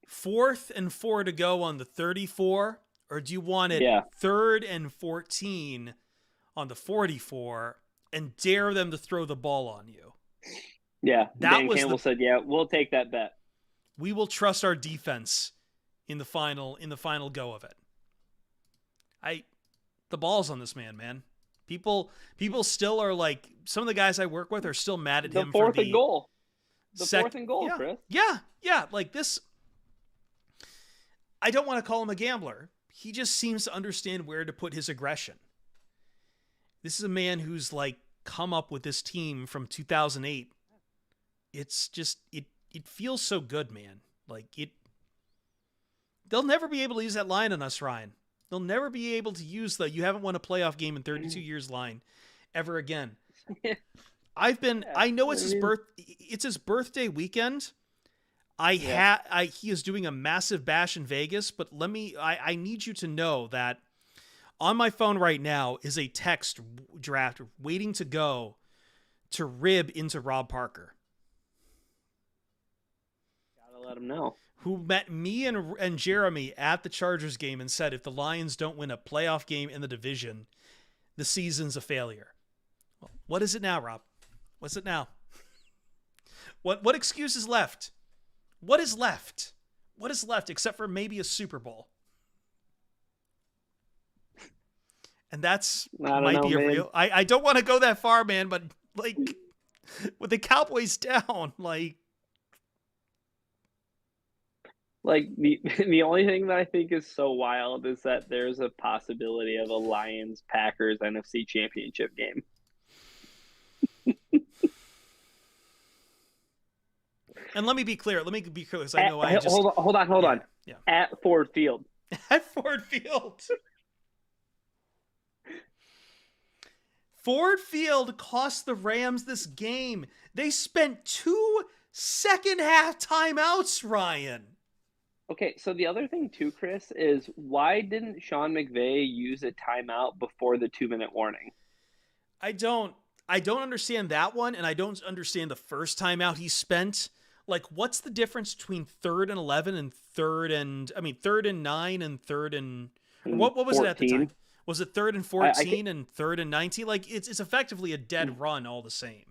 4th and 4 to go on the 34, or do you want it 3rd and 14 on the 44 and dare them to throw the ball on you? Yeah, Dan Campbell said, "Yeah, we'll take that bet. We will trust our defense in the final go of it." The ball's on this man. People still are like, some of the guys I work with are still mad at him for the goal. The 4th and goal, Chris. Yeah, like this. I don't want to call him a gambler. He just seems to understand where to put his aggression. This is a man who's like come up with this team from 2008. It's just, it feels so good, man. Like they'll never be able to use that line on us, Ryan. They'll never be able to use the "you haven't won a playoff game in 32 years" line ever again. I know it's his birthday weekend. He is doing a massive bash in Vegas, but I need you to know that on my phone right now is a text draft waiting to go to rib into Rob Parker. Gotta let him know. Who met me and Jeremy at the Chargers game and said, if the Lions don't win a playoff game in the division, the season's a failure. Well, what is it now, Rob? What's it now? What excuse is left? What is left? What is left except for maybe a Super Bowl? And that's might be a real. I don't want to go that far, man, but like with the Cowboys down, like the only thing that I think is so wild is that there's a possibility of a Lions-Packers NFC Championship game. And let me be clear. Because I know Hold on. Yeah. At Ford Field. At Ford Field. Ford Field cost the Rams this game. They spent 2 second-half timeouts, Ryan. Okay, so the other thing too, Chris, is why didn't Sean McVay use a timeout before the 2-minute warning? I don't understand that one, and I don't understand the first timeout he spent. Like, what's the difference between 3rd and 11 and 3rd and 9 and 3rd and what was 14. It at the time? Was it 3rd and 14 and 3rd and 19? Like, it's effectively a dead run all the same.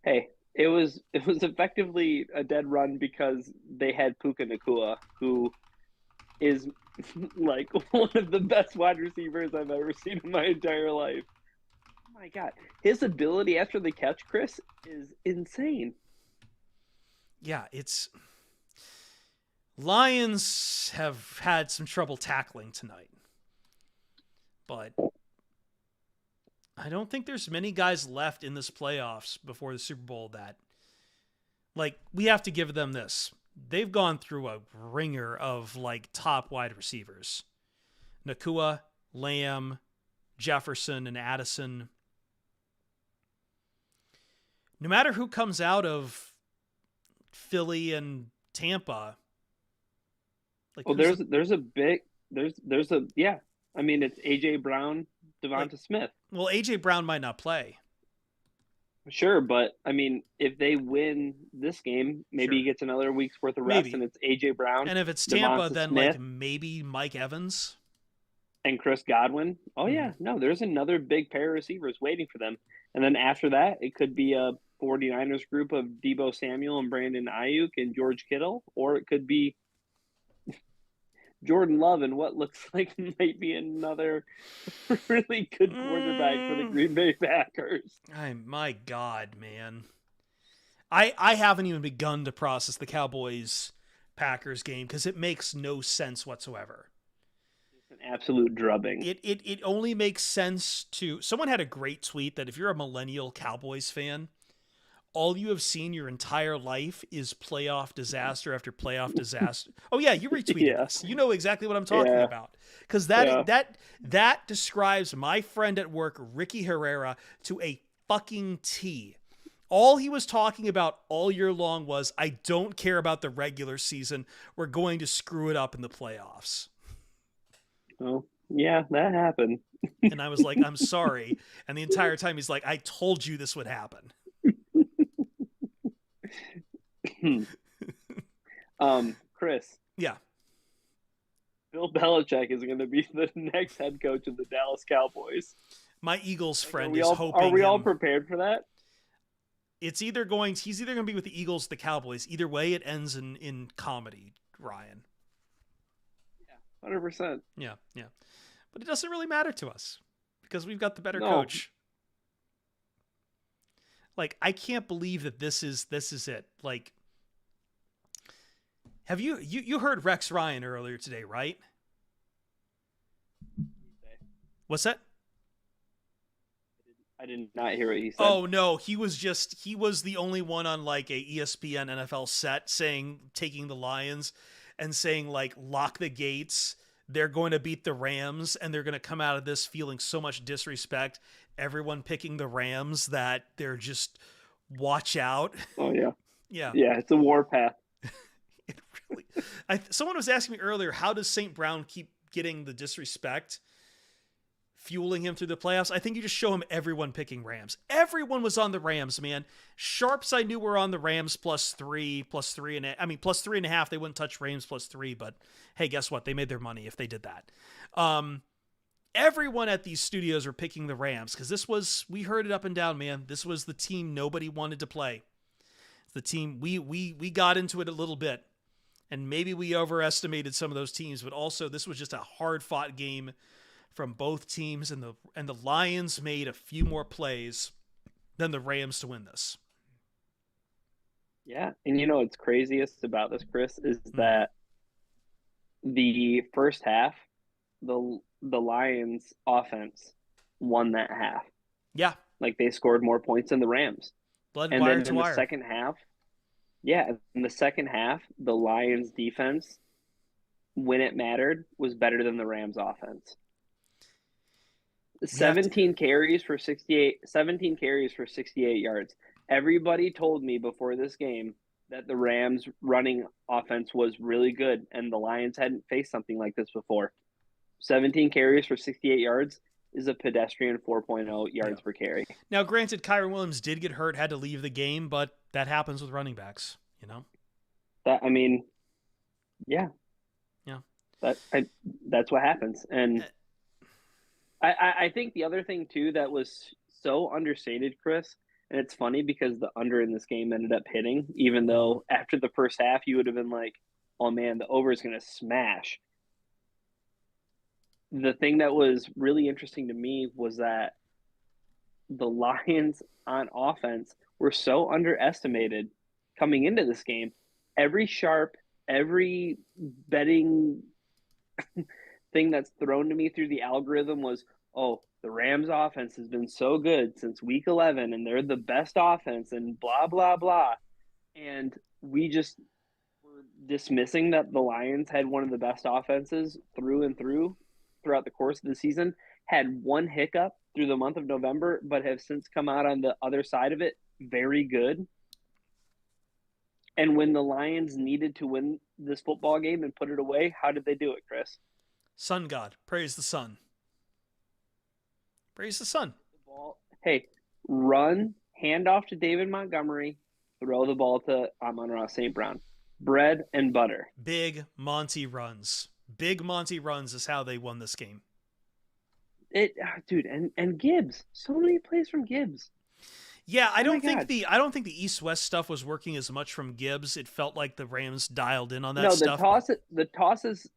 Hey, it was effectively a dead run because they had Puka Nacua, who is like one of the best wide receivers I've ever seen in my entire life. Oh my God. His ability after the catch, Chris, is insane. Yeah, Lions have had some trouble tackling tonight. But I don't think there's many guys left in this playoffs before the Super Bowl that, like, we have to give them this. They've gone through a ringer of, like, top wide receivers. Nacua, Lamb, Jefferson, and Addison. No matter who comes out of Philly and Tampa. Like, well, there's I mean, it's A.J. Brown, Devonta Smith. Well, A.J. Brown might not play. Sure, but, I mean, if they win this game, maybe he gets another week's worth of rest, and it's A.J. Brown. And if it's Tampa, then, Smith, like, maybe Mike Evans. And Chris Godwin. Oh, yeah. No, there's another big pair of receivers waiting for them. And then after that, it could be a 49ers group of Deebo Samuel and Brandon Ayuk and George Kittle, or it could be Jordan Love and what looks like might be another really good quarterback for the Green Bay Packers. My God, man. I haven't even begun to process the Cowboys-Packers game because it makes no sense whatsoever. absolute drubbing. It only makes sense to... Someone had a great tweet that if you're a millennial Cowboys fan, all you have seen your entire life is playoff disaster after playoff disaster. Oh yeah, you retweeted this. You know exactly what I'm talking about. Because that describes my friend at work, Ricky Herrera, to a fucking T. All he was talking about all year long was, I don't care about the regular season. We're going to screw it up in the playoffs. Oh, yeah, that happened. And I was like, I'm sorry. And the entire time he's like, I told you this would happen. Chris. Yeah. Bill Belichick is going to be the next head coach of the Dallas Cowboys. My Eagles friend is hoping. Are we all prepared for that? He's either going to be with the Eagles or the Cowboys. Either way, it ends in comedy, Ryan. Yeah, 100%. Yeah. But it doesn't really matter to us because we've got the better coach. Like, I can't believe that this is it. Like, have you heard Rex Ryan earlier today, right? What's that? I did not hear what he said. Oh no, he was the only one on like a ESPN NFL set taking the Lions and saying like, lock the gates. They're going to beat the Rams and they're going to come out of this feeling so much disrespect. Everyone picking the Rams that they're just watch out. Oh yeah. Yeah. Yeah. It's a warpath. It really, someone was asking me earlier, how does St. Brown keep getting the disrespect fueling him through the playoffs? I think you just show him everyone picking Rams. Everyone was on the Rams, man. Sharps I knew were on the Rams +3.5. They wouldn't touch Rams +3, but hey, guess what? They made their money if they did that. Everyone at these studios were picking the Rams because we heard it up and down, man. This was the team nobody wanted to play. The team we got into it a little bit, and maybe we overestimated some of those teams, but also this was just a hard-fought game from both teams, and the Lions made a few more plays than the Rams to win this. Yeah, and you know what's craziest about this, Chris, is that the first half, the Lions offense won that half. Yeah. Like they scored more points than the Rams. Blood and wire then to in wire. The second half, in the second half, the Lions defense, when it mattered, was better than the Rams offense. 17 carries for 68 yards. Everybody told me before this game that the Rams running offense was really good and the Lions hadn't faced something like this before. 17 carries for 68 yards is a pedestrian 4.0 yards per carry. Now, granted, Kyron Williams did get hurt, had to leave the game, but that happens with running backs, you know? Yeah. Yeah. That's what happens. And I think the other thing, too, that was so understated, Chris, and it's funny because the under in this game ended up hitting, even though after the first half you would have been like, oh, man, the over is going to smash. The thing that was really interesting to me was that the Lions on offense were so underestimated coming into this game. Every betting thing that's thrown to me through the algorithm was, oh, the Rams offense has been so good since week 11 and they're the best offense and blah, blah, blah. And we just were dismissing that the Lions had one of the best offenses through and through throughout the course of the season, had one hiccup through the month of November, but have since come out on the other side of it very good. And when the Lions needed to win this football game and put it away, how did they do it, Chris? Sun God. Praise the sun. Praise the sun. Hey, run, hand off to David Montgomery, throw the ball to Amon-Ra St. Brown. Bread and butter. Big Monty runs. Big Monty runs is how they won this game. Dude, and Gibbs. So many plays from Gibbs. Yeah, I don't think the East-West stuff was working as much from Gibbs. It felt like the Rams dialed in on that stuff. The tosses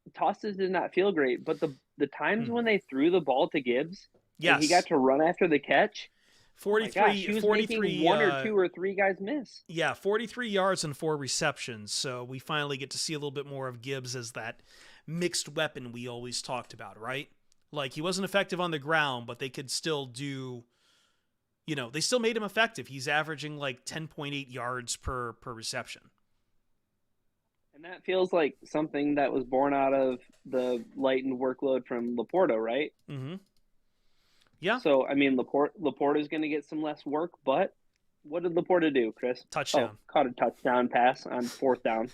did not feel great, but the times when they threw the ball to Gibbs, and he got to run after the catch. 43 one or two or three guys miss. Yeah, 43 yards and 4 receptions. So we finally get to see a little bit more of Gibbs as that mixed weapon we always talked about, right? Like, he wasn't effective on the ground, but they could still do, they still made him effective. He's averaging like 10.8 yards per reception. And that feels like something that was born out of the lightened workload from Laporta, right? Mm-hmm. Yeah. So, I mean, Laporta's going to get some less work, but what did Laporta do, Chris? Touchdown. Oh, caught a touchdown pass on 4th down.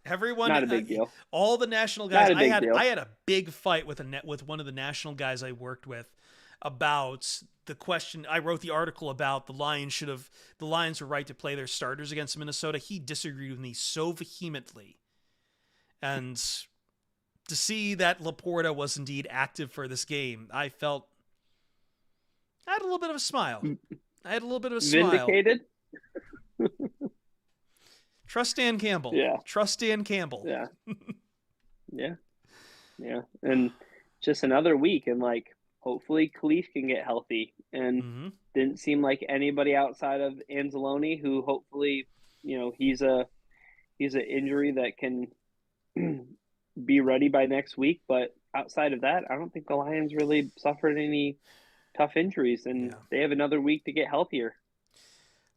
Everyone, not a big deal. All the national guys. Not a big deal. I had a big fight with one of the national guys I worked with about the question. I wrote the article about the Lions were right to play their starters against Minnesota. He disagreed with me so vehemently, and to see that Laporta was indeed active for this game, I had a little bit of a smile. Vindicated. Trust Dan Campbell. Yeah. Trust Dan Campbell. Yeah. Yeah. And just another week, and like, hopefully Khalif can get healthy. And didn't seem like anybody outside of Anzalone, who hopefully, he's an injury that can be ready by next week. But outside of that, I don't think the Lions really suffered any tough injuries, and they have another week to get healthier.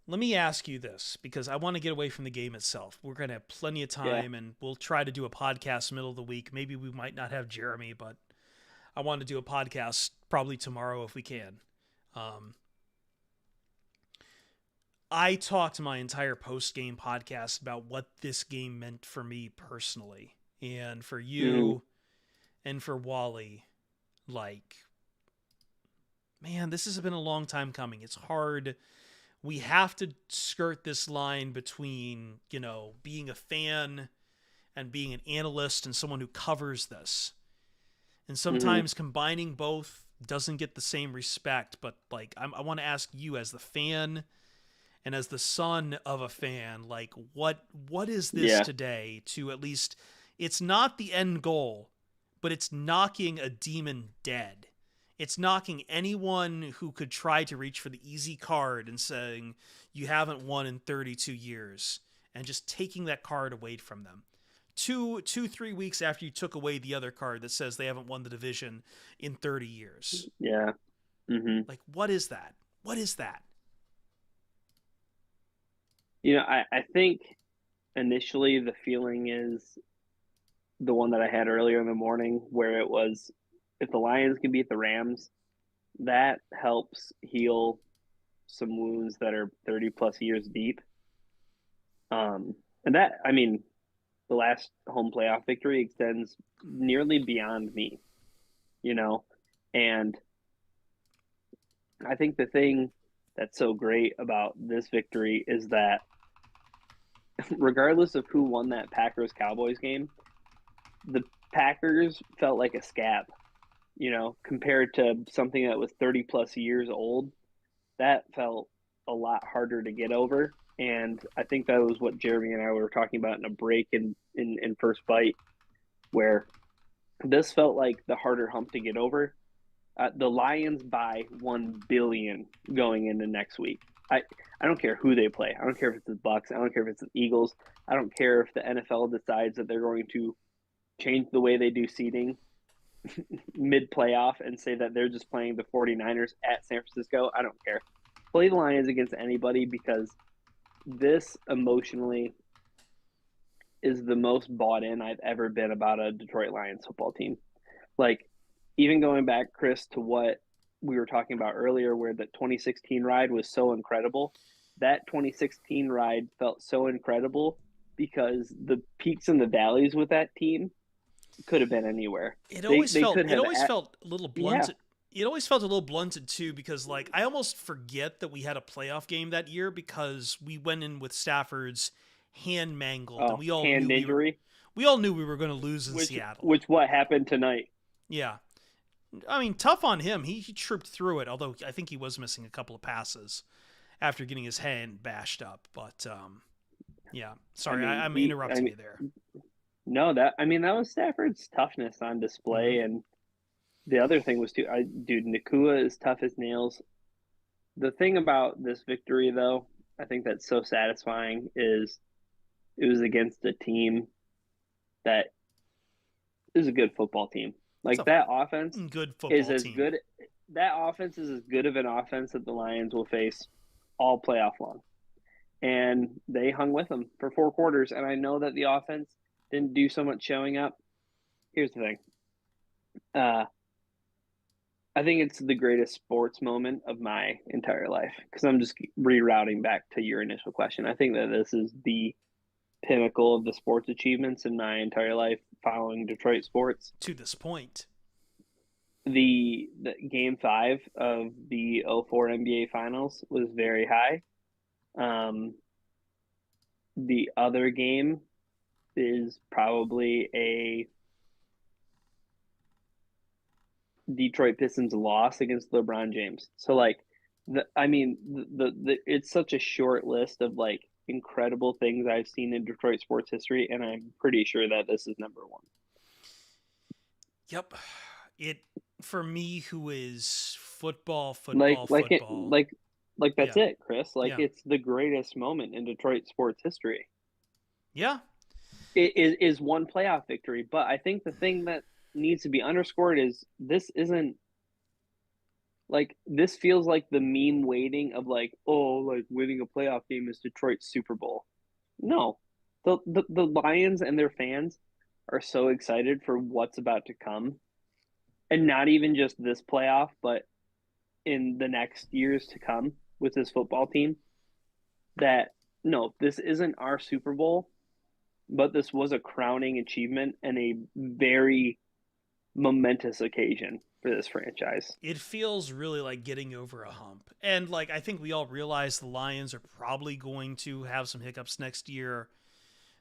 Let me ask you this, because I want to get away from the game itself. We're going to have plenty of time, and we'll try to do a podcast middle of the week. Maybe we might not have Jeremy, but I want to do a podcast probably tomorrow if we can. I talked my entire post-game podcast about what this game meant for me personally, and for you, and for Wally. Like, man, this has been a long time coming. It's hard. We have to skirt this line between, being a fan and being an analyst and someone who covers this. And sometimes combining both doesn't get the same respect. But, like, I want to ask you, as the fan and as the son of a fan, like, what is this today to, at least, it's not the end goal, but it's knocking a demon dead. It's knocking anyone who could try to reach for the easy card and saying, you haven't won in 32 years, and just taking that card away from them. 3 weeks after you took away the other card that says they haven't won the division in 30 years. Yeah. Like, what is that? What is that? I think initially the feeling is the one that I had earlier in the morning, where it was, if the Lions can beat the Rams, that helps heal some wounds that are 30 plus years deep. And that, I mean, the last home playoff victory extends nearly beyond me, and I think the thing that's so great about this victory is that regardless of who won that Packers-Cowboys game, the Packers felt like a scab. Compared to something that was 30 plus years old, that felt a lot harder to get over. And I think that was what Jeremy and I were talking about in a break in First Bite, where this felt like the harder hump to get over. The Lions buy $1 billion going into next week. I don't care who they play. I don't care if it's the Bucs. I don't care if it's the Eagles. I don't care if the NFL decides that they're going to change the way they do seeding mid-playoff and say that they're just playing the 49ers at San Francisco. I don't care. Play the Lions against anybody, because this emotionally is the most bought in I've ever been about a Detroit Lions football team. Like, even going back, Chris, to what we were talking about earlier, where the 2016 ride was so incredible. That 2016 ride felt so incredible because the peaks and the valleys with that team could have been anywhere. It always felt a little blunted. Yeah. It always felt a little blunted too, because like I almost forget that we had a playoff game that year because we went in with Stafford's hand mangled, and we all hand knew injury. We all knew we were going to lose in Seattle. Which what happened tonight? Yeah, I mean, tough on him. He trooped through it, although I think he was missing a couple of passes after getting his hand bashed up. But yeah, sorry, I'm interrupting you there. No, that was Stafford's toughness on display, and the other thing was too. Dude, Nakua is tough as nails. The thing about this victory, though, I think that's so satisfying is it was against a team that is a good football team. Like that offense good football is as team. good. That offense is as good of an offense that the Lions will face all playoff long. And they hung with them for 4 quarters. And I know that the offense didn't do so much showing up. Here's the thing. I think it's the greatest sports moment of my entire life because I'm just rerouting back to your initial question. I think that this is the pinnacle of the sports achievements in my entire life following Detroit sports. To this point. The game 5 of the 2004 NBA Finals was very high. The other game is probably a Detroit Pistons loss against LeBron James. So like, it's such a short list of like incredible things I've seen in Detroit sports history, and I'm pretty sure that this is number 1. Yep, it for me who is football. That's it, Chris. Like it's the greatest moment in Detroit sports history. Yeah, it is one playoff victory, but I think the thing that needs to be underscored is this isn't like this feels like the meme waiting of like, oh, like winning a playoff game is Detroit's Super Bowl. No, the Lions and their fans are so excited for what's about to come, and not even just this playoff, but in the next years to come with this football team. That no, this isn't our Super Bowl, but this was a crowning achievement and a very momentous occasion for this franchise. It feels really like getting over a hump. And like I think we all realize the Lions are probably going to have some hiccups next year.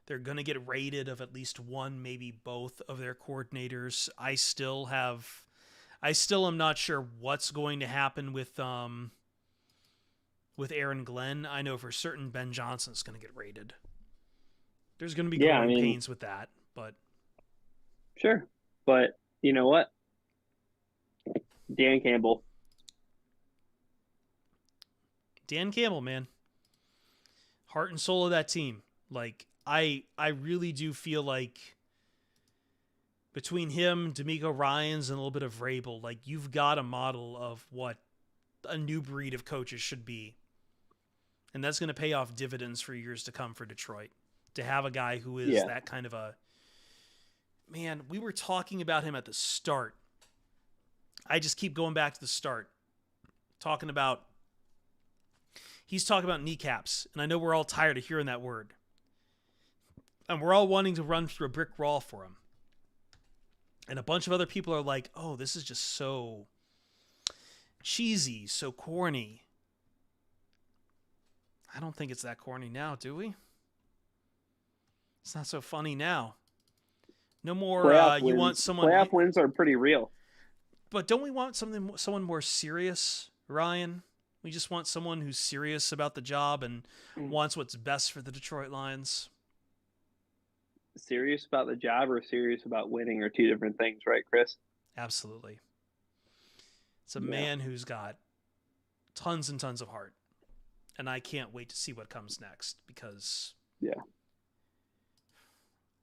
They're going to get raided of at least one, maybe both of their coordinators. I still am not sure what's going to happen with Aaron Glenn. I know for certain Ben Johnson's going to get raided. There's going to be growing pains with that, but sure. But you know what? Dan Campbell, man. Heart and soul of that team. Like, I really do feel like between him, D'Amico Ryans, and a little bit of Vrabel, like, you've got a model of what a new breed of coaches should be. And that's going to pay off dividends for years to come for Detroit. To have a guy who is that kind of a... Man, we were talking about him at the start. I just keep going back to the start. He's talking about kneecaps, and I know we're all tired of hearing that word. And we're all wanting to run through a brick wall for him. And a bunch of other people are like, oh, this is just so cheesy, so corny. I don't think it's that corny now, do we? It's not so funny now. No more, you want someone... Playoff wins are pretty real. But don't we want someone more serious, Ryan? We just want someone who's serious about the job and wants what's best for the Detroit Lions. Serious about the job or serious about winning are two different things, right, Chris? Absolutely. It's a man who's got tons and tons of heart. And I can't wait to see what comes next because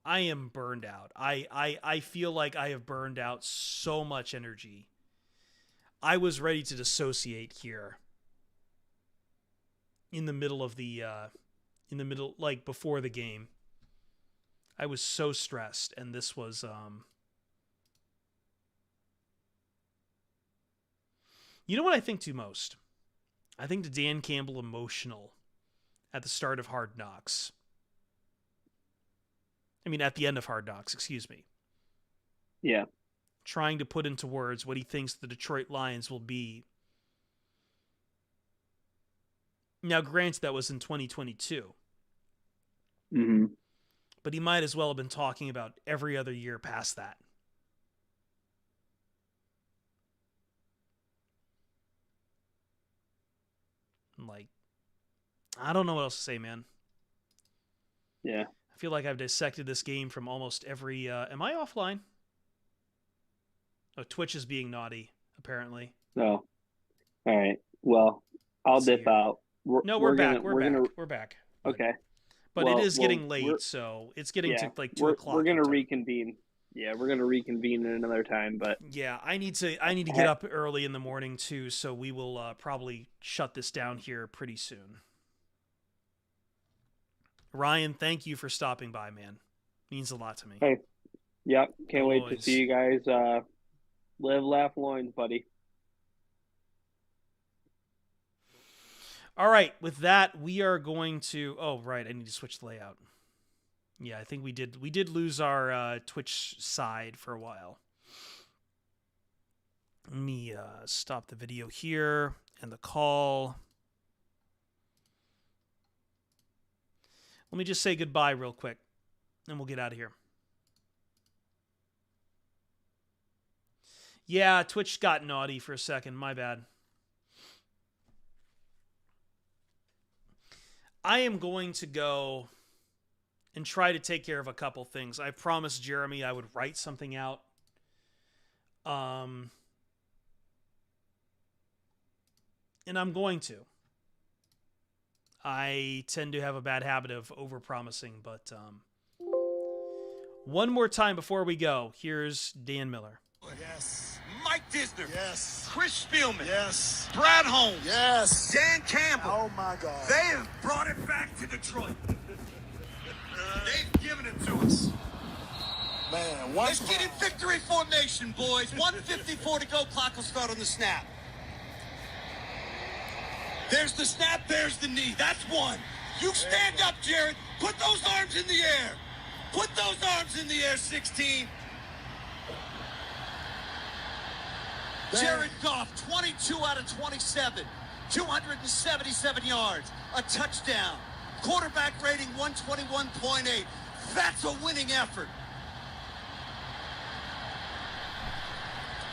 I am burned out. I feel like I have burned out so much energy. I was ready to dissociate here in the middle of like before the game. I was so stressed, and this was you know what I think to most? I think to Dan Campbell emotional at the start of Hard Knocks. I mean, at the end of Hard Knocks, excuse me. Yeah. Trying to put into words what he thinks the Detroit Lions will be. Now, granted, that was in 2022. Mm-hmm. But he might as well have been talking about every other year past that. Like, I don't know what else to say, man. Yeah. I feel like I've dissected this game from almost every... am I offline? Oh, Twitch is being naughty, apparently. Oh. All right. Well, I'll dip out. We're back. We're back. Okay. But it is getting late, so it's getting to like 2 o'clock. We're going to reconvene. Yeah, we're gonna reconvene at another time, but yeah, I need to get up early in the morning too, so we will probably shut this down here pretty soon. Ryan, thank you for stopping by, man. Means a lot to me. Hey, yep, can't wait to Always. see you guys. Live, laugh, loins, buddy. All right, with that, we are going to. Oh, right, I need to switch the layout. Yeah, I think we did lose our Twitch side for a while. Let me stop the video here and the call. Let me just say goodbye real quick, and we'll get out of here. Yeah, Twitch got naughty for a second. My bad. I am going to go and try to take care of a couple things. I promised Jeremy I would write something out. And I'm going to. I tend to have a bad habit of over-promising, but one more time before we go, here's Dan Miller. Yes. Mike Disner. Yes. Chris Spielman. Yes. Brad Holmes. Yes. Dan Campbell. Oh, my God. They have brought it back to Detroit. They've given it to us. Man, let's get in victory formation, boys. 1:54 to go. Clock will start on the snap. There's the snap. There's the knee. That's one. You stand up, Jared. Put those arms in the air. Put those arms in the air, 16. Jared Goff, 22 out of 27, 277 yards, a touchdown. Quarterback rating 121.8. That's a winning effort.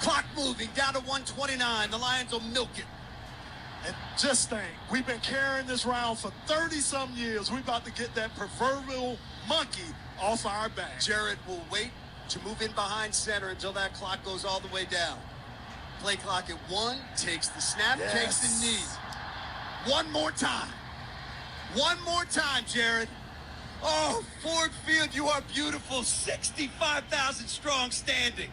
Clock moving down to 129. The Lions will milk it. And just think, we've been carrying this round for 30-some years. We're about to get that proverbial monkey off our back. Jared will wait to move in behind center until that clock goes all the way down. Play clock at 1, takes the snap, takes the knee. One more time. One more time, Jared. Oh, Ford Field, you are beautiful. 65,000 strong standing.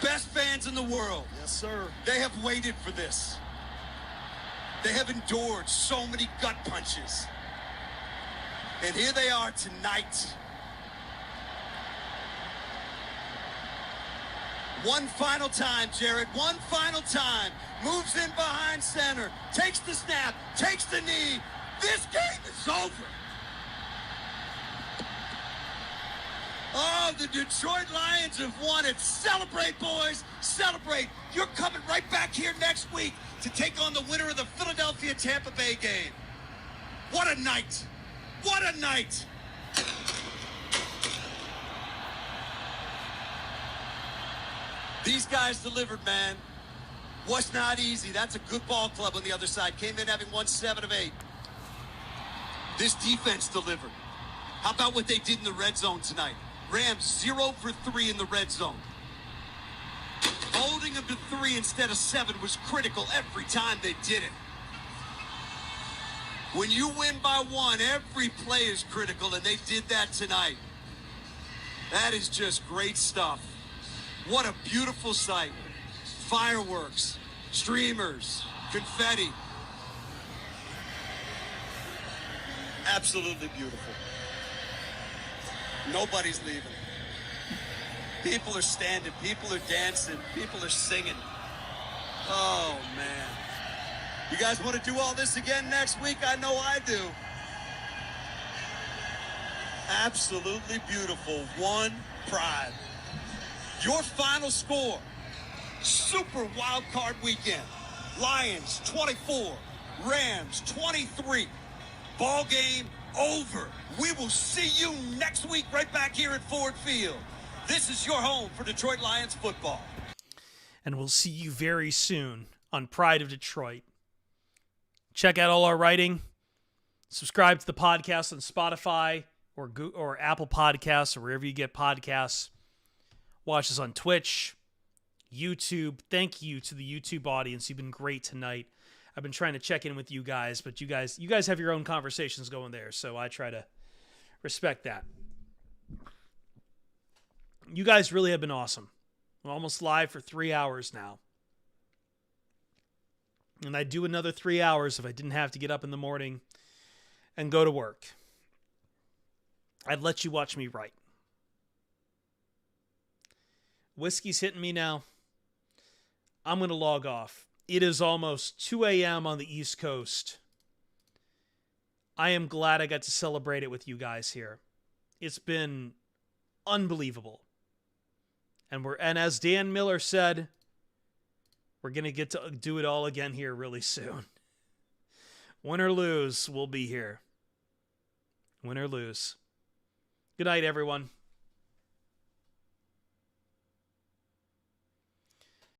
Best fans in the world. Yes, sir. They have waited for this. They have endured so many gut punches. And here they are tonight. One final time, Jared. One final time. Moves in behind center. Takes the snap. Takes the knee. This game is over. Oh, the Detroit Lions have won it. Celebrate, boys. Celebrate. You're coming right back here next week to take on the winner of the Philadelphia-Tampa Bay game. What a night. What a night. These guys delivered, man. Was not easy. That's a good ball club on the other side. Came in having won 7 of 8. This defense delivered. How about what they did in the red zone tonight? Rams 0 for 3 in the red zone. Holding them to 3 instead of 7 was critical every time they did it. When you win by 1, every play is critical, and they did that tonight. That is just great stuff. What a beautiful sight. Fireworks, streamers, confetti. Absolutely beautiful. Nobody's leaving. People are standing, people are dancing, people are singing. Oh, man. You guys want to do all this again next week? I know I do. Absolutely beautiful. One pride. Your final score, Super Wild Card Weekend. Lions 24, Rams 23. Ball game over. We will see you next week right back here at Ford Field. This is your home for Detroit Lions football. And we'll see you very soon on Pride of Detroit. Check out all our writing. Subscribe to the podcast on Spotify or Apple Podcasts or wherever you get podcasts. Watch us on Twitch, YouTube. Thank you to the YouTube audience. You've been great tonight. I've been trying to check in with you guys, but you guys have your own conversations going there, so I try to respect that. You guys really have been awesome. We're almost live for 3 hours now. And I'd do another 3 hours if I didn't have to get up in the morning and go to work. I'd let you watch me write. Whiskey's hitting me now. I'm going to log off. It is almost 2 a.m. on the East Coast. I am glad I got to celebrate it with you guys here. It's been unbelievable. And as Dan Miller said, we're going to get to do it all again here really soon. Win or lose, we'll be here. Win or lose. Good night, everyone.